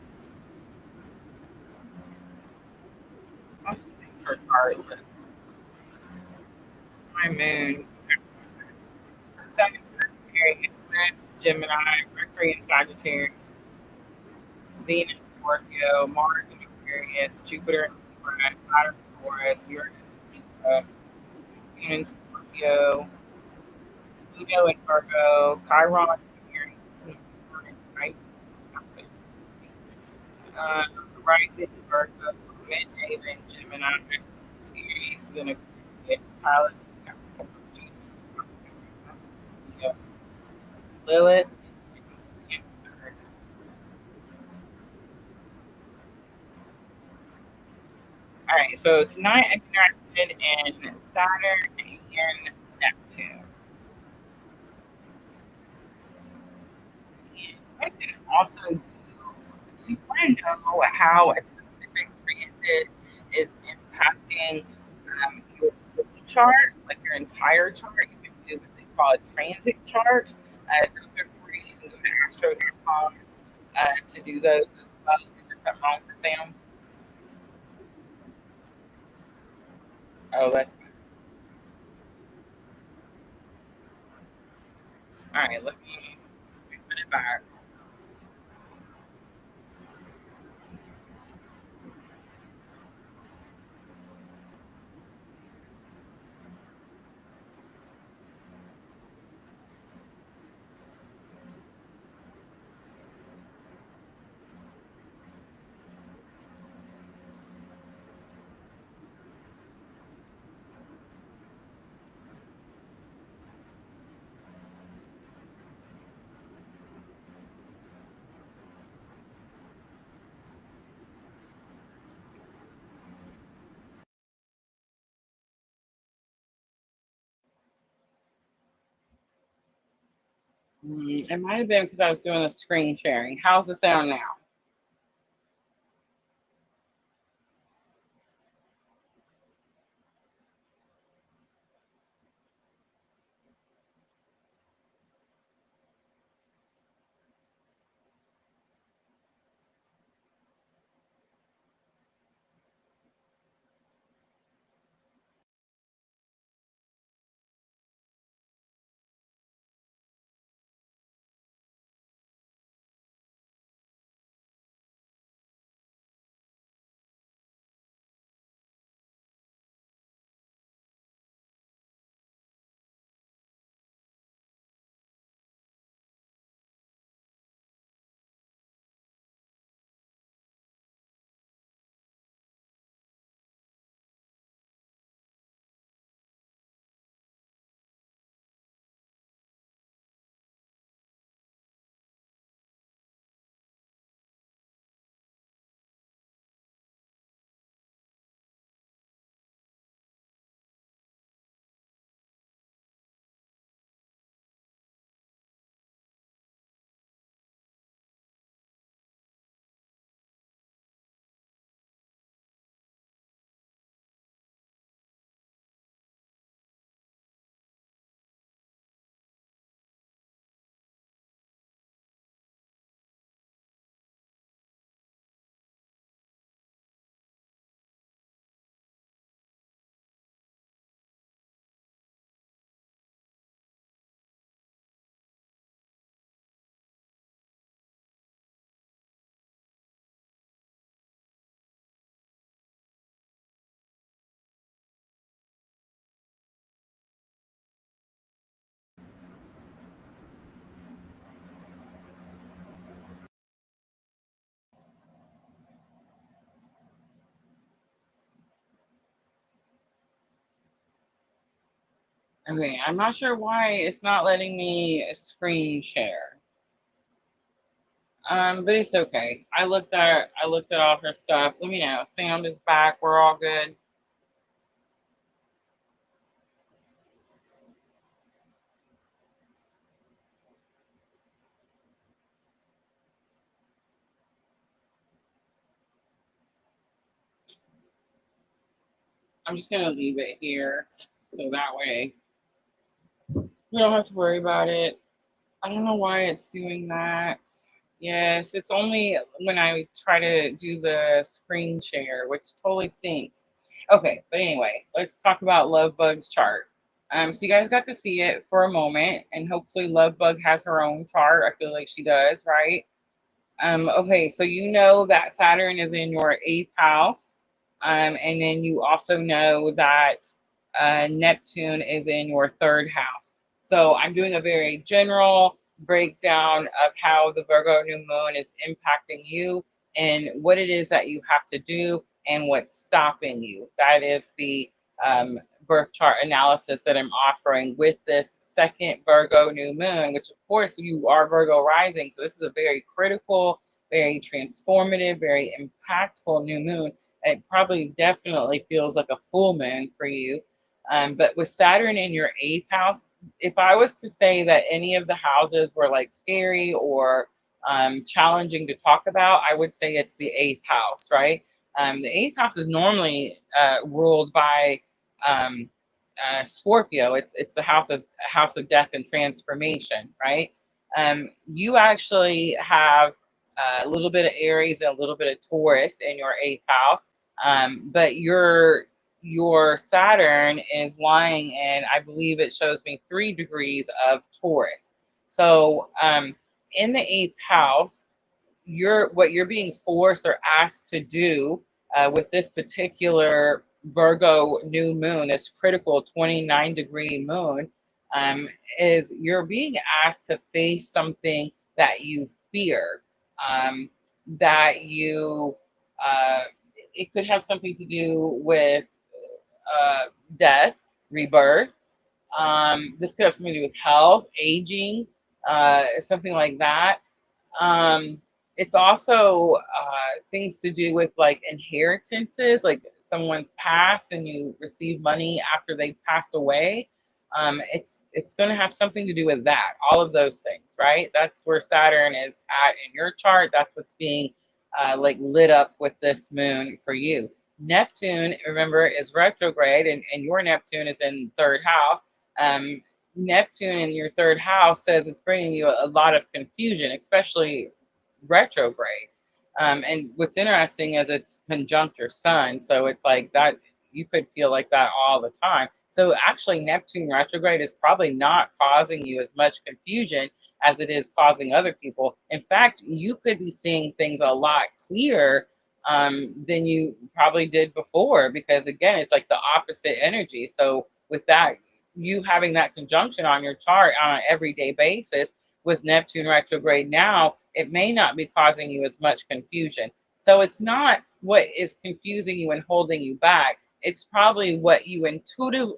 Most things for chart. Look, my moon. Sun is Sagittarius, Red Gemini, Mercury in Sagittarius, Venus Scorpio, Mars in Aquarius, Jupiter in Libra, Saturn in Taurus, Uranus in Libra, Venus Scorpio, Pluto in Virgo, Chiron in Aries, and Pisces, uh, rising in Virgo, midday in Gemini, Series in Aquarius, Palace is Capricorn, Lilith in Cancer. All right, so tonight I'm interested in Saturn and Neptune. And I can also do, if you want to know how a specific transit is impacting your whole chart, like your entire chart, you can do what they call a transit chart. Those are free. You can go to astro.com to do those as well. Is there something wrong with the sound? Oh, that's good. All right. Let me put it back. It might have been because I was doing the screen sharing. How's the sound now? Okay, I'm not sure why it's not letting me screen share. But it's okay. I looked at all her stuff. Let me know. Sound is back. We're all good. I'm just gonna leave it here so that way we don't have to worry about it. I don't know why it's doing that. Yes, it's only when I try to do the screen share, which totally stinks. Okay, but anyway, let's talk about Love Bug's chart. So you guys got to see it for a moment, and hopefully Love Bug has her own chart. I feel like she does, right? Okay, so you know that Saturn is in your eighth house, and then you also know that Neptune is in your third house. So I'm doing a very general breakdown of how the Virgo new moon is impacting you and what it is that you have to do and what's stopping you. That is the um, birth chart analysis that I'm offering with this second Virgo new moon, which of course you are Virgo rising. So this is a very critical, very transformative, very impactful new moon. It probably definitely feels like a full moon for you. But with Saturn in your eighth house, if I was to say that any of the houses were like scary or challenging to talk about, I would say it's the eighth house, right? The eighth house is normally ruled by um, Scorpio. It's the house of death and transformation, right? You actually have a little bit of Aries and a little bit of Taurus in your eighth house, but your Saturn is lying in, I believe it shows me 3 degrees of Taurus. So in the eighth house, what you're being forced or asked to do with this particular Virgo new moon, this critical 29-degree moon, um, is you're being asked to face something that you fear, that you, uh, it could have something to do with uh, death, rebirth. This could have something to do with health, aging, something like that. um, it's also things to do with like inheritances, like someone's passed and you receive money after they passed away. It's going to have something to do with that. All of those things, right? That's where Saturn is at in your chart. That's what's being like lit up with this moon for you. Neptune, remember, is retrograde, and your Neptune is in third house. Um, Neptune in your third house says it's bringing you a lot of confusion, especially retrograde. And what's interesting is it's conjunct your sun. So it's like that, you could feel like that all the time. So actually, Neptune retrograde is probably not causing you as much confusion as it is causing other people. In fact, you could be seeing things a lot clearer than you probably did before, because again, it's like the opposite energy. So with that, you having that conjunction on your chart on an everyday basis with Neptune retrograde now, it may not be causing you as much confusion. So it's not what is confusing you and holding you back. It's probably what you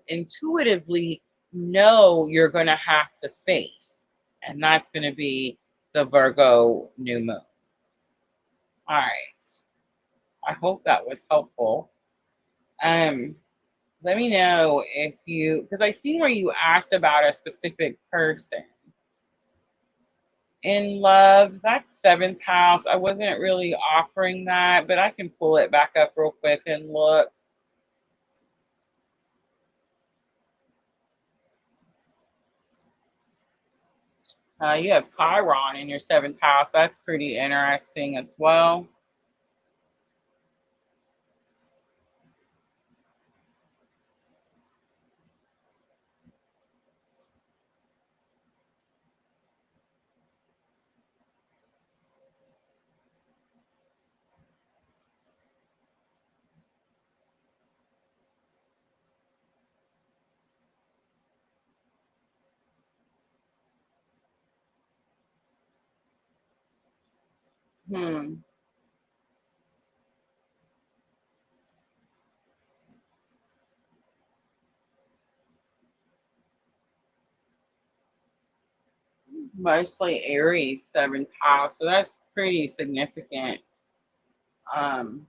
intuitively know you're going to have to face. And that's going to be the Virgo new moon. All right. I hope that was helpful. Um, Let me know if you, because I see where you asked about a specific person. In love, that's seventh house. I wasn't really offering that, but I can pull it back up real quick and look. You have Chiron in your seventh house. That's pretty interesting as well. Hmm. Mostly Aries seventh house, so that's pretty significant. Um,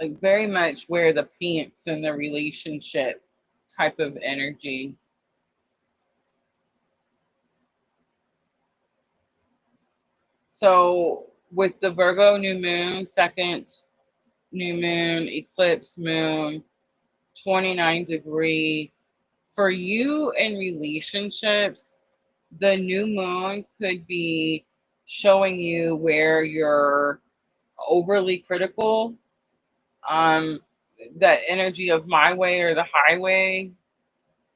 like very much where the pants in the relationship type of energy. So with the Virgo new moon, second new moon, eclipse moon, 29-degree, for you in relationships, the new moon could be showing you where you're overly critical. Um, that energy of my way or the highway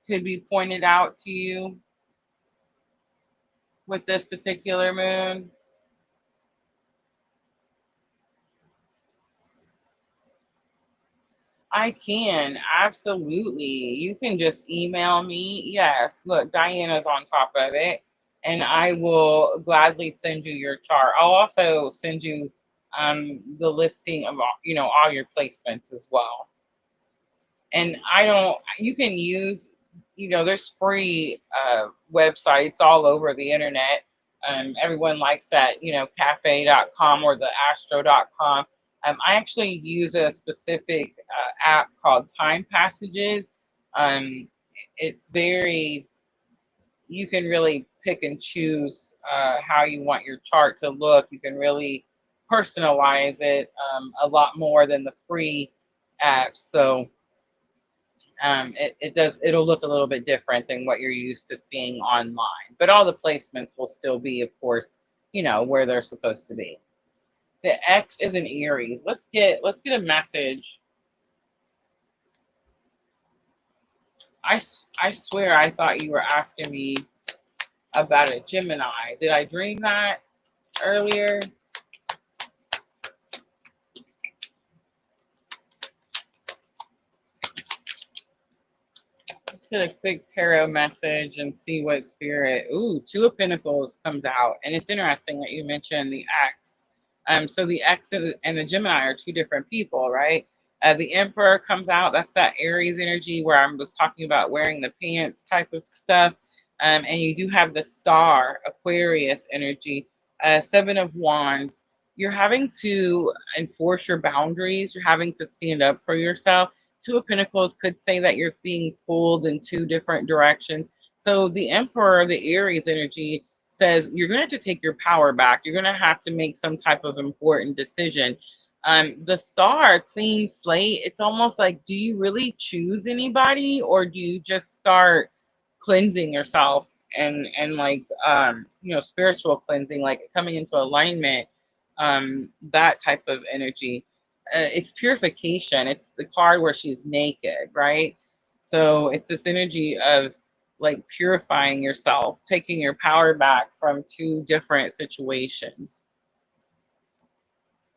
could be pointed out to you with this particular moon. I can, absolutely. You can just email me. Yes, look, Diana's on top of it, and I will gladly send you your chart. I'll also send you the listing of all your placements as well. And I don't, you can use, there's free websites all over the internet. Everyone likes that, cafe.com or the astro.com. I actually use a specific app called Time Passages. Um, it's very, you can really pick and choose how you want your chart to look. You can really personalize it a lot more than the free apps. So, it'll look a little bit different than what you're used to seeing online, but all the placements will still be, of course, where they're supposed to be. The X is an Aries. Let's get a message. I swear I thought you were asking me about a Gemini. Did I dream that earlier? Let's get a quick tarot message and see what spirit. Ooh, Two of Pentacles comes out, and it's interesting that you mentioned the X. So the X and the Gemini are two different people, right? The Emperor comes out. That's that Aries energy where I was talking about wearing the pants type of stuff. And you do have the Star, Aquarius energy. Seven of Wands. You're having to enforce your boundaries. You're having to stand up for yourself. Two of Pentacles could say that you're being pulled in two different directions. So the Emperor, the Aries energy, says you're going to have to take your power back. You're going to have to make some type of important decision. The Star, clean slate, it's almost like, do you really choose anybody, or do you just start cleansing yourself and like spiritual cleansing, like coming into alignment, that type of energy. It's purification. It's the card where she's naked, right? So it's this energy of like purifying yourself, taking your power back from two different situations.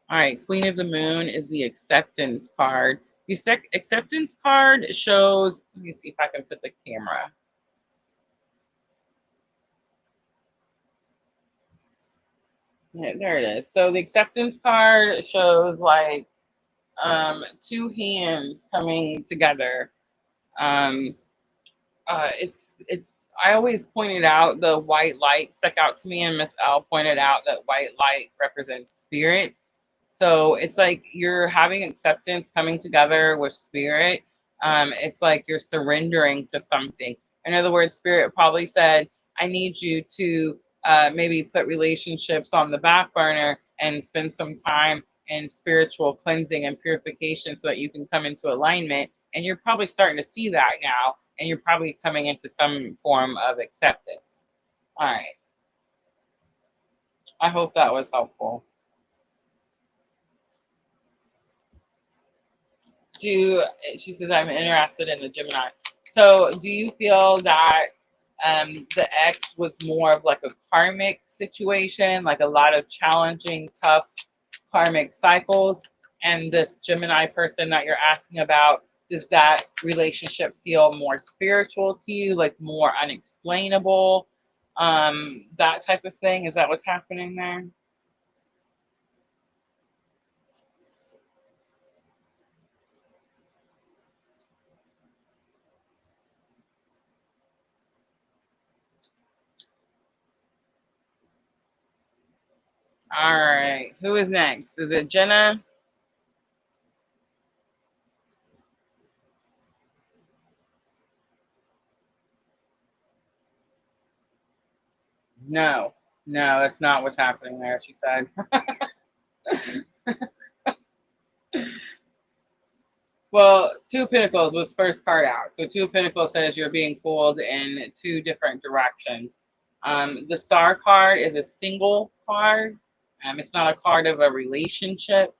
All right, Queen of the Moon is the acceptance card. The acceptance card shows, let me see if I can put the camera. Yeah, there it is. So the acceptance card shows like two hands coming together. Um, it's I always pointed out the white light stuck out to me, and Miss L pointed out that white light represents spirit. So it's like you're having acceptance coming together with spirit. It's like you're surrendering to something. In other words, spirit probably said, I need you to maybe put relationships on the back burner and spend some time in spiritual cleansing and purification so that you can come into alignment. And you're probably starting to see that now, and you're probably coming into some form of acceptance. All right. I hope that was helpful. She says, I'm interested in the Gemini. So do you feel that the X was more of like a karmic situation, like a lot of challenging, tough karmic cycles? And this Gemini person that you're asking about, does that relationship feel more spiritual to you, like more unexplainable? That type of thing. Is that what's happening there? All right. Who is next? Is it Jenna? No, no, that's not what's happening there, she said. Well, Two of Pentacles was first card out. So Two of Pentacles says you're being pulled in two different directions. The Star card is a single card. It's not a card of a relationship.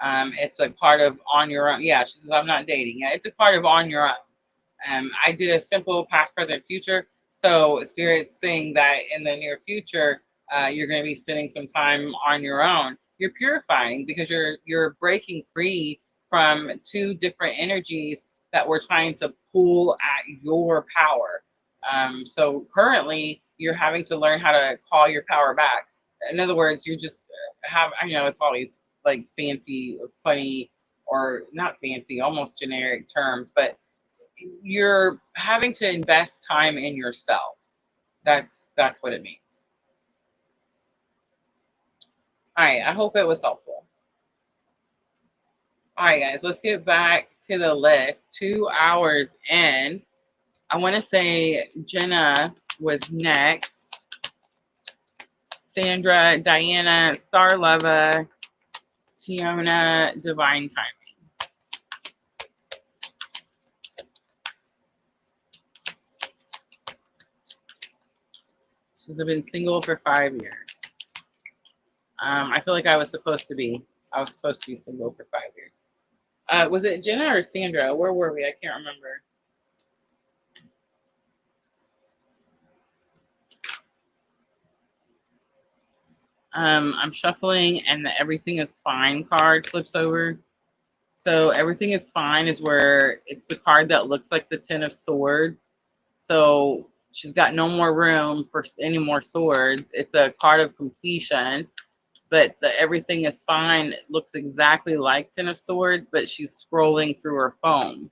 It's a card of on your own. Yeah, she says, I'm not dating. Yeah, it's a card of on your own. I did a simple past, present, future. So Spirit's saying that in the near future, you're going to be spending some time on your own. You're purifying because you're breaking free from two different energies that were trying to pull at your power. So currently, you're having to learn how to call your power back. In other words, you just have, I know it's all these like fancy, funny, or not fancy, almost generic terms, but you're having to invest time in yourself. That's what it means. All right, I hope it was helpful. All right, guys, let's get back to the list. 2 hours in. I want to say Jenna was next. Sandra, Diana, Star Lova, Tiona, Divine Timing. She's been single for 5 years. I feel like I was supposed to be. I was supposed to be single for 5 years. Was it Jenna or Sandra? Where were we? I can't remember. I'm shuffling, and the everything is fine card flips over. So everything is fine is where it's the card that looks like the Ten of Swords. So she's got no more room for any more swords. It's a card of completion, but the everything is fine looks exactly like Ten of Swords, but she's scrolling through her phone.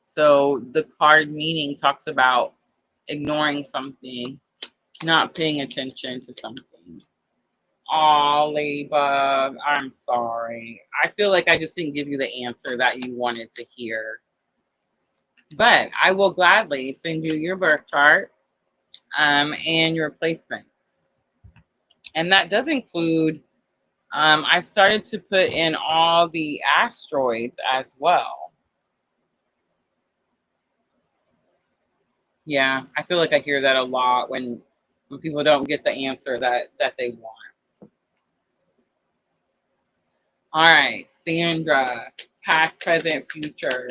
So the card meaning talks about ignoring something, not paying attention to something. Aw, Ladybug, I'm sorry. I feel like I just didn't give you the answer that you wanted to hear. But I will gladly send you your birth chart and your placements. And that does include, I've started to put in all the asteroids as well. Yeah, I feel like I hear that a lot when people don't get the answer that they want. All right, Sandra, past, present, future.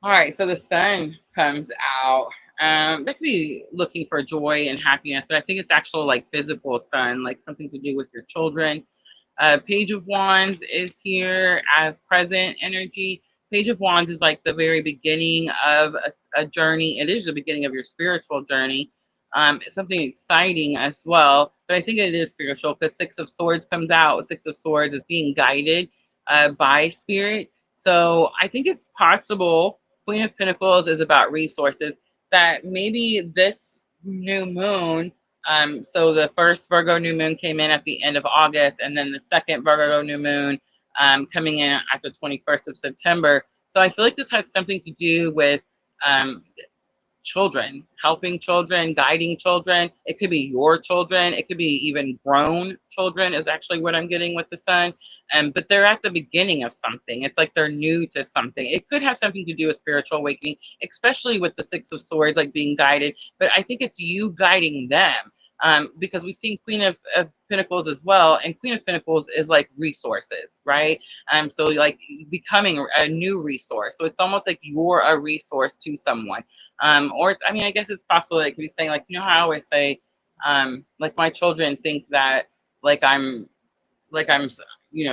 All right, so the sun comes out. That could be looking for joy and happiness, but I think it's actual like physical sun, like something to do with your children. Page of Wands is here as present energy. Page of Wands is like the very beginning of a journey. It is the beginning of your spiritual journey. It's something exciting as well, but I think it is spiritual because Six of Swords comes out. Six of Swords is being guided by spirit. So I think it's possible. Queen of Pentacles is about resources, that maybe this new moon, so the first Virgo new moon came in at the end of August, and then the second Virgo new moon coming in at the 21st of September. So I feel like this has something to do with um, children, helping children, guiding children. It could be your children. It could be even grown children is actually what I'm getting with the sun. But they're at the beginning of something. It's like they're new to something. It could have something to do with spiritual awakening, especially with the Six of Swords, like being guided. But I think it's you guiding them. Because we've seen Queen of Pentacles as well, and Queen of Pentacles is like resources, right? So like becoming a new resource. So it's almost like you're a resource to someone. Or it's, I mean, I guess it's possible that it could be saying like, you know how I always say, like my children think that like I'm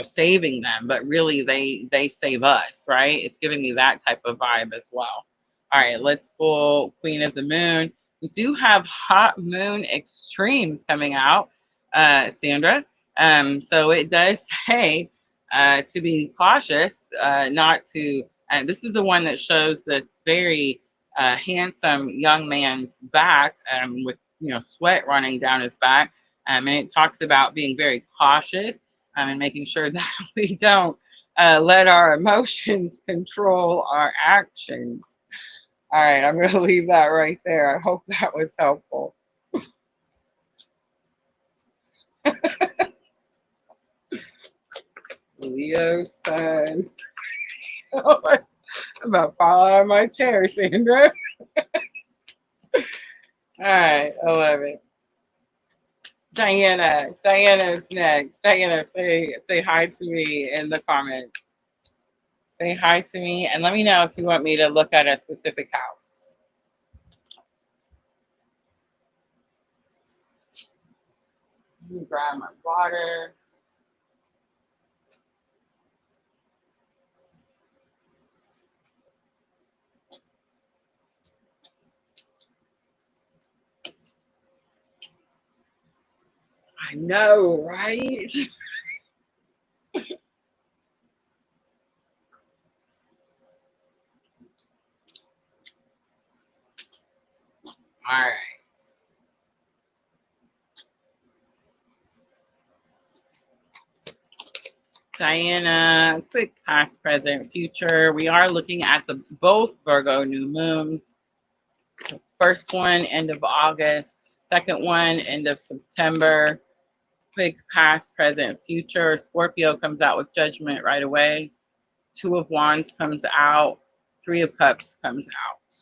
saving them, but really they save us, right? It's giving me that type of vibe as well. All right, let's pull Queen of the Moon. We do have hot moon extremes coming out, Sandra. So it does say to be cautious, not to. And this is the one that shows this very handsome young man's back, with sweat running down his back, and it talks about being very cautious, and making sure that we don't let our emotions control our actions. All right, I'm going to leave that right there. I hope that was helpful. Leo sun. I'm about to fall out of my chair, Sandra. All right, I love it. Diana's next. Diana, say hi to me in the comments. Say hi to me and let me know if you want me to look at a specific house. Let me grab my water. I know, right? All right. Diana, quick past, present, future. We are looking at the both Virgo new moons. First one, end of August. Second one, end of September. Quick past, present, future. Scorpio comes out with judgment right away. Two of Wands comes out. Three of Cups comes out.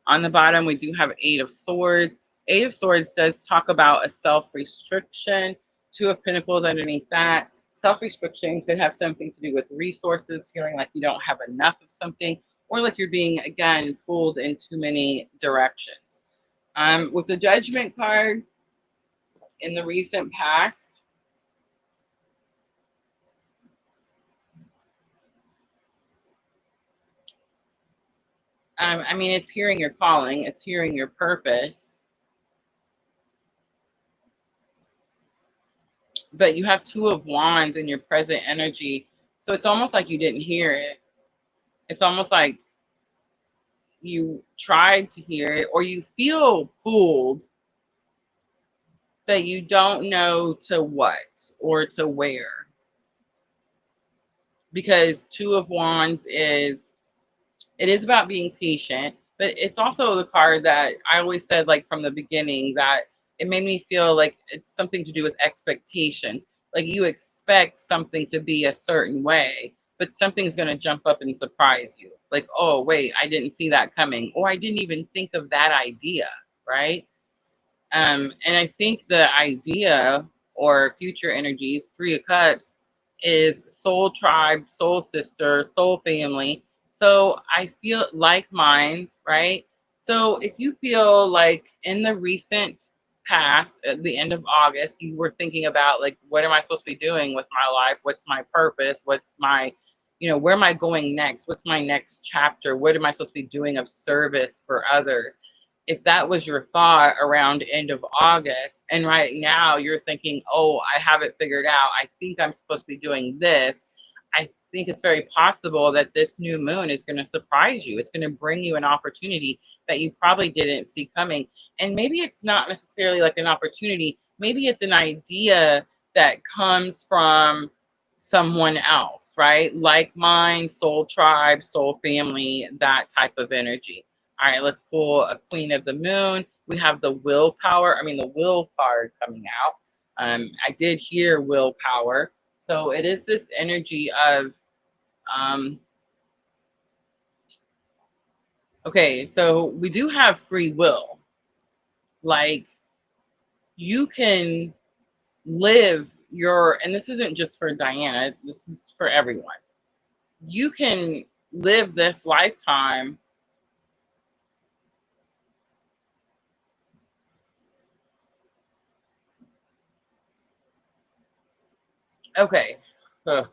On the bottom, we do have Eight of Swords. Eight of Swords does talk about a self-restriction. Two of Pentacles underneath that. Self-restriction could have something to do with resources, feeling like you don't have enough of something, or like you're being, again, pulled in too many directions. With the Judgment card in the recent past, I mean, it's hearing your calling, it's hearing your purpose, but you have Two of Wands in your present energy, so it's almost like you didn't hear it. It's almost like you tried to hear it, or you feel pulled, but you don't know to what or to where. Because Two of Wands is, it is about being patient, but it's also the card that I always said, like from the beginning, that it made me feel like it's something to do with expectations. Like you expect something to be a certain way, but something's going to jump up and surprise you. Like, oh, wait, I didn't see that coming, or I didn't even think of that idea, right? And I think the idea or future energies, Three of Cups, is soul tribe, soul sister, soul family. So I feel like minds, right? So if you feel like in the recent past, at the end of August, you were thinking about like, what am I supposed to be doing with my life? What's my purpose? What's my, where am I going next? What's my next chapter? What am I supposed to be doing of service for others? If that was your thought around end of August, and right now you're thinking, oh, I have it figured out, I think I'm supposed to be doing this, I think it's very possible that this new moon is going to surprise you. It's going to bring you an opportunity that you probably didn't see coming. And maybe it's not necessarily like an opportunity, maybe it's an idea that comes from someone else, right? Like mind, soul tribe, soul family, that type of energy. All right, let's pull a Queen of the Moon. We have the willpower, the will card coming out. I did hear willpower. So it is this energy of, um, okay, so we do have free will. Like you can live your, and this isn't just for Diana, this is for everyone. You can live this lifetime. Okay. Ugh.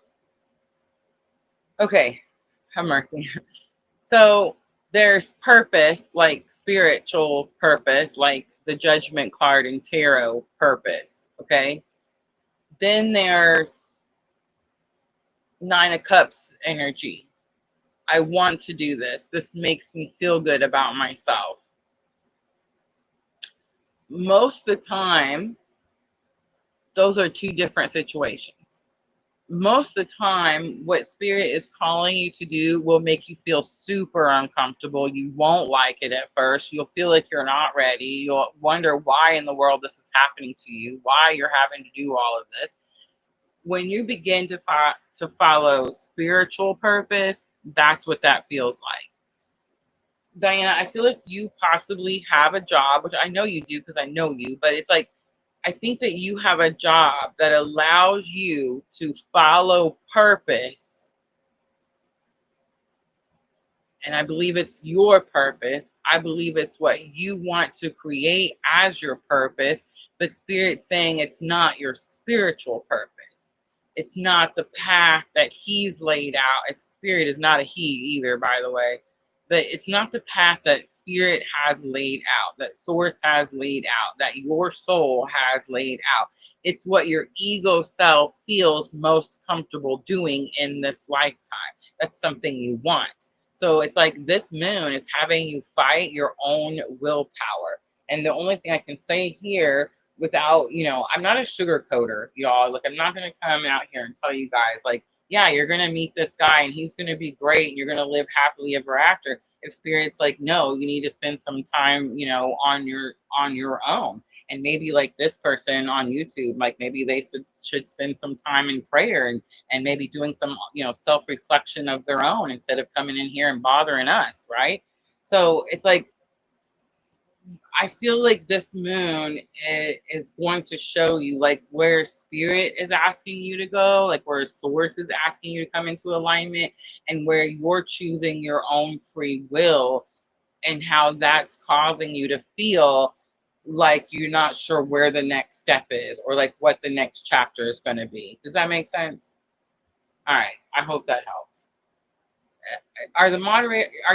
Okay. Have mercy. So there's purpose, like spiritual purpose, like the Judgment card in tarot purpose. Okay. Then there's Nine of Cups energy. I want to do this. This makes me feel good about myself. Most of the time, those are two different situations. Most of the time, what spirit is calling you to do will make you feel super uncomfortable. You won't like it at first. You'll feel like you're not ready. You'll wonder why in the world this is happening to you, why you're having to do all of this. When you begin to follow spiritual purpose, that's what that feels like. Diana, I feel like you possibly have a job, which I know you do because I know you, but it's like, I think that you have a job that allows you to follow purpose. And I believe it's your purpose. I believe it's what you want to create as your purpose. But Spirit's saying it's not your spiritual purpose. It's not the path that He's laid out. It's Spirit is not a he either, by the way. but it's not the path that spirit has laid out, that source has laid out, that your soul has laid out. It's what your ego self feels most comfortable doing in this lifetime. That's something you want. So it's like this moon is having you fight your own willpower. And the only thing I can say here without, I'm not a sugarcoater, y'all. Like, I'm not going to come out here and tell you guys, like, yeah, you're going to meet this guy and he's going to be great and you're going to live happily ever after. If spirit's like, no, you need to spend some time, on your own. And maybe like this person on YouTube, like maybe they should spend some time in prayer and maybe doing some, self-reflection of their own instead of coming in here and bothering us, right? So it's like, I feel like this moon is going to show you like where spirit is asking you to go, like where source is asking you to come into alignment, and where you're choosing your own free will, and how that's causing you to feel like you're not sure where the next step is or like what the next chapter is going to be. Does that make sense? All right. I hope that helps. Are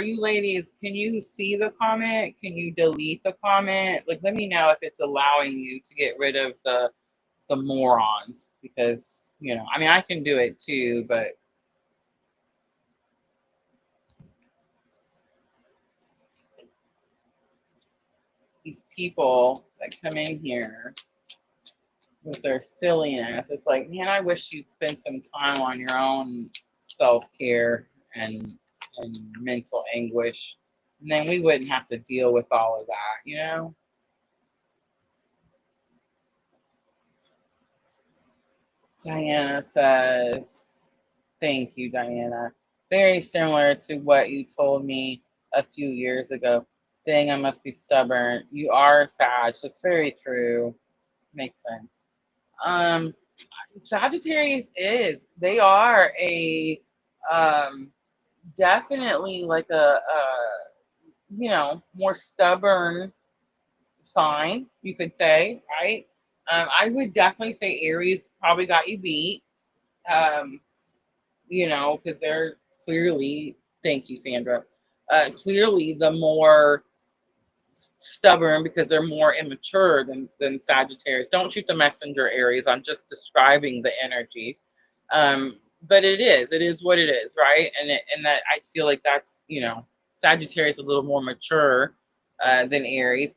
you ladies, can you see the comment? Can you delete the comment? Like, let me know if it's allowing you to get rid of the morons, because, I mean, I can do it too, but these people that come in here with their silliness, it's like, man, I wish you'd spend some time on your own self-care and mental anguish. And then we wouldn't have to deal with all of that. Diana says, thank you, Diana. Very similar to what you told me a few years ago. Dang, I must be stubborn. You are Sag. That's very true. Makes sense. Um, Sagittarius they are a definitely like a more stubborn sign, you could say, right? I would definitely say Aries probably got you beat. Um, because they're clearly, thank you, Sandra, clearly the more stubborn because they're more immature than Sagittarius. Don't shoot the messenger, Aries. I'm just describing the energies. But it is what it is, right? And that I feel like that's, Sagittarius a little more mature than Aries.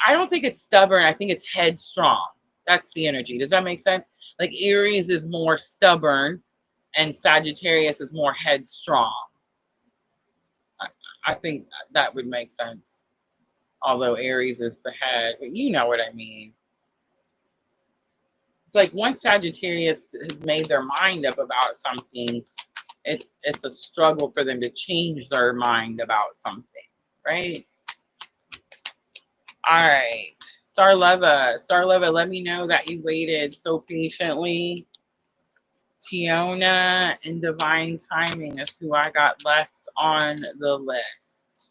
I don't think it's stubborn. I think it's headstrong. That's the energy. Does that make sense? Like Aries is more stubborn and Sagittarius is more headstrong. I think that would make sense. Although Aries is the head, but you know what I mean. It's like once Sagittarius has made their mind up about something, it's a struggle for them to change their mind about something, right? All right. Starleva, let me know that you waited so patiently. Tiona and Divine Timing is who I got left on the list.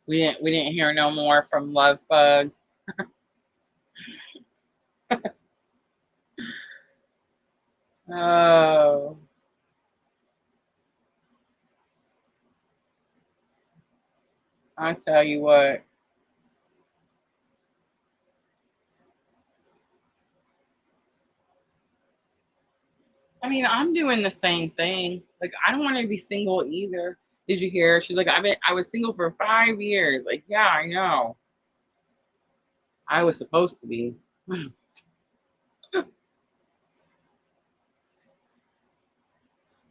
We didn't hear no more from Love Bug. Oh, I tell you what. I mean, I'm doing the same thing. Like, I don't want to be single either. Did you hear? She's like, I was single for 5 years. Like, yeah, I know. I was supposed to be.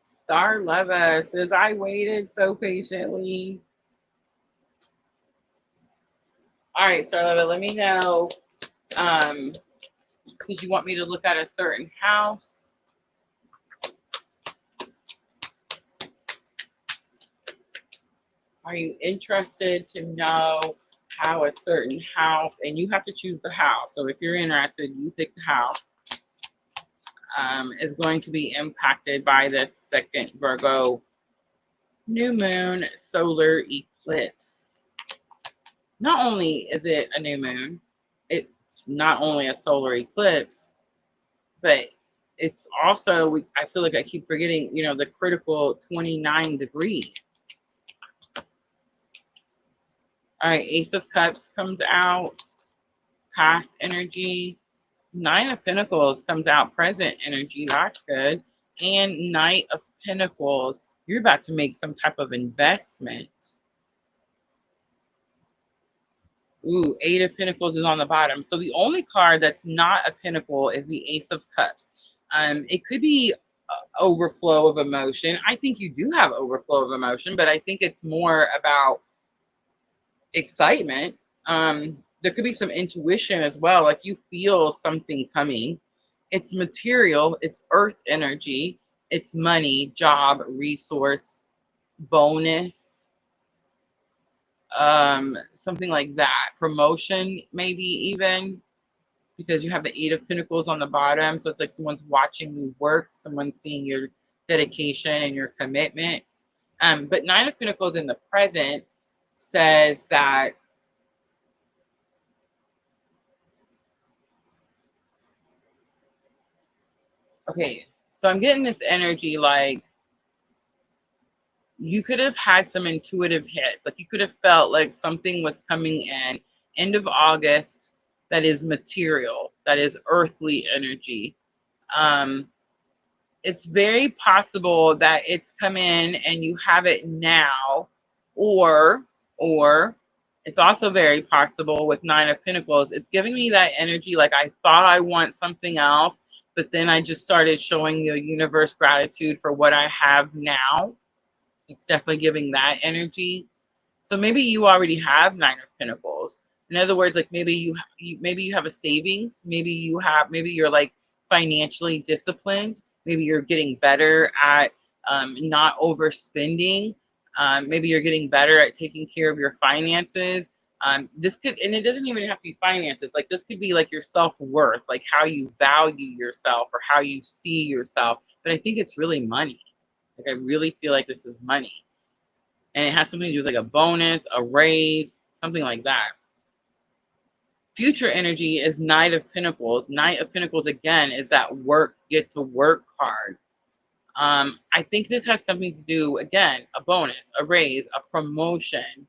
Star Leva says, I waited so patiently. All right, Star Leva, let me know. Did you want me to look at a certain house? Are you interested to know how a certain house, and you have to choose the house. So if you're interested, you pick the house, is going to be impacted by this second Virgo new moon solar eclipse. Not only is it a new moon, it's not only a solar eclipse, but It's also, I feel like I keep forgetting, the critical 29 degree. All right, Ace of Cups comes out, past energy. Nine of Pentacles comes out, present energy. That's good. And Knight of Pentacles, you're about to make some type of investment. Ooh, Eight of Pentacles is on the bottom. So the only card that's not a pentacle is the Ace of Cups. It could be overflow of emotion. I think you do have overflow of emotion, but I think it's more about excitement. There could be some intuition as well, like you feel something coming. It's material, it's earth energy, it's money, job, resource, bonus, something like that. Promotion, maybe even, because you have the Eight of Pentacles on the bottom. So it's like someone's watching you work, someone's seeing your dedication and your commitment. But Nine of Pentacles in the present says that, okay, so I'm getting this energy like you could have had some intuitive hits. Like you could have felt like something was coming in end of August that is material, that is earthly energy. Um, it's very possible that it's come in and you have it now, or or it's also very possible with Nine of Pentacles, it's giving me that energy like I thought I want something else, but then I just started showing the universe gratitude for what I have now. It's definitely giving that energy. So maybe you already have Nine of Pentacles. In other words, like maybe maybe you have a savings. Maybe you're like financially disciplined. Maybe you're getting better at not overspending. Maybe you're getting better at taking care of your finances. This could, and it doesn't even have to be finances. Like this could be like your self-worth, like how you value yourself or how you see yourself. But I think it's really money. Like I really feel like this is money. And it has something to do with like a bonus, a raise, something like that. Future energy is Knight of Pentacles. Knight of Pentacles, again, is that work, get to work card. I think this has something to do, again, a bonus, a raise, a promotion.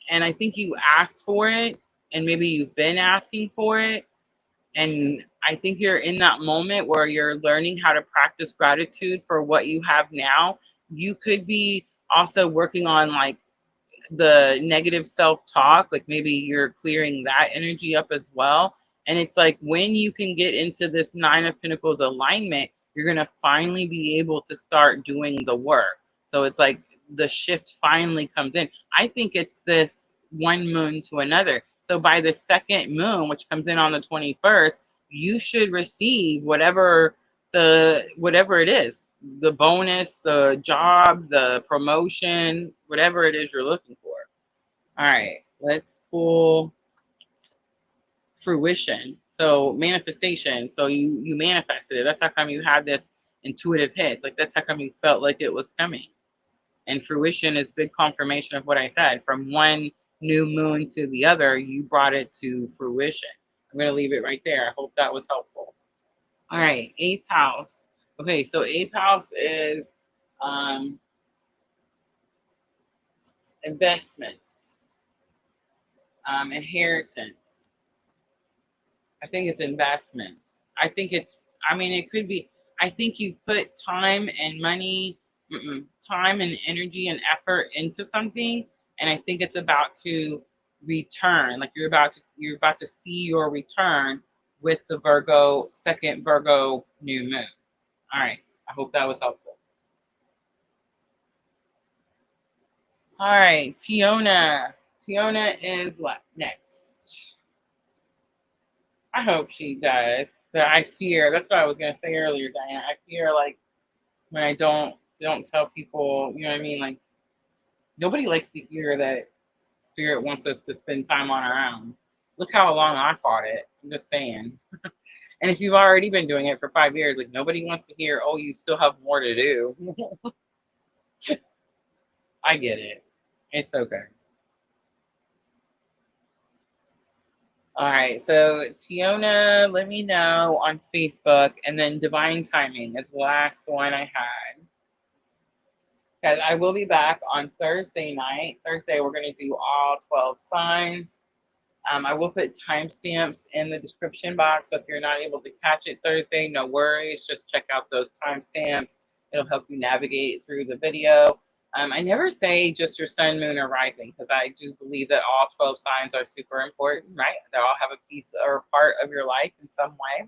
And I think you asked for it, and maybe you've been asking for it. And I think you're in that moment where you're learning how to practice gratitude for what you have now. You could be also working on like the negative self-talk, like maybe you're clearing that energy up as well. And it's like when you can get into this Nine of Pentacles alignment, you're going to finally be able to start doing the work. So it's like the shift finally comes in. I think it's this one moon to another. So by the second moon, which comes in on the 21st, you should receive whatever it is, the bonus, the job, the promotion, whatever it is you're looking for. All right, let's pull fruition. So manifestation. So you manifested it. That's how come you had this intuitive hits. Like that's how come you felt like it was coming. And fruition is big confirmation of what I said. From one new moon to the other, you brought it to fruition. I'm going to leave it right there. I hope that was helpful. All right, eighth house. Okay, so eighth house is investments, inheritance. I think it's investments. I mean, it could be, I think you put time and money, time and energy and effort into something. And I think it's about to return. Like you're about to see your return with the second Virgo new moon. All right. I hope that was helpful. All right. Tiona. Tiona is what next? I hope she does. But I fear, that's what I was gonna say earlier, Diane. I fear like when I don't tell people, you know what I mean? Like nobody likes to hear that spirit wants us to spend time on our own. Look how long I fought it. I'm just saying. And if you've already been doing it for 5 years, like nobody wants to hear, oh, you still have more to do. I get it. It's okay. All right, so Tiona, let me know on Facebook, and then Divine Timing is the last one I had. Guys, I will be back on Thursday night. Thursday, we're going to do all 12 signs. I will put timestamps in the description box, so if you're not able to catch it Thursday, no worries. Just check out those timestamps. It'll help you navigate through the video. I never say just your sun, moon, or rising, because I do believe that all 12 signs are super important, right? They all have a piece or part of your life in some way.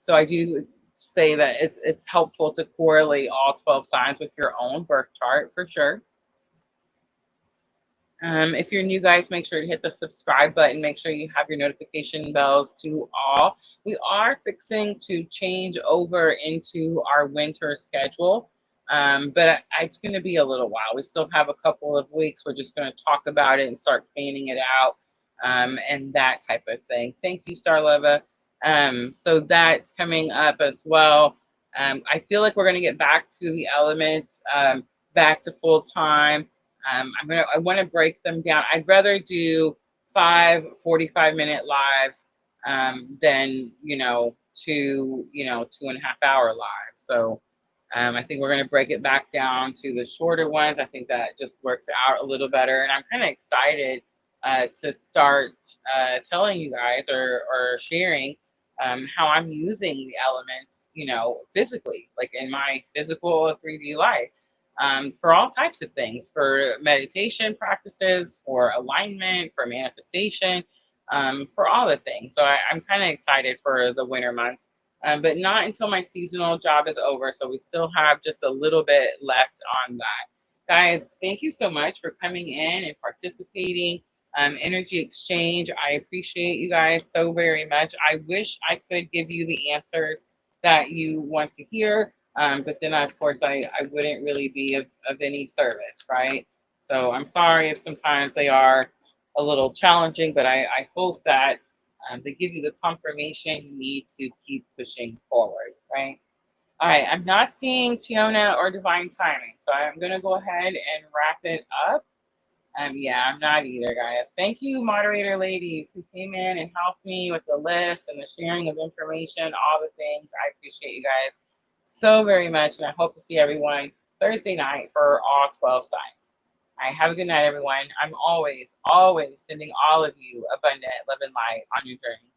So I do say that it's helpful to correlate all 12 signs with your own birth chart for sure. If you're new, guys, make sure to hit the subscribe button. Make sure you have your notification bells to all. We are fixing to change over into our winter schedule, but it's going to be a little while. We still have a couple of weeks. We're just going to talk about it and start planning it out, and that type of thing. Thank you, Starlova. So that's coming up as well. I feel like we're going to get back to the elements, back to full time. I want to break them down. I'd rather do 45-minute lives than, two and a half hour lives. So I think we're going to break it back down to the shorter ones. I think that just works out a little better. And I'm kind of excited to start telling you guys or sharing how I'm using the elements, physically, like in my physical 3D life, for all types of things, for meditation practices, for alignment, for manifestation, for all the things. So I'm kind of excited for the winter months, but not until my seasonal job is over. So we still have just a little bit left on that. Guys, thank you so much for coming in and participating. Energy exchange. I appreciate you guys so very much. I wish I could give you the answers that you want to hear, but then, of course, I wouldn't really be of any service, right? So I'm sorry if sometimes they are a little challenging, but I hope that they give you the confirmation you need to keep pushing forward, right? All right, I'm not seeing Tiona or Divine Timing, so I'm going to go ahead and wrap it up. Yeah, I'm not either, guys. Thank you, moderator ladies, who came in and helped me with the list and the sharing of information, all the things. I appreciate you guys so very much, and I hope to see everyone Thursday night for all 12 signs. All right, have a good night, everyone. I'm always, always sending all of you abundant love and light on your journey.